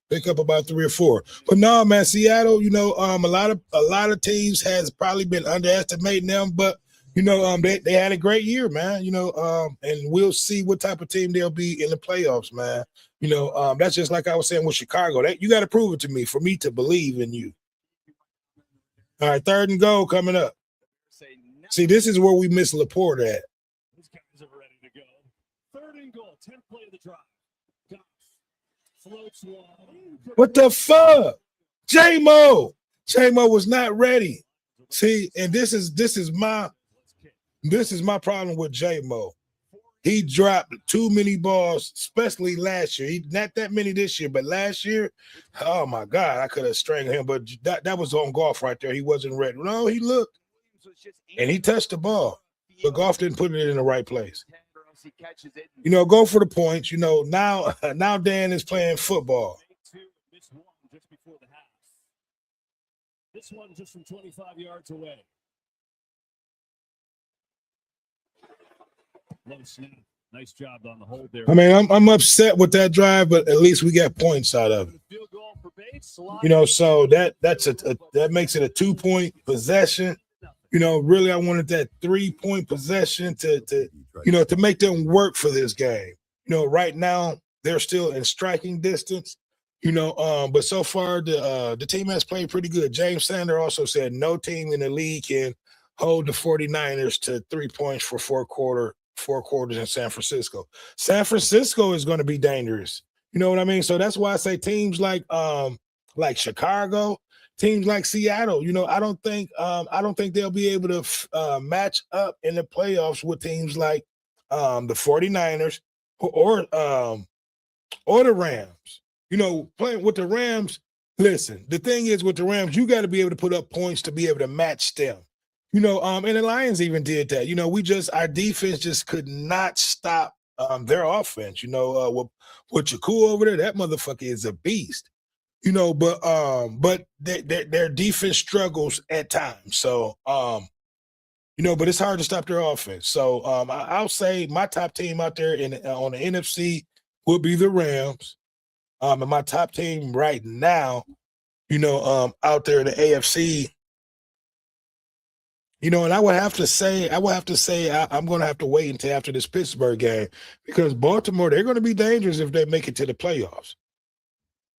Pick up about 3 or 4. But no, man, Seattle, you know, a lot of teams has probably been underestimating them, but you know, they had a great year, man. You know, and we'll see what type of team they'll be in the playoffs, man. You know, that's just like I was saying with Chicago. That you got to prove it to me for me to believe in you. All right, 3rd and goal coming up. See, this is where we miss Laporte at. These guys are ready to go. 3rd and goal, 10th play of the drive. Goff floats one. What the fuck? J-Mo was not ready. See, and this is my problem with J-Mo. He dropped too many balls, especially last year. He not that many this year, but last year, oh my God, I could have strangled him. But that was on Goff right there. He wasn't ready. No, he looked and he touched the ball, but Goff didn't put it in the right place. You know, go for the points. You know, now Dan is playing football. Just before the half. This one just from 25 yards away. Low snap. Nice job on the hold there. I mean, I'm upset with that drive, but at least we got points out of it. Field goal for Bates. You know, so that makes it a 2-point possession. You know, really, I wanted that 3-point possession to make them work for this game. You know, right now they're still in striking distance. You know, but so far the team has played pretty good. James Sander also said no team in the league can hold the 49ers to 3 points for 4 quarters in San Francisco. San Francisco is going to be dangerous. You know what I mean? So that's why I say teams like Chicago, teams like Seattle, you know, I don't think they'll be able to match up in the playoffs with teams like the 49ers or the Rams. You know, playing with the Rams, listen, the thing is with the Rams, you got to be able to put up points to be able to match them. You know, and the Lions even did that. You know, our defense just could not stop their offense. You know, with Jakku over there, that motherfucker is a beast. You know, but their defense struggles at times. So, you know, but it's hard to stop their offense. So I'll say my top team out there on the NFC would be the Rams. And my top team right now, you know, out there in the AFC. You know, and I would have to say I'm going to have to wait until after this Pittsburgh game because Baltimore, they're going to be dangerous if they make it to the playoffs.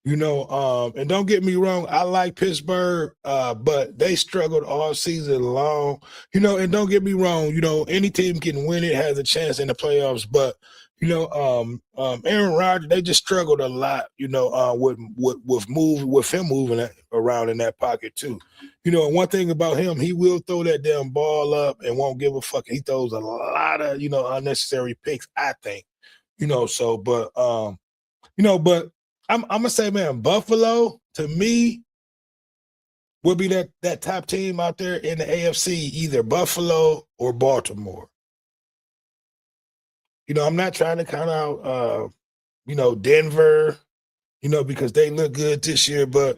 You know, and don't get me wrong, I like Pittsburgh, but they struggled all season long. You know, and don't get me wrong, you know, any team can win it, has a chance in the playoffs, but you know, Aaron Rodgers, they just struggled a lot, you know, with him moving around in that pocket too. You know, and one thing about him, he will throw that damn ball up and won't give a fuck. He throws a lot of, you know, unnecessary picks, I think. You know, so but you know, but I'm gonna say, man, Buffalo to me would be that top team out there in the AFC, either Buffalo or Baltimore. You know, I'm not trying to count out, you know, Denver, you know, because they look good this year, but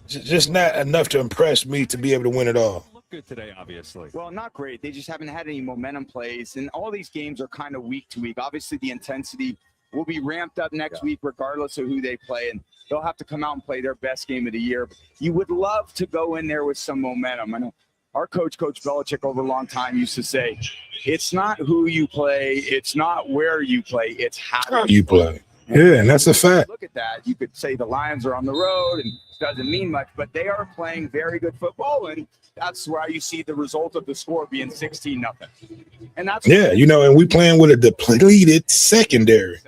just not enough to impress me to be able to win it all. Look good today, obviously. Well, not great. They just haven't had any momentum plays, and all these games are kind of week to week. Obviously, the intensity will be ramped up next week regardless of who they play, and they'll have to come out and play their best game of the year. You would love to go in there with some momentum. I know our coach, Coach Belichick, over a long time used to say, it's not who you play, it's not where you play, it's how you play. Yeah, and that's a fact. Look at that. You could say the Lions are on the road and it doesn't mean much, but they are playing very good football, and that's why you see the result of the score being 16-0. And that's you know, and we playing with a depleted secondary.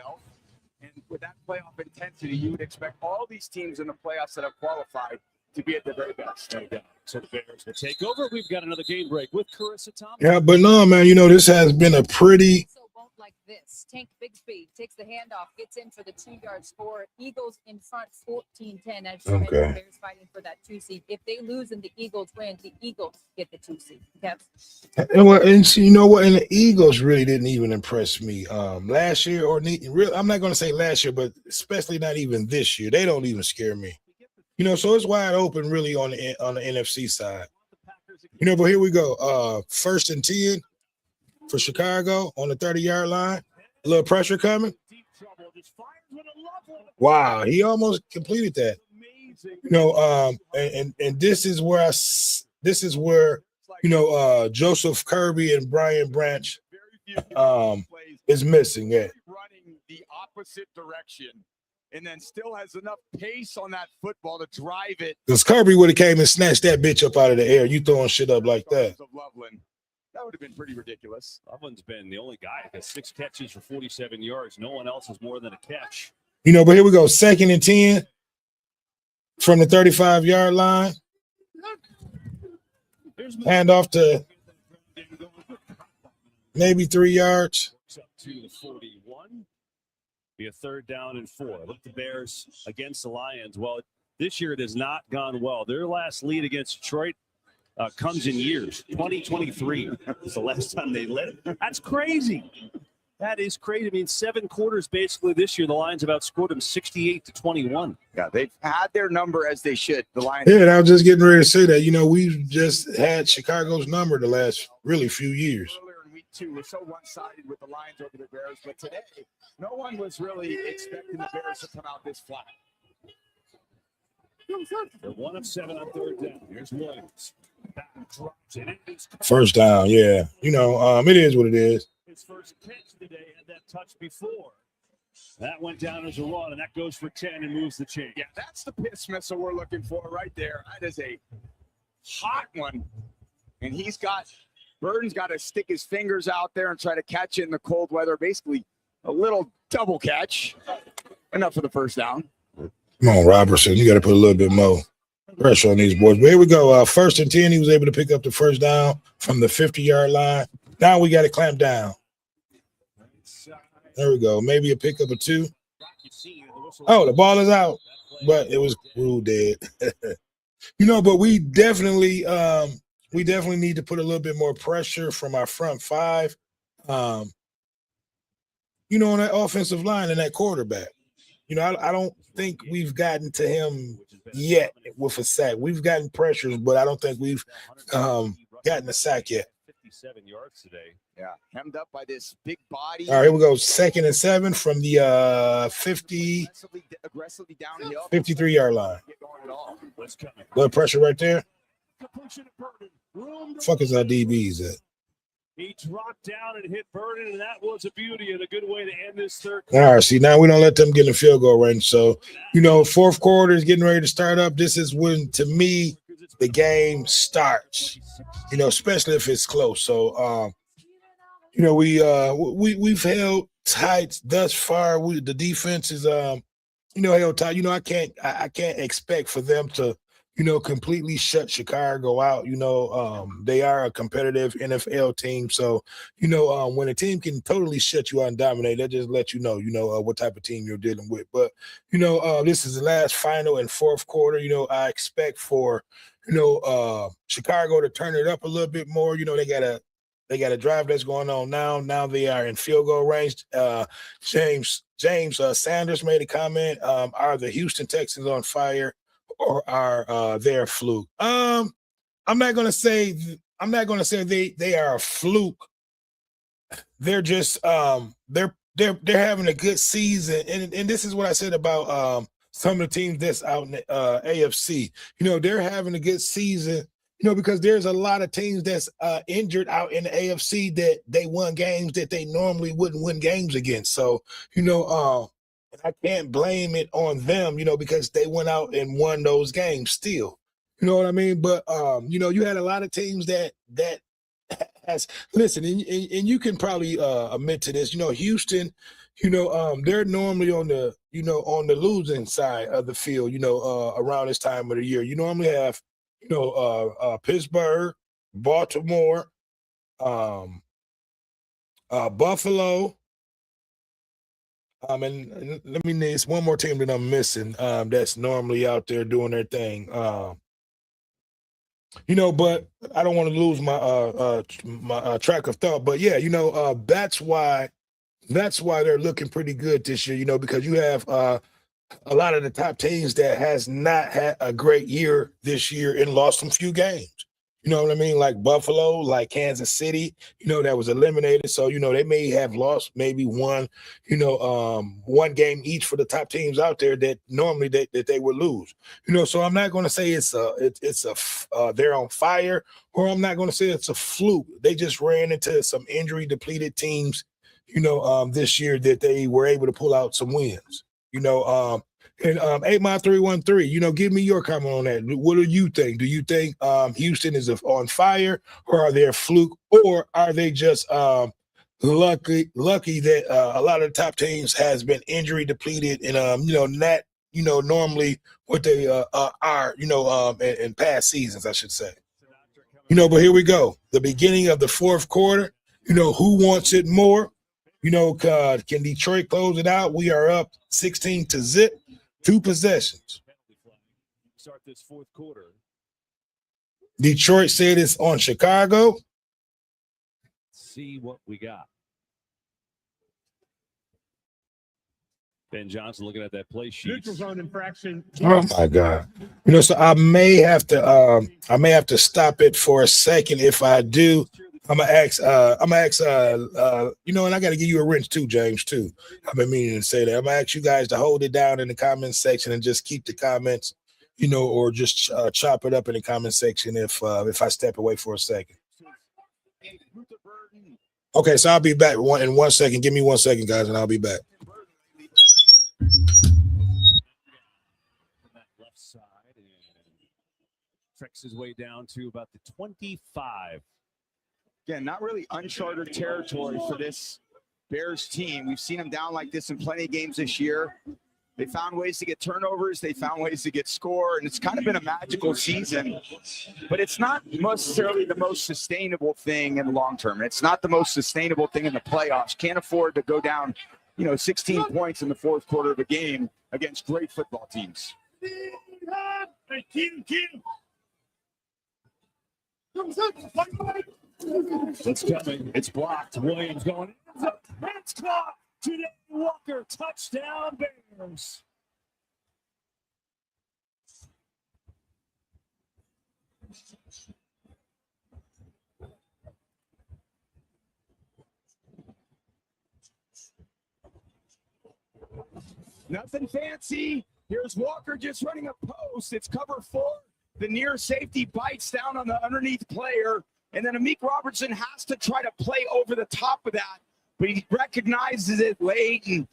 And with that playoff intensity, you would expect all these teams in the playoffs that have qualified to be at the very best. No doubt. So the Bears will take over. We've got another game break with Carissa Thompson. Yeah, but no, man, you know, this has been a pretty like this. Tank Bigsby takes the handoff, gets in for the 2-yard score. Eagles in front 14-10 as the Bears fighting for that 2 seed. If they lose and the Eagles win, the Eagles get the 2 seed. Yep. And you know what? And the Eagles really didn't even impress me last year, or I'm not going to say last year, but especially not even this year. They don't even scare me. You know, so it's wide open really on the NFC side. You know, but here we go. 1st and 10 for Chicago on the 30-yard line. A little pressure coming. Wow, he almost completed that. You know, and this is where Joseph Kirby and Brian Branch is missing. Yeah. Running the opposite direction, and then still has enough pace on that football to drive it. Because Kirby would have came and snatched that bitch up out of the air. You throwing shit up like that. That would have been pretty ridiculous. Loveland's been the only guy that has 6 catches for 47 yards. No one else has more than a catch. You know, but here we go. 2nd and 10 from the 35-yard line. Hand off to maybe 3 yards. Up to the 41. Be a 3rd down and 4. Look, the Bears against the Lions. Well, this year it has not gone well. Their last lead against Detroit comes in years. 2023 is the last time they led. That's crazy. That is crazy. I mean, 7 quarters basically this year. The Lions have outscored them 68-21. Yeah, they've had their number as they should. The Lions. Yeah, and I was just getting ready to say that. You know, we've just had Chicago's number the last really few years. Earlier in week 2, we're so one-sided with the Lions over the Bears, but today, no one was really expecting the Bears to come out this flat. They're 1 of 7 on 3rd down. Here's Williams. Back drops it. First down, yeah. You know, it is what it is. His first catch today had that touch before. That went down as a run, and that goes for 10 and moves the chain. Yeah, that's the piss missile we're looking for right there. That is a hot one. And Burton's got to stick his fingers out there and try to catch it in the cold weather. Basically, a little double catch. Enough for the first down. Come on, Robertson. You got to put a little bit more pressure on these boys. But here we go. 1st and 10, he was able to pick up the first down from the 50-yard line. Now we got to clamp down. There we go. Maybe a pickup or 2. Oh, the ball is out, but it was ruled dead. You know, but we definitely need to put a little bit more pressure from our front 5. You know, on that offensive line and that quarterback. You know, I don't think we've gotten to him yet with a sack. We've gotten pressures, but I don't think we've gotten a sack yet. 57 yards today. Yeah, hemmed up by this big body. All right, here we go. 2nd and 7 from the 53-yard line. Blood pressure right there. Fuck is our DBs at? He dropped down and hit Burden, and that was a beauty and a good way to end this 3rd quarter. All right, see, now we don't let them get in the field goal range. So, you know, 4th quarter is getting ready to start up. This is when, to me, the game starts, you know, especially if it's close. So, you know, we've held tight thus far. The defense is, you know, held tight. You know, I can't expect for them to, you know, completely shut Chicago out. You know, they are a competitive NFL team. So, you know, when a team can totally shut you out and dominate, that just lets you know, what type of team you're dealing with. But, you know, this is the last final and 4th quarter. You know, I expect for, you know, Chicago to turn it up a little bit more. You know, they got a drive that's going on now. Now they are in field goal range. James Sanders made a comment. Are the Houston Texans on fire? Or are they a fluke? I'm not gonna say they are a fluke. They're just they're having a good season, and this is what I said about some of the teams that's out in the AFC. You know, they're having a good season. You know, because there's a lot of teams that's injured out in the AFC that they won games that they normally wouldn't win games against. So, you know, I can't blame it on them, you know, because they went out and won those games still. You know what I mean? But, you know, you had a lot of teams that has – listen, and you can probably admit to this. You know, Houston, you know, they're normally on the, you know, on the losing side of the field, you know, around this time of the year. You normally have, you know, Pittsburgh, Baltimore, Buffalo. And let me name one more team that I'm missing that's normally out there doing their thing. You know, but I don't want to lose my track of thought. But yeah, you know, that's why they're looking pretty good this year. You know, because you have a lot of the top teams that has not had a great year this year and lost some few games. You know what I mean? Like Buffalo, like Kansas City, that was eliminated. So, they may have lost maybe one game each for the top teams out there that normally that they would lose. So I'm not going to say they're on fire, or I'm not going to say it's a fluke. They just ran into some injury depleted teams, this year that they were able to pull out some wins. And 8 Mile 313, give me your comment on that. What do you think? Do you think Houston is on fire, or are they a fluke, or are they just lucky that a lot of the top teams has been injury depleted and not normally what they are in past seasons, I should say. But here we go. The beginning of the fourth quarter. Who wants it more? Can Detroit close it out? We are up 16-0. 2 possessions. Start this fourth quarter. Detroit said it's on Chicago. See what we got. Ben Johnson looking at that play sheet. Neutral zone infraction. Oh my God! So I may have to stop it for a second. If I do, I'm gonna ask, and I got to give you a wrench too, James, too. I've been meaning to say that. I'm gonna ask you guys to hold it down in the comment section and just keep the comments, or just chop it up in the comment section if I step away for a second. Okay, so I'll be back in 1 second. Give me 1 second, guys, and I'll be back. Left side and treks his way down to about the 25. Again, not really uncharted territory for this Bears team. We've seen them down like this in plenty of games this year. They found ways to get turnovers. They found ways to get score, and it's kind of been a magical season. But it's not necessarily the most sustainable thing in the long term. It's not the most sustainable thing in the playoffs. Can't afford to go down, 16 points in the fourth quarter of a game against great football teams. It's coming. It's blocked. Williams going. It's caught. Today Walker. Touchdown Bears. Nothing fancy. Here's Walker just running a post. It's cover 4. The near safety bites down on the underneath player. And then Amik Robertson has to try to play over the top of that. But he recognizes it late, and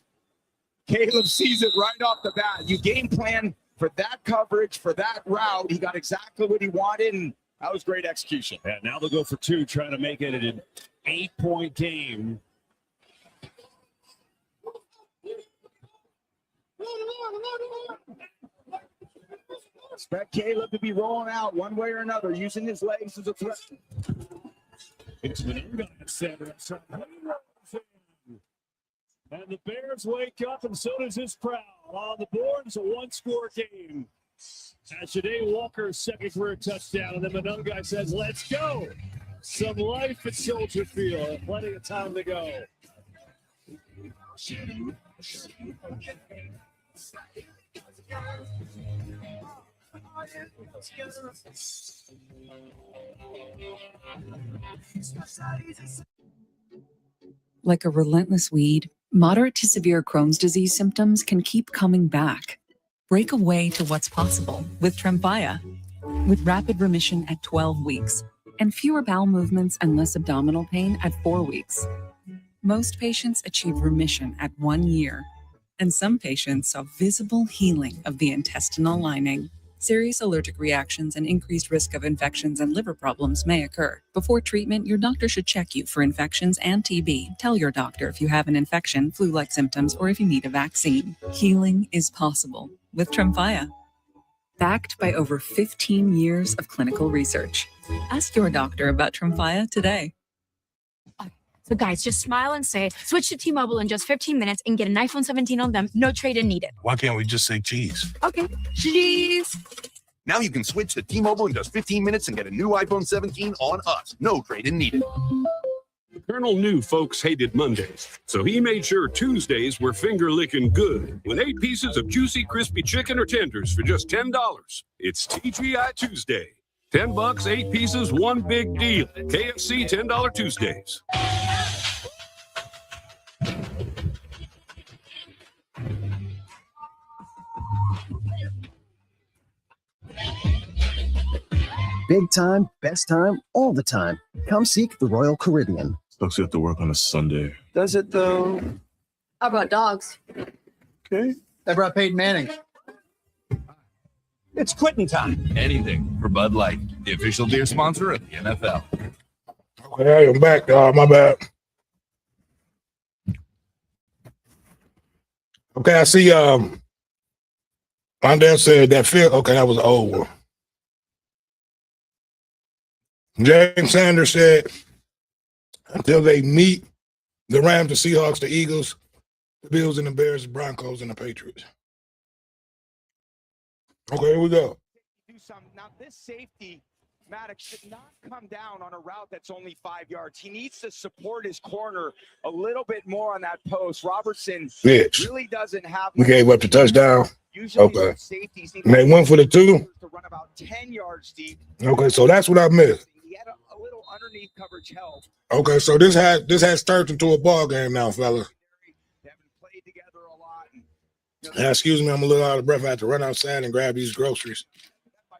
Caleb sees it right off the bat. You game plan for that coverage, for that route. He got exactly what he wanted, and that was great execution. Yeah, now they'll go for 2, trying to make it an 8-point game. Expect Caleb to be rolling out one way or another, using his legs as a threat. It's Manunga at center. And the Bears wake up, and so does his crowd. On the board, it's a 1-score game. As today Walker's second career touchdown, and then Manunga says, let's go. Some life at Soldier Field. Plenty of time to go. Like a relentless weed, moderate to severe Crohn's disease symptoms can keep coming back. Break away to what's possible with Tremfya. With rapid remission at 12 weeks and fewer bowel movements and less abdominal pain at 4 weeks. Most patients achieve remission at 1 year, and some patients saw visible healing of the intestinal lining. Serious allergic reactions and increased risk of infections and liver problems may occur. Before treatment, your doctor should check you for infections and TB. Tell your doctor if you have an infection, flu-like symptoms, or if you need a vaccine. Healing is possible with Tremfya. Backed by over 15 years of clinical research. Ask your doctor about Tremfya today. So guys, just smile and say, switch to T-Mobile in just 15 minutes and get an iPhone 17 on them, no trade-in needed. Why can't we just say cheese? Okay, cheese. Now you can switch to T-Mobile in just 15 minutes and get a new iPhone 17 on us. No trade-in needed. The Colonel knew folks hated Mondays, so he made sure Tuesdays were finger-licking good with 8 pieces of juicy, crispy chicken or tenders for just $10. It's TGI Tuesday. $10, 8 pieces, one big deal. KFC $10 Tuesdays. Big time, best time, all the time. Come seek the Royal Caribbean. Sucks you have to work on a Sunday. Does it though? How about dogs? Okay. I brought Peyton Manning. It's quitting time. Anything for Bud Light, the official beer sponsor of the NFL. Okay, I'm back, dog. My bad. Okay, I see. My dad said that field. Okay, that was an old one. James Sanders said until they meet the Rams, the Seahawks, the Eagles, the Bills, and the Bears, the Broncos, and the Patriots. Okay, here we go. Do some. Now, this safety, Maddox, should not come down on a route that's only 5 yards. He needs to support his corner a little bit more on that post. Robertson really doesn't have. We gave up the touchdown. Usually Okay. Safeties need And they went for the 2. to run about 10 yards deep. Okay, so that's what I missed. He had a little underneath coverage help. Okay, so this has turned into a ball game now, fellas. Yeah, excuse me, I'm a little out of breath. I had to run outside and grab these groceries.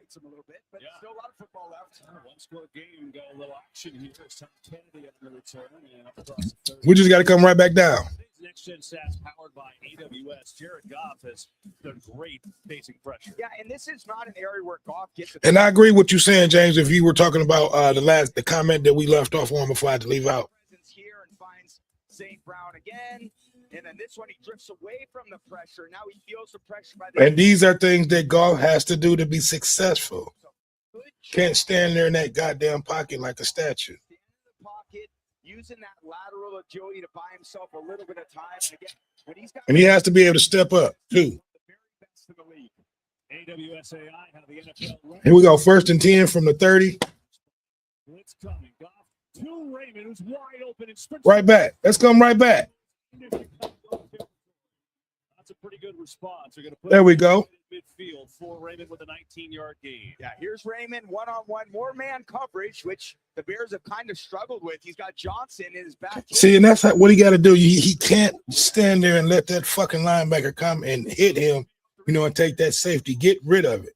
Still a lot of football left. One-score game, got a little action here. It's Tom Kennedy on the return and up across the 30. We just got to come right back down. Next Gen Stats powered by AWS. Jared Goff has done great facing pressure. Yeah, and this is not an area where Goff gets. And I agree with you saying, James, if you were talking about the comment that we left off on before I had to leave out. Here and finds St. Brown again. And then this one, he drifts away from the pressure. Now he feels the pressure by the. And these are things that Goff has to do to be successful. Can't stand there in that goddamn pocket like a statue. Pocket, using that lateral agility to buy himself a little bit of time. And again, when he's got And he has to be able to step up, too. AWSAI, how the NFL runs. Here we go. 1st and 10 from the 30. Blitz coming. Goff to Raymond, who's wide open and sprints. Right back. Let's come right back. That's a pretty good response. They're going to put There we go. midfield for Raymond with a 19-yard gain. Yeah, here's Raymond one-on-one, more man coverage, which the Bears have kind of struggled with. He's got Johnson in his back. See, and that's what he got to do. He can't stand there and let that fucking linebacker come and hit him, and take that safety. Get rid of it.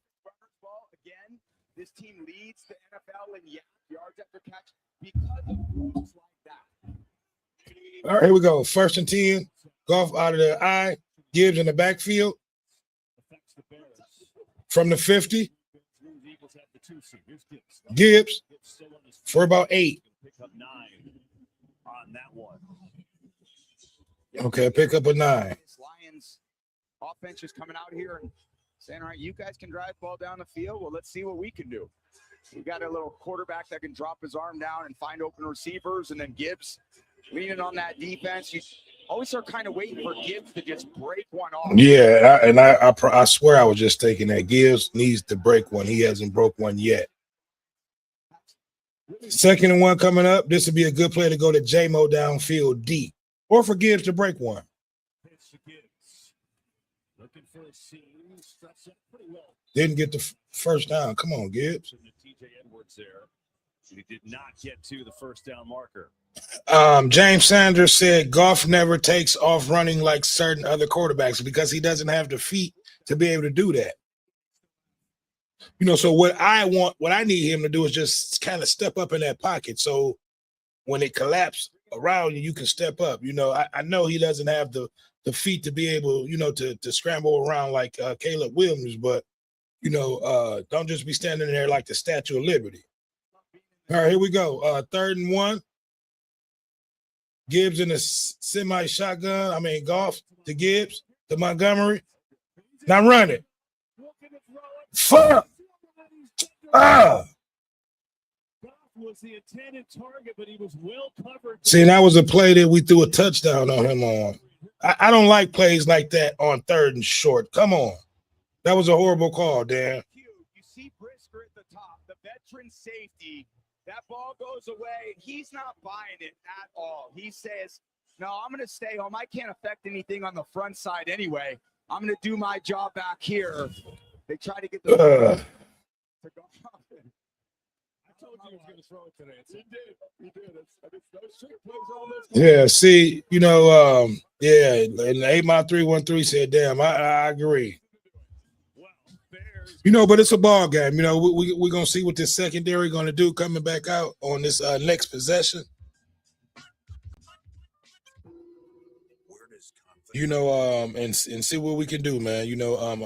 Again, this team leads the NFL in yards after catch because of moves like that. All right, here we go. 1st and 10. Goff out of the eye. Gibbs in the backfield. From the 50. Gibbs for about 8. Pick up 9 on that one. Okay, pick up a 9. Lions offense is coming out here and saying, all right, you guys can drive the ball down the field. Well, let's see what we can do. We got a little quarterback that can drop his arm down and find open receivers, and then Gibbs leaning on that defense. You always are kind of waiting for Gibbs to just break one off. Yeah, I swear I was just thinking that Gibbs needs to break one. He hasn't broke one yet. 2nd and 1 coming up. This would be a good play to go to J-Mo downfield deep, or for Gibbs to break one. Looking for a seam. Stretched up pretty well. Didn't get the first down. Come on, Gibbs. TJ Edwards there. He did not get to the first down marker. James Sanders said Goff never takes off running like certain other quarterbacks because he doesn't have the feet to be able to do that. So what I need him to do is just kind of step up in that pocket. So when it collapses around you, you can step up. I know he doesn't have the feet to be able, to scramble around like Caleb Williams, but don't just be standing there like the Statue of Liberty. All right, here we go. 3rd and 1. Gibbs in a semi-shotgun. Goff to Gibbs to Montgomery. Now run it. Fuck. Was the intended target, but he was well covered. See, that was a play that we threw a touchdown on him on. I don't like plays like that on 3rd and short. Come on. That was a horrible call, Dan. You see Brisker at the top, the veteran safety. That ball goes away. He's not buying it at all. He says, no, I'm going to stay home. I can't affect anything on the front side anyway. I'm going to do my job back here. They try to get the to go off. Yeah, see, yeah, and 8 Mile 313 said, damn, I agree. But it's a ball game. We're gonna see what this secondary gonna do coming back out on this next possession. And see what we can do, man.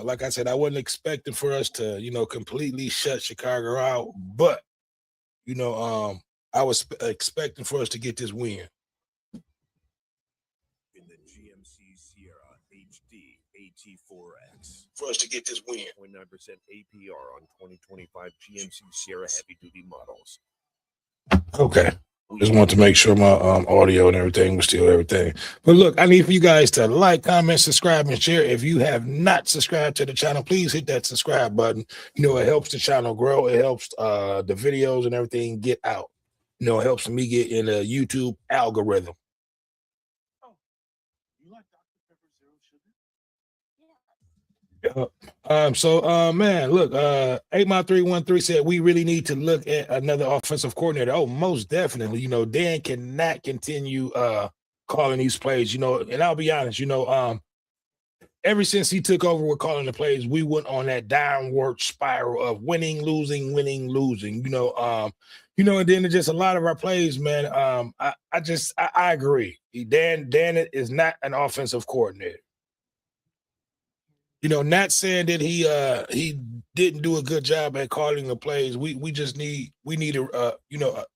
Like I said, I wasn't expecting for us to, completely shut Chicago out, but I was expecting for us to get this win. In the GMC Sierra HD AT4X. For us to get this win. 0.9% APR on 2025 GMC Sierra heavy duty models. Okay. Just want to make sure my audio and everything was still everything. But look, I need for you guys to like, comment, subscribe, and share. If you have not subscribed to the channel, please hit that subscribe button. It helps the channel grow. It helps the videos and everything get out. It helps me get in a YouTube algorithm. Man, look, 8 Mile 313 said we really need to look at another offensive coordinator. Oh, most definitely. Dan cannot continue calling these plays, and I'll be honest, ever since he took over with calling the plays, we went on that downward spiral of winning, losing, and then just a lot of our plays, man. I agree. Dan is not an offensive coordinator. Not saying that he didn't do a good job at calling the plays. We need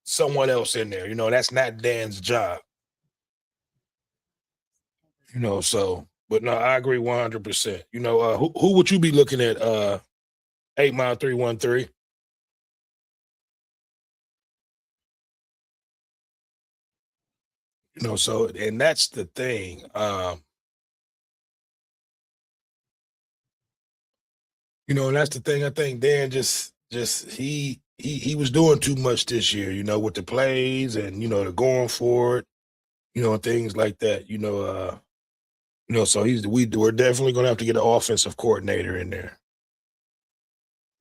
someone else in there. That's not Dan's job. But no, I agree 100%. Who would you be looking at 8 Mile 313? And that's the thing. And that's the thing. I think Dan just he was doing too much this year, with the plays and the going for it, and things like that. So we're definitely gonna have to get an offensive coordinator in there.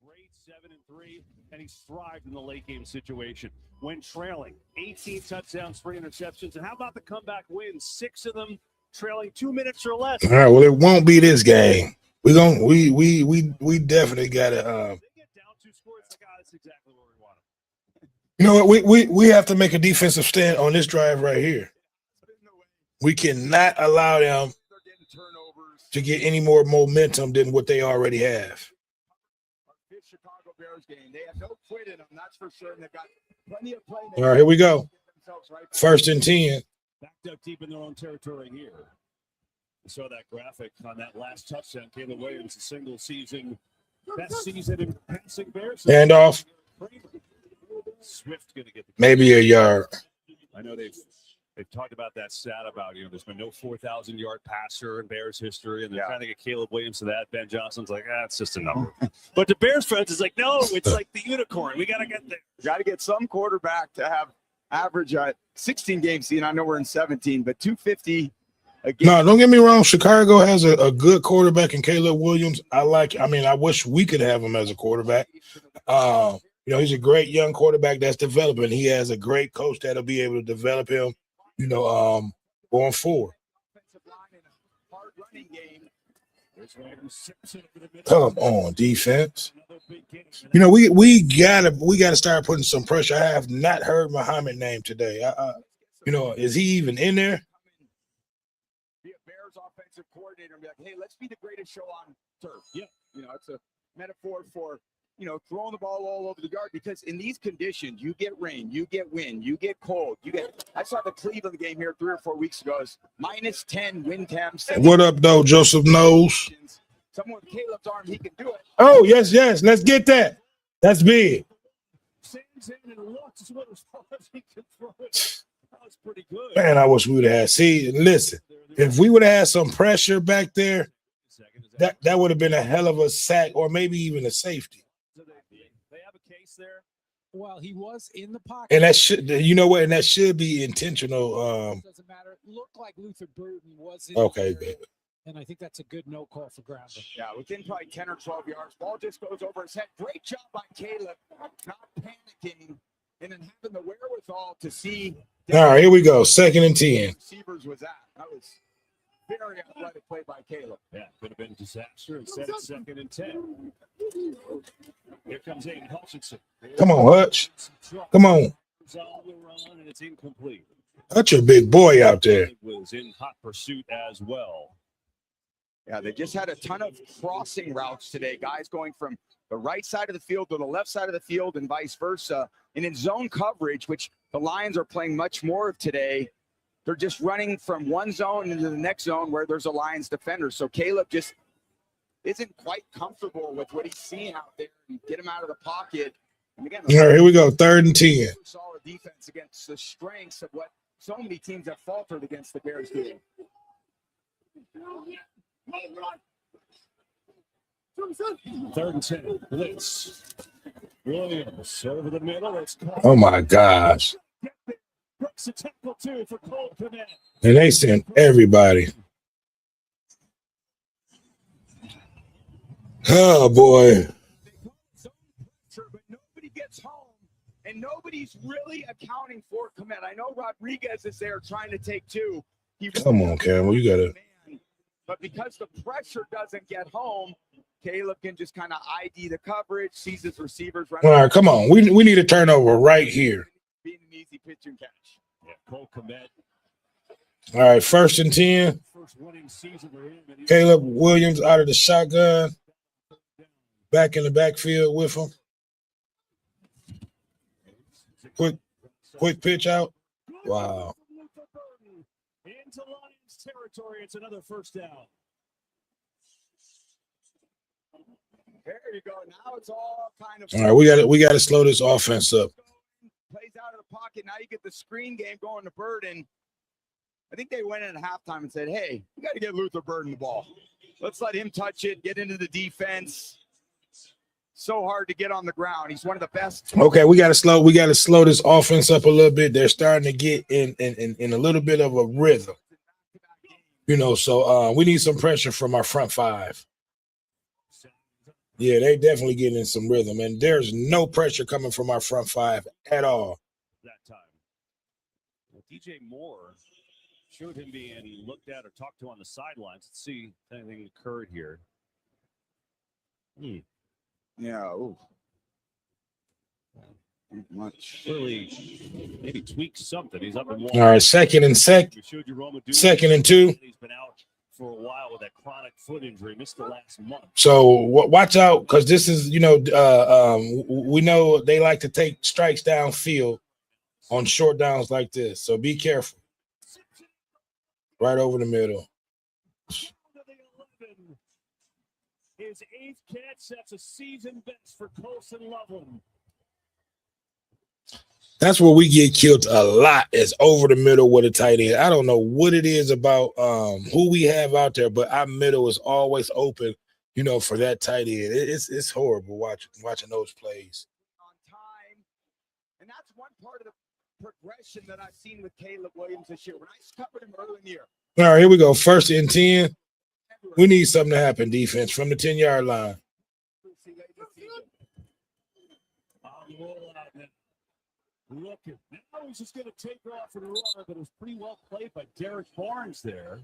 Great 7-3, and he's thrived in the late game situation. When trailing, 18 touchdowns, 3 interceptions, and how about the comeback wins? 6 of them trailing 2 minutes or less. All right, well, it won't be this game. We definitely gotta you know what, we have to make a defensive stand on this drive right here. We cannot allow them to get any more momentum than what they already have. Chicago Bears game. They have no quit in them, that's for sure. And they've got plenty of play. All right, here we go. 1st and 10. Backed up deep in their own territory here. We saw that graphic on that last touchdown. Caleb Williams, a single season, best season in passing Bears. Handoff. Swift going to get maybe a yard. I know they've talked about that stat about, there's been no 4,000-yard passer in Bears history, and they're trying to get Caleb Williams to that. Ben Johnson's like, it's just a number. But the Bears fans is like, no, it's like the unicorn. We got to get there. Got to get some quarterback to have average 16 games. I know we're in 17, but 250 a game. No, don't get me wrong. Chicago has a good quarterback in Caleb Williams. I wish we could have him as a quarterback. He's a great young quarterback that's developing. He has a great coach that'll be able to develop him, going forward. Come on, defense. We gotta start putting some pressure. I have not heard Muhammad name today. Is he even in there? Be a Bears offensive coordinator and be like, hey, let's be the greatest show on turf. Yeah, it's a metaphor for throwing the ball all over the yard, because in these conditions, you get rain, you get wind, you get cold, I saw the Cleveland game here 3 or 4 weeks ago. It's -10 wind temps. What up, though, Joseph Knows? Someone with Caleb's arm, he can do it. Oh, yes. Let's get that. That's big. Sands in and looks as well as he can throw it. That was pretty good. Man, I wish we would have had. See, listen, if we would have had some pressure back there, that would have been a hell of a sack, or maybe even a safety. They have a case there. Well, he was in the pocket. And that should, and that should be intentional. Doesn't matter. It looked like Luther Burden was in Okay, there, baby. and I think that's a good no call for grounding. Yeah, within probably 10 or 12 yards. Ball just goes over his head. Great job by Caleb, not panicking and then having the wherewithal to see. All right, here we go. 2nd and 10. Receivers was that was very athletic play by Caleb. Yeah, could have been a disaster. Instead, it's 2nd and 10. Here comes Aiden Hutchinson. Come on, Hutch. Come on. It's on the run, and it's incomplete. Hutch a big boy out there. It was in hot pursuit as well. Yeah, they just had a ton of crossing routes today. Guys going from the right side of the field to the left side of the field and vice versa. And in zone coverage, which the Lions are playing much more of today, they're just running from one zone into the next zone where there's a Lions defender. So Caleb just isn't quite comfortable with what he's seeing out there and get him out of the pocket. And again, All right, here we go. 3rd and 10. solid defense against the strengths of what so many teams have faltered against the Bears doing. 3rd and 10. Blitz. Williams over the middle. It's Oh, my gosh. breaks a tackle too for Cole Kmet. And they sent everybody. Oh, boy. But nobody gets home, and nobody's really accounting for Kmet. I know Rodriguez is there trying to take two. Come on, Campbell. You got to. But because the pressure doesn't get home, Caleb can just kind of ID the coverage, sees his receivers running. All right, come on. We need a turnover right here. Being an easy pitch and catch. Yeah, Cole Kmet. All right, 1st and 10. First winning season for him. And Caleb Williams out of the shotgun. Back in the backfield with him. Quick pitch out. Wow. into Lions territory. It's another first down. There you go. Now it's all kind of. All right, we got to slow this offense up. Plays out of the pocket. Now you get the screen game going to Burden. I think they went in at halftime and said, "Hey, we got to get Luther Burden the ball. Let's let him touch it, get into the defense." So hard to get on the ground. He's one of the best. Okay, we got to slow this offense up a little bit. They're starting to get in a little bit of a rhythm. You know, so we need some pressure from our front five. Yeah, they definitely getting in some rhythm, and there's no pressure coming from our front five at all. That time. Well, DJ Moore showed him being looked at or talked to on the sidelines. Let's see if anything occurred here. Yeah. Ooh. Not much. Clearly, maybe tweak something. He's up and All right, second and 2. He's been out for a while with that chronic foot injury. Missed the last month. So watch out, because this is, you know, we know they like to take strikes downfield on short downs like this. So be careful. Right over the middle. His 8th catch, that's a season best for Colson Loveland. That's where we get killed a lot, is over the middle with a tight end. I don't know what it is about who we have out there, but our middle is always open, you know, for that tight end. It's horrible watching those plays. On time. And that's one part of the progression that I've seen with Caleb Williams this year. When I covered him early in the year. All right, here we go. 1st and 10. We need something to happen, defense, from the 10-yard line. Looking. Now he's just going to take off and run, but it was pretty well played by Derek Barnes there.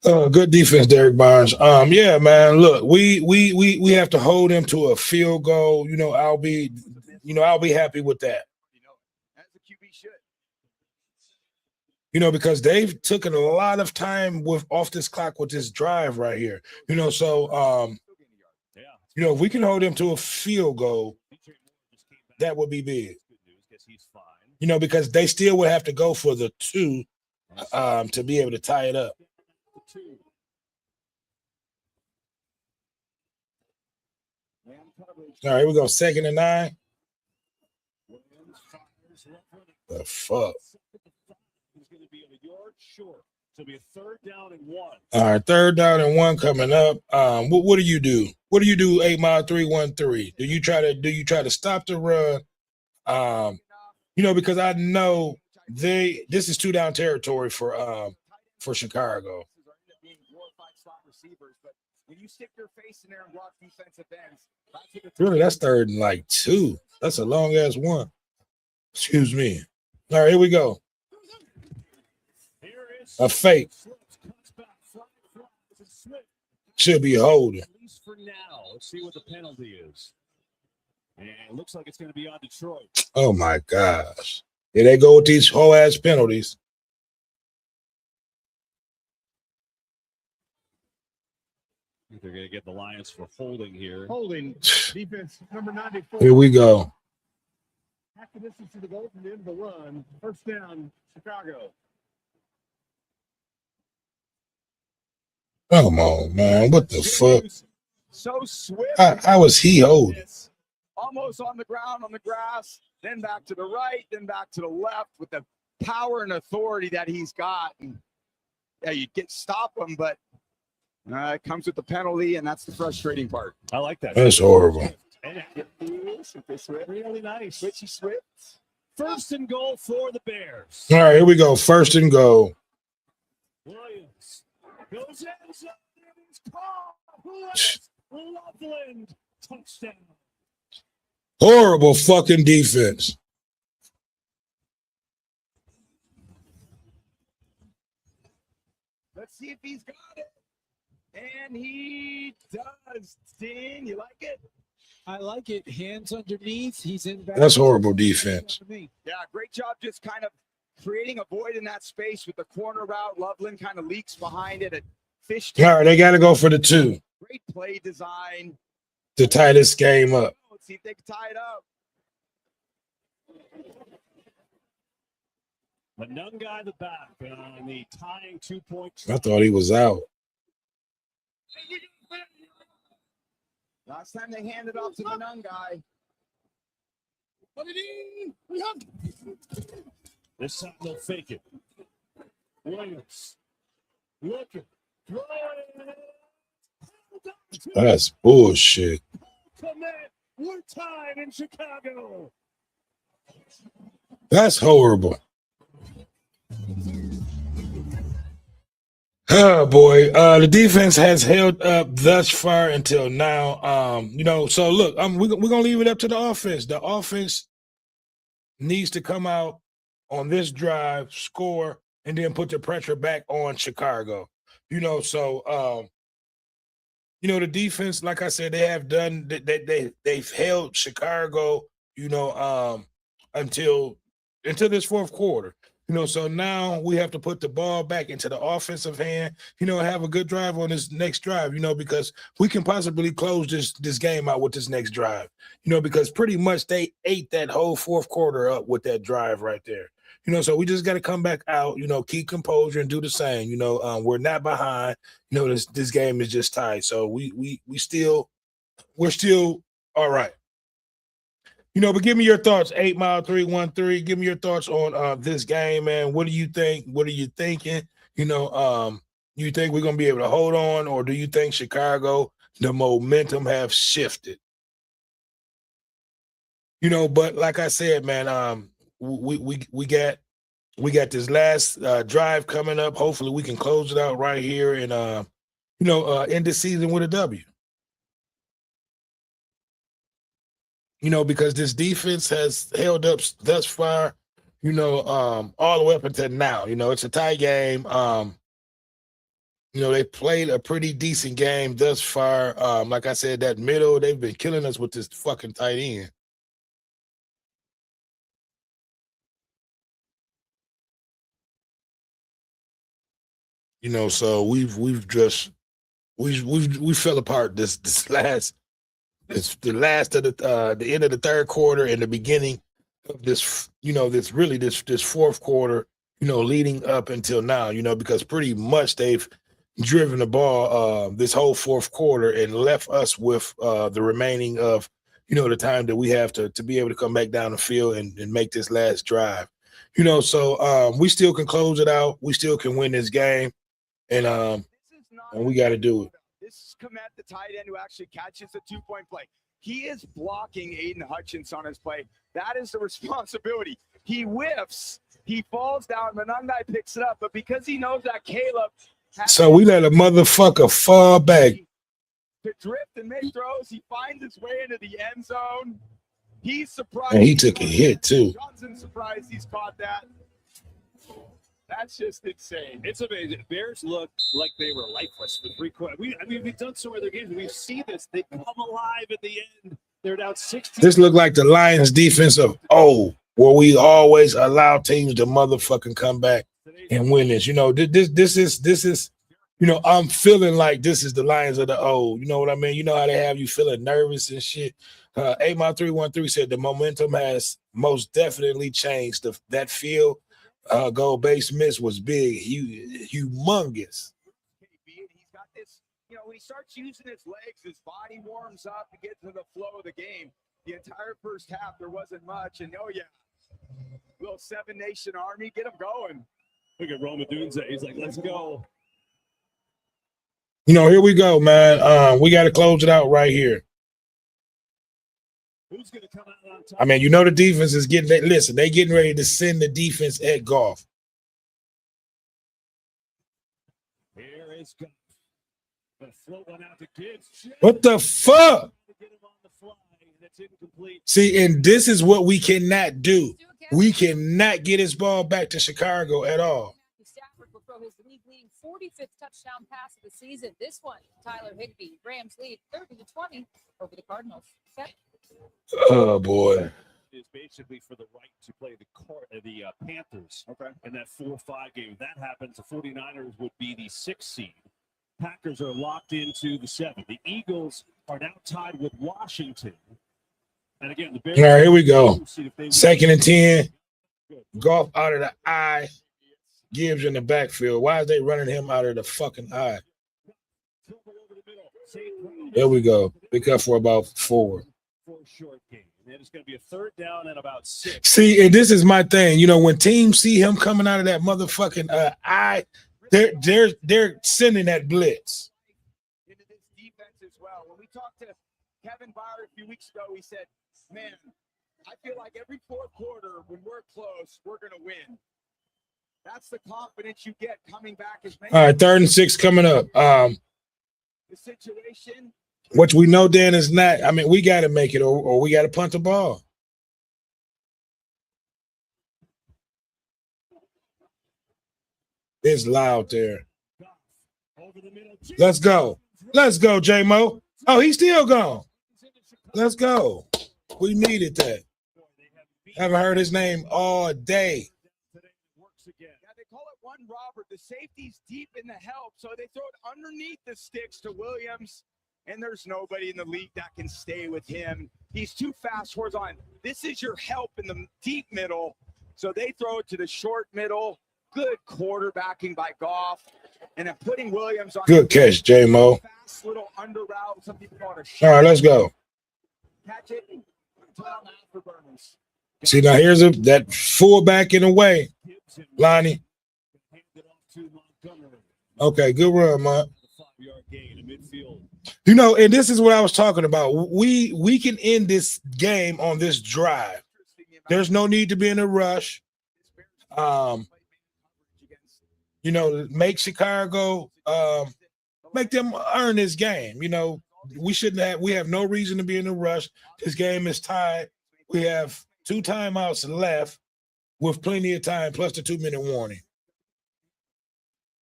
Good defense, Derek Barnes. Yeah, man. Look, we have to hold him to a field goal. You know, I'll be happy with that. As the QB should. You know, because they've taken a lot of time off this clock with this drive right here. You know, so you know, if we can hold him to a field goal, that would be big. You know, because they still would have to go for the 2 to be able to tie it up. All right, here we go. 2nd and 9. The fuck. So be a 3rd down and 1. All right, 3rd down and 1 coming up. What do you do? What do you do? 8 Mile 313. Do you try to stop the run? You know, because I know this is 2-down territory for Chicago. When you stick your face in there and block defensive ends, Really, that's 3rd and like 2. That's a long ass one. Excuse me. All right, here we go. A fake. Should be holding. At least for now. Let's see what the penalty is. And it looks like it's going to be on Detroit. Oh my gosh. Here they go with these whole ass penalties. They're going to get the Lions for holding here. Holding defense number 94. Here we go. Half the distance to the goal from the end of the run. First down, Chicago. Come on, man. What the fuck? So swift. How was he holding? Almost on the ground, on the grass, then back to the right, then back to the left with the power and authority that he's got. And, yeah, you stop him, but it comes with the penalty, and that's the frustrating part. I like that. That's horrible. Really nice. Richie Swift. First and goal for the Bears. All right, here we go. First and goal. Williams goes in zone. He's caught. Loveland. Touchdown. Horrible fucking defense. Let's see if he's got it. And he does. Dean, you like it? I like it. Hands underneath. He's in back. That's horrible defense. Yeah, great job just kind of creating a void in that space with the corner route. Loveland kind of leaks behind it. Fish. All right, they got to go for the 2 Great play design to tie this game up. Let's see if they can tie it up. Monungai the back on the tying 2-point. I thought he was out. Last time they handed off to Monungai. This time they'll fake it. Williams. Looking. That's bullshit. We're tied in Chicago. That's horrible. Oh boy, the defense has held up thus far until now. So look, we're gonna leave it up to the offense. The offense needs to come out on this drive, score, and then put the pressure back on Chicago. The defense, like I said, they have done. They've held Chicago, until this fourth quarter. So now we have to put the ball back into the offensive hand, have a good drive on this next drive, because we can possibly close this game out with this next drive, because pretty much they ate that whole fourth quarter up with that drive right there. So we just got to come back out, keep composure and do the same. We're not behind. This game is just tied. So we're still all right. But give me your thoughts, 8 Mile 313. Give me your thoughts on this game, man. What do you think? What are you thinking? You think we're gonna be able to hold on, or do you think Chicago, the momentum have shifted? But like I said, man, we got this last drive coming up. Hopefully, we can close it out right here and end the season with a W. Because this defense has held up thus far, all the way up until now. It's a tie game. They played a pretty decent game thus far. Like I said, that middle, they've been killing us with this fucking tight end. So we fell apart this last. It's the last of the end of the third quarter and the beginning of this, this fourth quarter, leading up until now, because pretty much they've driven the ball this whole fourth quarter and left us with the remaining of, the time that we have to be able to come back down the field and make this last drive. So we still can close it out. We still can win this game, and we got to do it. This is Kmet, the tight end, who actually catches a 2-point play. He is blocking Aiden Hutchins on his play. That is the responsibility. He whiffs. He falls down. Monungai picks it up. But because he knows that Caleb So we let a motherfucker fall back. to drift and make throws, he finds his way into the end zone. He's surprised. And he took a hit too. Johnson's surprised he's caught that. That's just insane. It's amazing. Bears look like they were lifeless for 3 quarters. We've done so many other games. We've seen this. They come alive at the end. They're down 16. This looked like the Lions defense of where we always allow teams to motherfucking come back and win this. You know, this is, you know, I'm feeling like this is the Lions of the old. You know what I mean? You know how they have you feeling nervous and shit. 8-313 said the momentum has most definitely changed. That field goal base miss was big, humongous. He's got this, you know, when he starts using his legs, his body warms up to get to the flow of the game. The entire first half, there wasn't much. And little Seven Nation Army, get them going. Look at Roma Dunze. He's like, let's go. You know, here we go, man. We got to close it out right here. Who's going to come out on top? I mean, you know the defense is getting – listen, they getting ready to send the defense at Goff. Here is Goff. Gonna float one out to Gibbs. What the fuck? Get him on the fly, and it's incomplete. See, and this is what we cannot do. We cannot get his ball back to Chicago at all. Stafford will throw his league-leading 45th touchdown pass of the season. This one, Tyler Higbee. Rams lead 30-20 over the Cardinals. Set. Oh, boy. Is basically for the right to play the Panthers in that 4-5 game. If that happens, the 49ers would be the 6th seed. Packers are locked into the 7th. The Eagles are now tied with Washington. And again, the Bears. All right, here we go. 2nd and 10. Goff out of the eye. Gibbs in the backfield. Why are they running him out of the fucking eye? There we go. Pick up for about 4. For a short game. And then it's going to be a 3rd down and about 6. See, and this is my thing. You know, when teams see him coming out of that motherfucking eye, they're sending that blitz. Into this defense as well. When we talked to Kevin Byer a few weeks ago, he said, man, I feel like every 4th quarter when we're close, we're going to win. That's the confidence you get coming back as many. All right, 3rd and 6 coming up. The situation. Which we know Dan is not. I mean, we got to make it or we got to punt the ball. It's loud there. Let's go. Let's go, J-Mo. Oh, he's still gone. Let's go. We needed that. Haven't heard his name all day. Yeah, they call it one Robert. The safety's deep in the help, so they throw it underneath the sticks to Williams, and there's nobody in the league that can stay with him. He's too fast horizontal. This is your help in the deep middle, so they throw it to the short middle. Good quarterbacking by Goff, and then putting Williams on. Good catch, J-Mo. Fast little under route. Some people call it All right, let's go. Catch it. Touchdown for Burns. See, now here's that fullback in the way, Lonnie. Okay, good run, man. You know, and this is what I was talking about. We can end this game on this drive. There's no need to be in a rush. You know, make Chicago, make them earn this game. You know, we have no reason to be in a rush. This game is tied. We have 2 timeouts left with plenty of time, plus the 2-minute warning.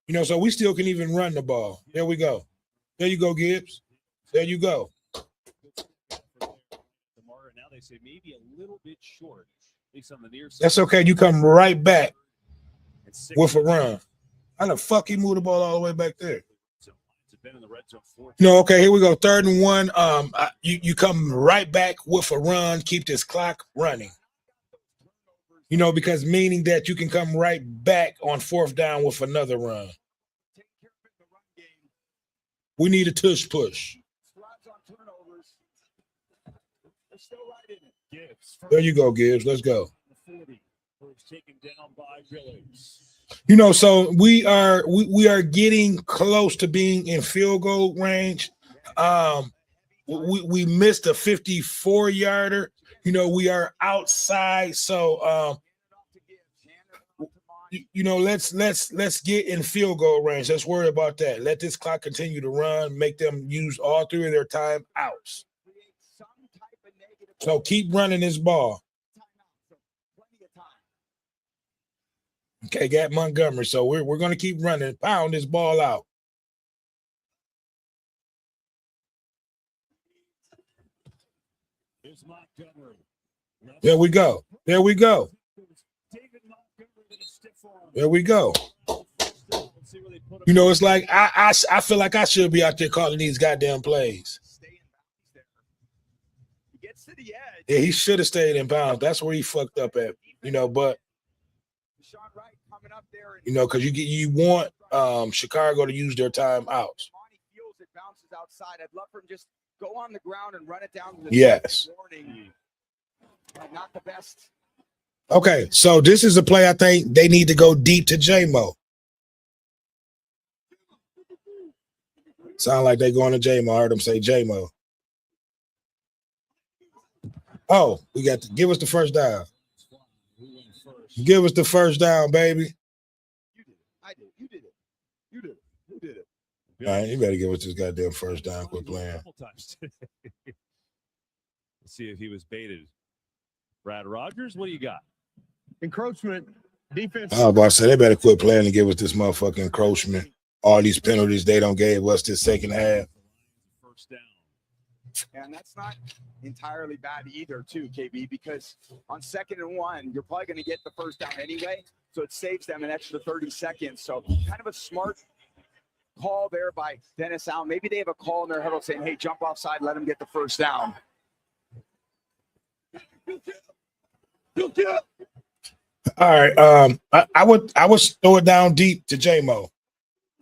You know, so we still can even run the ball. There we go. There you go, Gibbs. There you go. Now they say maybe a little bit short, at least on the near side. That's okay. You come right back with a run. How the fuck he moved the ball all the way back there? No, okay, here we go. 3rd and 1. You come right back with a run, keep this clock running. You know, because meaning that you can come right back on 4th down with another run. We need a tush push. There you go, Gibbs. Let's go. You know, so we are getting close to being in field goal range. We missed a 54-yarder. You know, we are outside. So you know, let's get in field goal range. Let's worry about that. Let this clock continue to run. Make them use all 3 of their time outs. So keep running this ball. Okay, got Montgomery. So we're gonna keep running, pound this ball out. Here's Montgomery. There we go. There we go. There we go. You know, it's like I feel like I should be out there calling these goddamn plays. Yeah, he should have stayed in bounds. That's where he fucked up at. You know, but you know, because you want Chicago to use their timeouts. It bounces outside. I'd love for him just go on the ground and run it down to the Yes. warning. Not the best. Okay, so this is a play I think they need to go deep to J-Mo. Sound like they going to J-Mo. I heard them say J-Mo. Oh, we got to give us the first down. Give us the first down, baby. I did. You did it. You did it. You did it. All right, you better give us this goddamn first down. Quit playing. Let's see if he was baited. Brad Rogers, what do you got? Encroachment, defense. I was about to say they better quit playing and give us this motherfucking encroachment. All these penalties they don't gave us this second half. First down. And that's not entirely bad either, too, KB, because on 2nd and 1, you're probably going to get the first down anyway. So it saves them an extra 30 seconds. So kind of a smart call there by Dennis Allen. Maybe they have a call in their huddle saying, hey, jump offside, let him get the first down. All right. I would throw it down deep to J-Mo.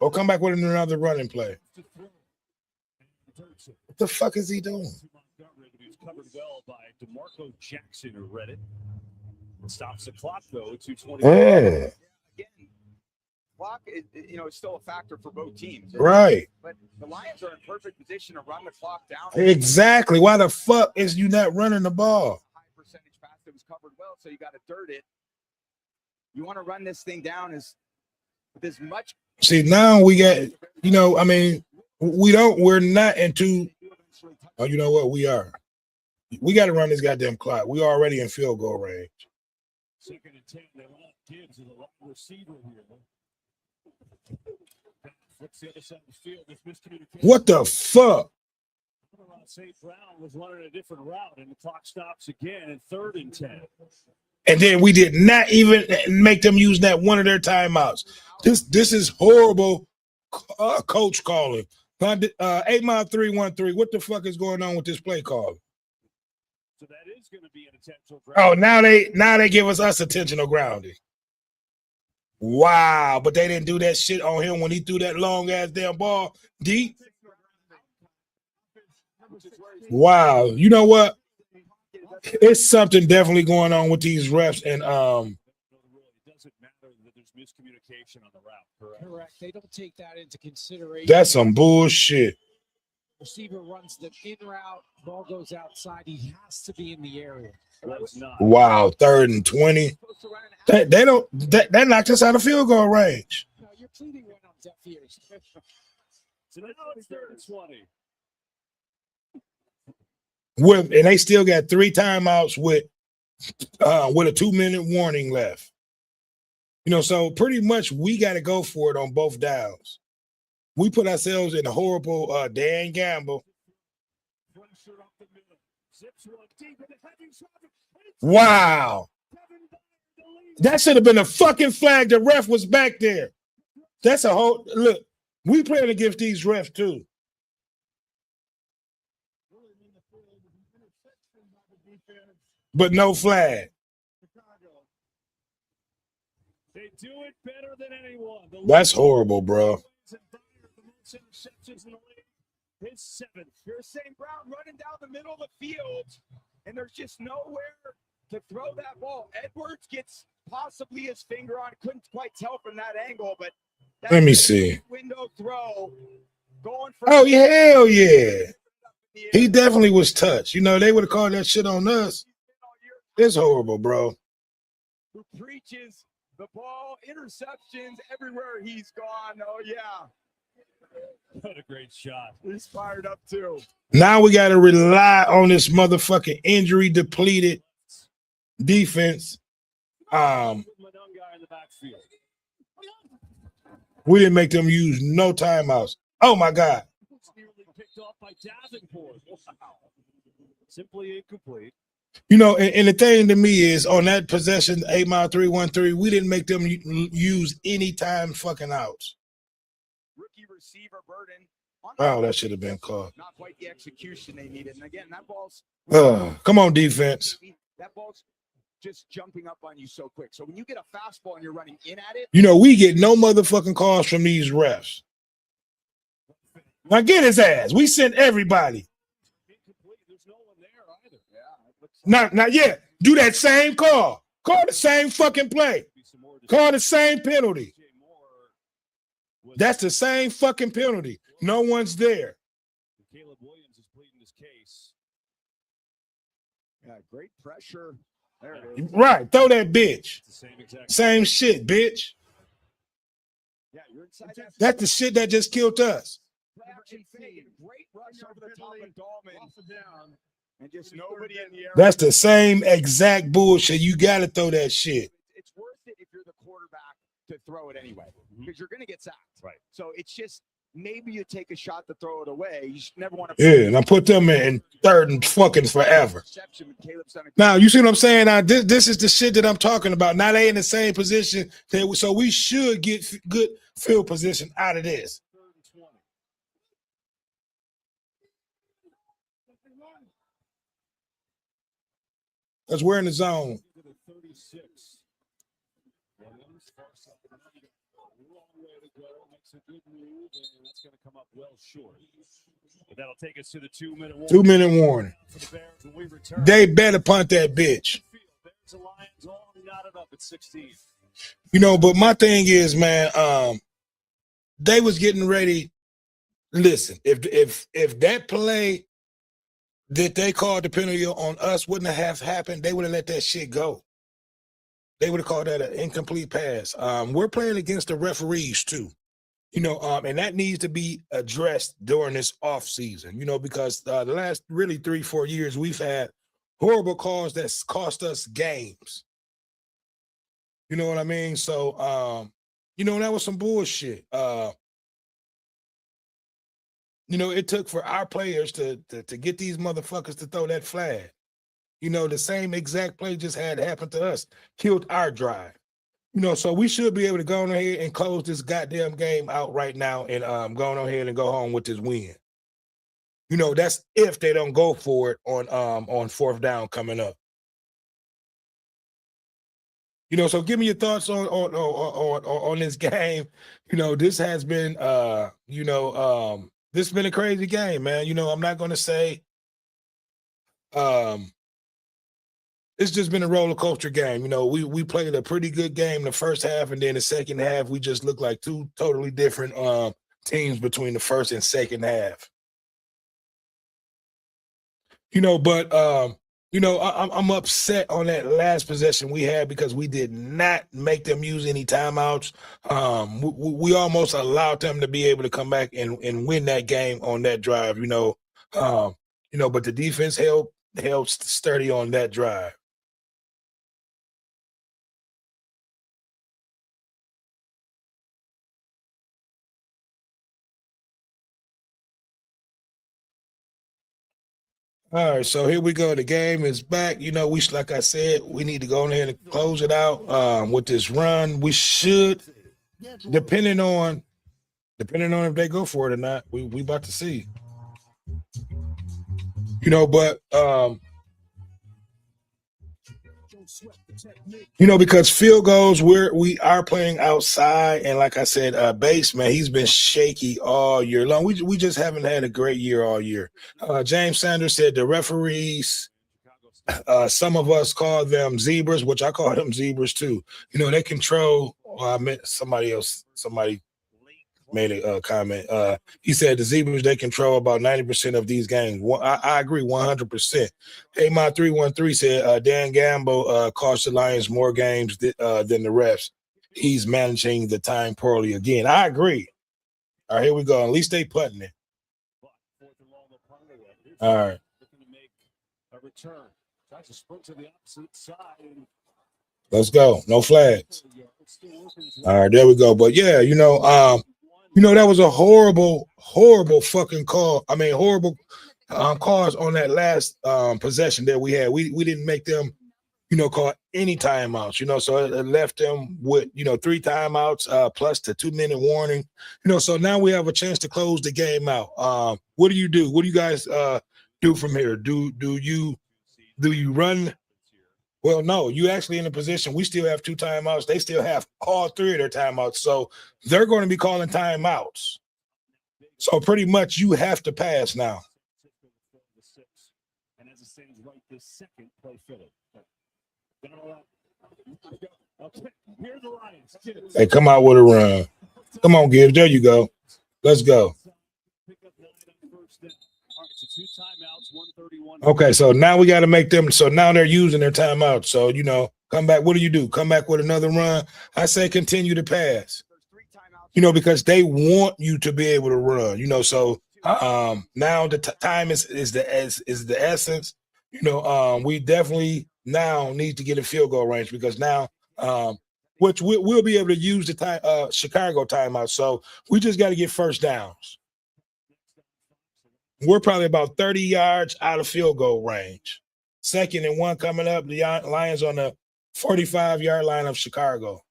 Or come back with another running play. What the fuck is he doing? He's covered well by DeMarco Jackson, who read it. Stops the clock though. 2:20. Yeah. Again, clock is, is still a factor for both teams. Right. But the Lions are in perfect position to run the clock down. Exactly. Why the fuck is you not running the ball? High percentage pass that was covered well, so you got to dirt it. You want to run this thing down with as much. See, now we got, I mean, we're not into, oh, you know what? We are. We got to run this goddamn clock. We already in field goal range. 2nd and 10. They want Gibbs as a long receiver here. Flips the other side of the field. This miscommunication. What the fuck? St. Brown was running a different route, and the clock stops again in 3rd and 10. And then we did not even make them use that one of their timeouts. This is horrible coach calling. 8 Mile 313. What the fuck is going on with this play call? So that is going to be an intentional Oh, now they give us intentional grounding. Wow, but they didn't do that shit on him when he threw that long ass damn ball deep. Wow, you know what? It's something definitely going on with these refs, and It doesn't matter that there's miscommunication on the route, correct? Correct. They don't take that into consideration. that's some bullshit. Receiver runs the in route, ball goes outside. He has to be in the area. Was not. Wow, 3rd and 20. That knocked us out of field goal range. No, you're pleading right on deaf ears. So now it's 3rd and 20. And they still got 3 timeouts with a 2-minute warning left. So pretty much we got to go for it on both downs. We put ourselves in a horrible Dan Gamble. Wow. That should have been a fucking flag. The ref was back there. That's a whole look. We playing against these refs too. But no flag. They do it better than anyone. That's horrible, bro. His 7th. Here's St. Brown running down the middle of the field, and there's just nowhere to throw that ball. Edwards gets possibly his finger on. Couldn't quite tell from that angle, but Let me see. Window throw going for. Oh, yeah, hell yeah. He definitely was touched. They would have called that shit on us. It's horrible, bro. Who preaches the ball, interceptions everywhere he's gone. Oh, yeah. What a great shot. He's fired up too. Now we got to rely on this motherfucking injury depleted defense. We didn't make them use no timeouts. Oh my God. Nearly picked off by Davenport. Wow. Simply incomplete. You know, and the thing to me is on that possession, 8 Mile 313, we didn't make them use any time fucking outs. Rookie receiver Burden. Oh, that should have been called. Not quite the execution they needed. And again, that ball's Come on, defense. that ball's just jumping up on you so quick. So when you get a fastball and you're running in at it, You know, we get no motherfucking calls from these refs. Now get his ass. We sent everybody. Not yet. Do that same call. Call the same fucking play. Call the same penalty. That's the same fucking penalty. No one's there. Caleb Williams is pleading his case. yeah, great pressure. There it is. Right. Throw that bitch. The same exact. Same shit, bitch. Yeah, you're inside that. That's the shit that just killed us. Action fake. Great rush over the top of Dahlman. Down. And just nobody in the air. That's the same exact bullshit. You got to throw that shit. It's worth it if you're the quarterback to throw it anyway, because you're going to get sacked. Right. So it's just maybe you take a shot to throw it away. You just never want to. Yeah, and I put them in third and fucking forever. Now, you see what I'm saying? Now, this is the shit that I'm talking about. Now they in the same position. So we should get good field position out of this. Because we're in the zone. 36. Williams, far side, long way to go. Makes a good move, and that's going to come up well short. But that'll take us to the 2-minute warning. 2-minute warning. For the Bears when we return. They better punt that bitch. Bears and Lions all knotted up at 16. You know, but my thing is, man, they was getting ready. Listen, if that play that they called the penalty on us wouldn't have happened, they would have let that shit go. They would have called that an incomplete pass. We're playing against the referees too, you know, and that needs to be addressed during this off season, you know, because the last really 3-4 years we've had horrible calls that's cost us games. You know what I mean? So, you know, that was some bullshit. You know, it took for our players to get these motherfuckers to throw that flag. You know, the same exact play just had happened to us, killed our drive. You know, so we should be able to go on ahead and close this goddamn game out right now and go on ahead and go home with this win. You know, that's if they don't go for it on fourth down coming up. You know, so give me your thoughts on this game. You know, this has been this has been a crazy game, man. You know, I'm not going to say it's just been a roller coaster game. You know, we played a pretty good game the first half, and then the second half, we just looked like two totally different teams between the first and second half. You know, but you know, I'm upset on that last possession we had because we did not make them use any timeouts. We almost allowed them to be able to come back and win that game on that drive. You know, but the defense held sturdy on that drive. All right, so here we go. The game is back. You know, like I said, we need to go ahead and close it out with this run. We should, depending on if they go for it or not. We about to see. You know, but you know, because field goals, we are playing outside, and like I said, base, man, he's been shaky all year long. We just haven't had a great year all year. James Sanders said the referees, some of us call them zebras, which I call them zebras too. You know, they control. I meant somebody made a comment. He said the zebras, they control about 90% of these games. I agree 100%. Hey, my 313 said Dan Gamble cost the Lions more games than the refs. He's managing the time poorly again. I agree. All right, here we go. At least they putting it. All right. A return. Tries to sprint to the opposite side. Let's go. No flags. All right, there we go. But yeah, that was a horrible fucking call. I mean, horrible calls on that last possession that we had. We didn't make them, call any timeouts, so it left them with, 3 timeouts plus the 2-minute warning, so now we have a chance to close the game out. What do you do? What do you guys do from here? Do you run? Well, no, you actually in a position. We still have 2 timeouts. They still have all 3 of their timeouts. So they're going to be calling timeouts. So pretty much you have to pass now. And as it stands right this second, play Philly. Here are the Lions. Hey, come out with a run. Come on, Gibbs. There you go. Let's go. Okay, so now we got to make them. So now they're using their timeout. So, come back. What do? Come back with another run. I say continue to pass, because they want you to be able to run, so now the time is the essence. We definitely now need to get a field goal range because now which we'll be able to use the Chicago timeout. So we just got to get first downs. We're probably about 30 yards out of field goal range. 2nd and 1 coming up. The Lions on the 45-yard line of Chicago.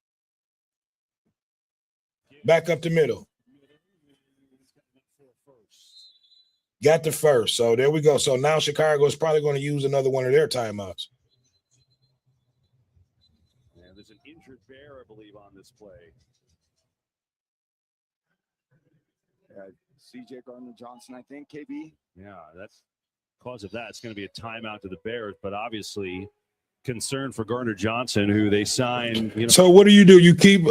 Back up the middle. Got the first. So there we go. So now Chicago is probably going to use another one of their timeouts. Yeah, there's an injured bear, I believe, on this play. CJ Gardner-Johnson, I think, KB. Yeah, that's cause of that. It's going to be a timeout to the Bears, but obviously concern for Gardner-Johnson, who they signed. So what do? You keep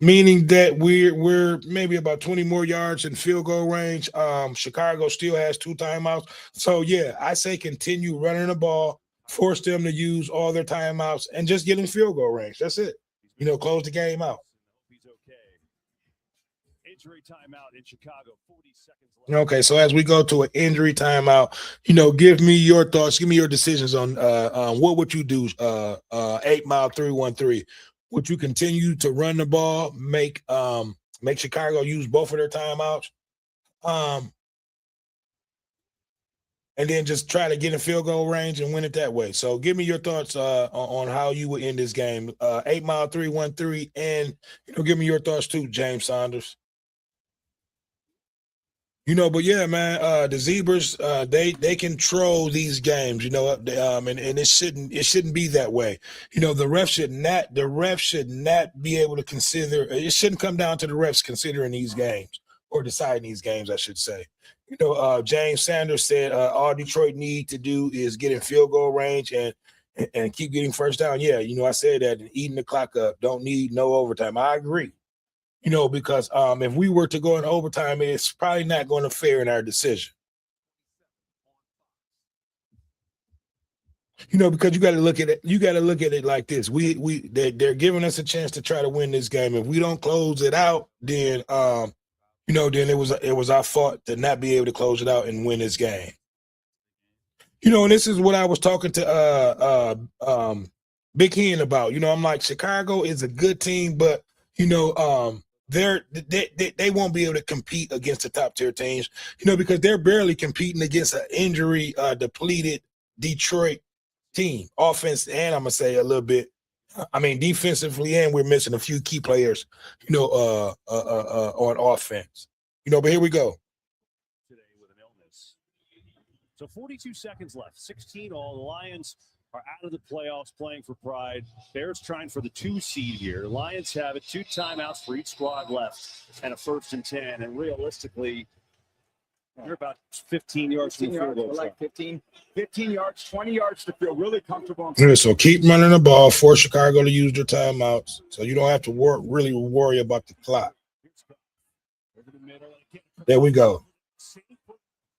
meaning that we're maybe about 20 more yards in field goal range. Chicago still has 2 timeouts. So yeah, I say continue running the ball, force them to use all their timeouts, and just get in field goal range. That's it. Close the game out. He's okay. Injury timeout in Chicago. 40 seconds left. Okay, so as we go to an injury timeout, give me your thoughts, give me your decisions on what would you do? 8 Mile 313. Would you continue to run the ball, make Chicago use both of their timeouts, and then just try to get in field goal range and win it that way? So give me your thoughts on how you would end this game. 8 Mile 313, and give me your thoughts too, James Saunders. But yeah, man, the Zebras, they control these games, and it shouldn't be that way. The refs should not be able to consider. It shouldn't come down to the refs considering these games or deciding these games, I should say. James Sanders said all Detroit need to do is get in field goal range and keep getting first down. Yeah, I said that, and eating the clock up. Don't need no overtime. I agree. Because if we were to go in overtime, it's probably not going to fare in our decision. Because you got to look at it. You got to look at it like this. They're giving us a chance to try to win this game. If we don't close it out, then then it was our fault to not be able to close it out and win this game. And this is what I was talking to Big Hen about. I'm like, Chicago is a good team, but they won't be able to compete against the top tier teams, because they're barely competing against an injury depleted Detroit team, offense, and I'm gonna say a little bit. I mean, defensively, and we're missing a few key players, on offense. But here we go. Today with an illness. So 42 seconds left. 16 all. The Lions are out of the playoffs, playing for pride. Bears trying for the 2 seed here. Lions have it. 2 timeouts for each squad left and a 1st and 10. And realistically, you're about 15 yards from the field goal. Like 15 yards, 20 yards to feel really comfortable. Yeah, so keep running the ball, force Chicago to use their timeouts, so you don't have to really worry about the clock. There we go.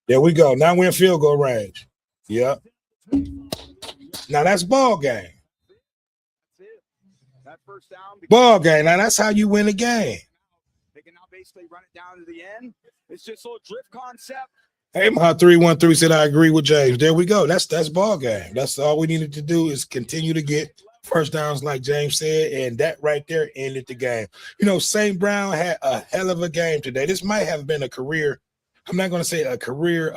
There we go. Now we're in field goal range. Yep. Now that's ball game. Ball game. Now that's how you win a game. basically run it down to the end. It's just a little drift concept. Hey, my 313 said I agree with James. There we go. That's ball game. That's all we needed to do is continue to get first downs, like James said, and that right there ended the game. You know, St. Brown had a hell of a game today. This might have been a career. I'm not going to say a career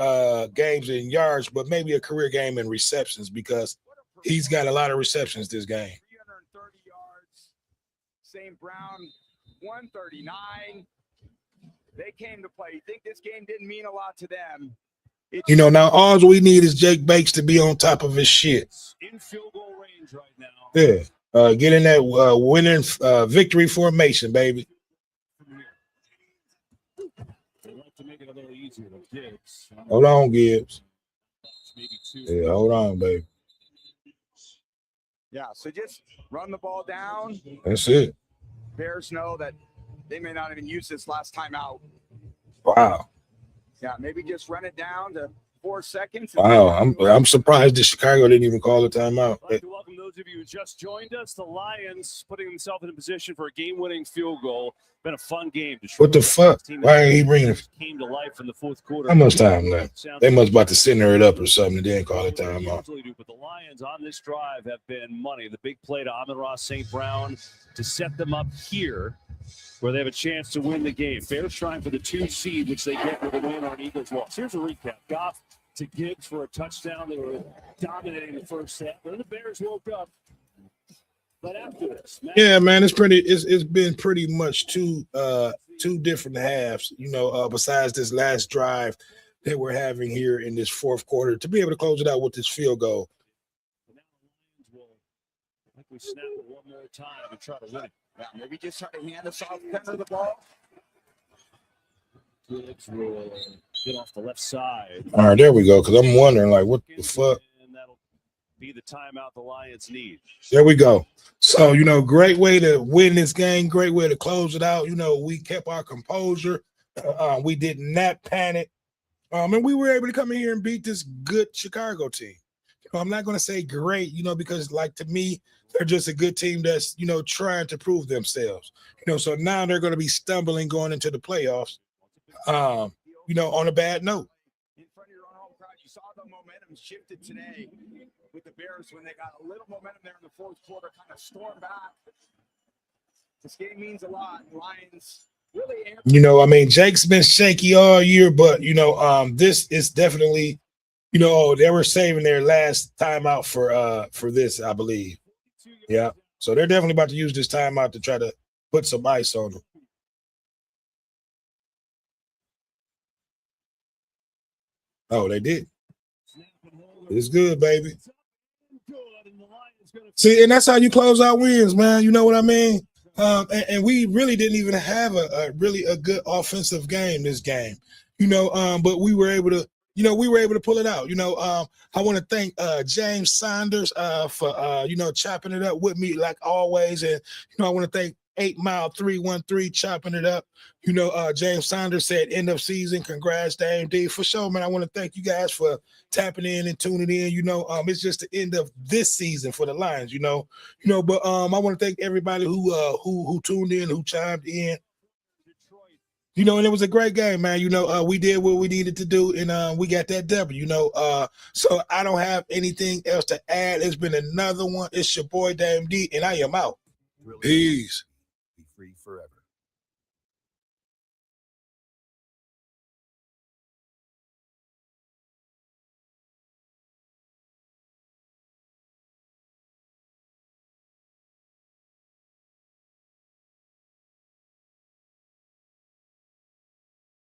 games in yards, but maybe a career game in receptions because he's got a lot of receptions this game. 330 yards. St. Brown 139. They came to play. You think this game didn't mean a lot to them? You know, now all we need is Jake Bakes to be on top of his shit. In field goal range right now. Yeah. Get in that winning victory formation, baby. They like to make it a little easier with Gibbs. Hold on, Gibbs. Maybe two. Yeah, hold on, baby. Yeah, so just run the ball down. That's it. Bears know that they may not even use this last time out. Wow. Yeah, maybe just run it down to 4 seconds. Wow. I'm surprised that Chicago didn't even call a timeout. I'd like to welcome those of you who just joined us. The Lions putting themselves in a position for a game-winning field goal. Been a fun game. What the fuck? Why ain't he bringing it? Came to life in the fourth quarter. How much time left? They must about to center it up or something and then call it timeout. But the Lions on this drive have been money. The big play to Amon-Ra St. Brown to set them up here where they have a chance to win the game. Bears trying for the 2 seed, which they get with a win or an Eagles loss. Here's a recap. Goff to Gibbs for a touchdown. They were dominating the first half. Then the Bears woke up. But after this, Yeah, man, it's been pretty much two different halves, you know, besides this last drive that we're having here in this fourth quarter to be able to close it out with this field goal. I think we snap it one more time and try to win it. Yeah, maybe just try to hand us off the center of the ball. Gibbs will get off the left side. All right, there we go. Because I'm wondering, like, what the fuck? And that'll be the timeout the Lions need. There we go. So, you know, great way to win this game. Great way to close it out. You know, we kept our composure. We did not panic. And we were able to come in here and beat this good Chicago team. You know, I'm not going to say great, you know, because, like, to me, they're just a good team that's, you know, trying to prove themselves. You know, so now they're going to be stumbling going into the playoffs, you know, on a bad note. In front of your own home crowd, you saw the momentum shifted today with the Bears when they got a little momentum there in the fourth quarter, kind of stormed back. This game means a lot. Lions really. You know, I mean, Jake's been shaky all year, but, you know, this is definitely, you know, they were saving their last timeout for this, I believe. Yeah. So they're definitely about to use this timeout to try to put some ice on them. Oh, they did. It's good, baby. See, and that's how you close out wins, man. You know what I mean? And we really didn't even have a good offensive game this game, you know. But we were able to, you know, pull it out. You know, I want to thank James Saunders for you know, chopping it up with me like always, and you know, I want to thank 8 Mile 313 chopping it up. You know, James Saunders said end of season. Congrats to AMD for sure, man. I want to thank you guys for tapping in and tuning in. You know, it's just the end of this season for the Lions. You know, but I want to thank everybody who tuned in, who chimed in. You know, and it was a great game, man. You know, we did what we needed to do, and we got that W. You know, so I don't have anything else to add. It's been another one. It's your boy Dame D, and I am out. Peace. Be free forever.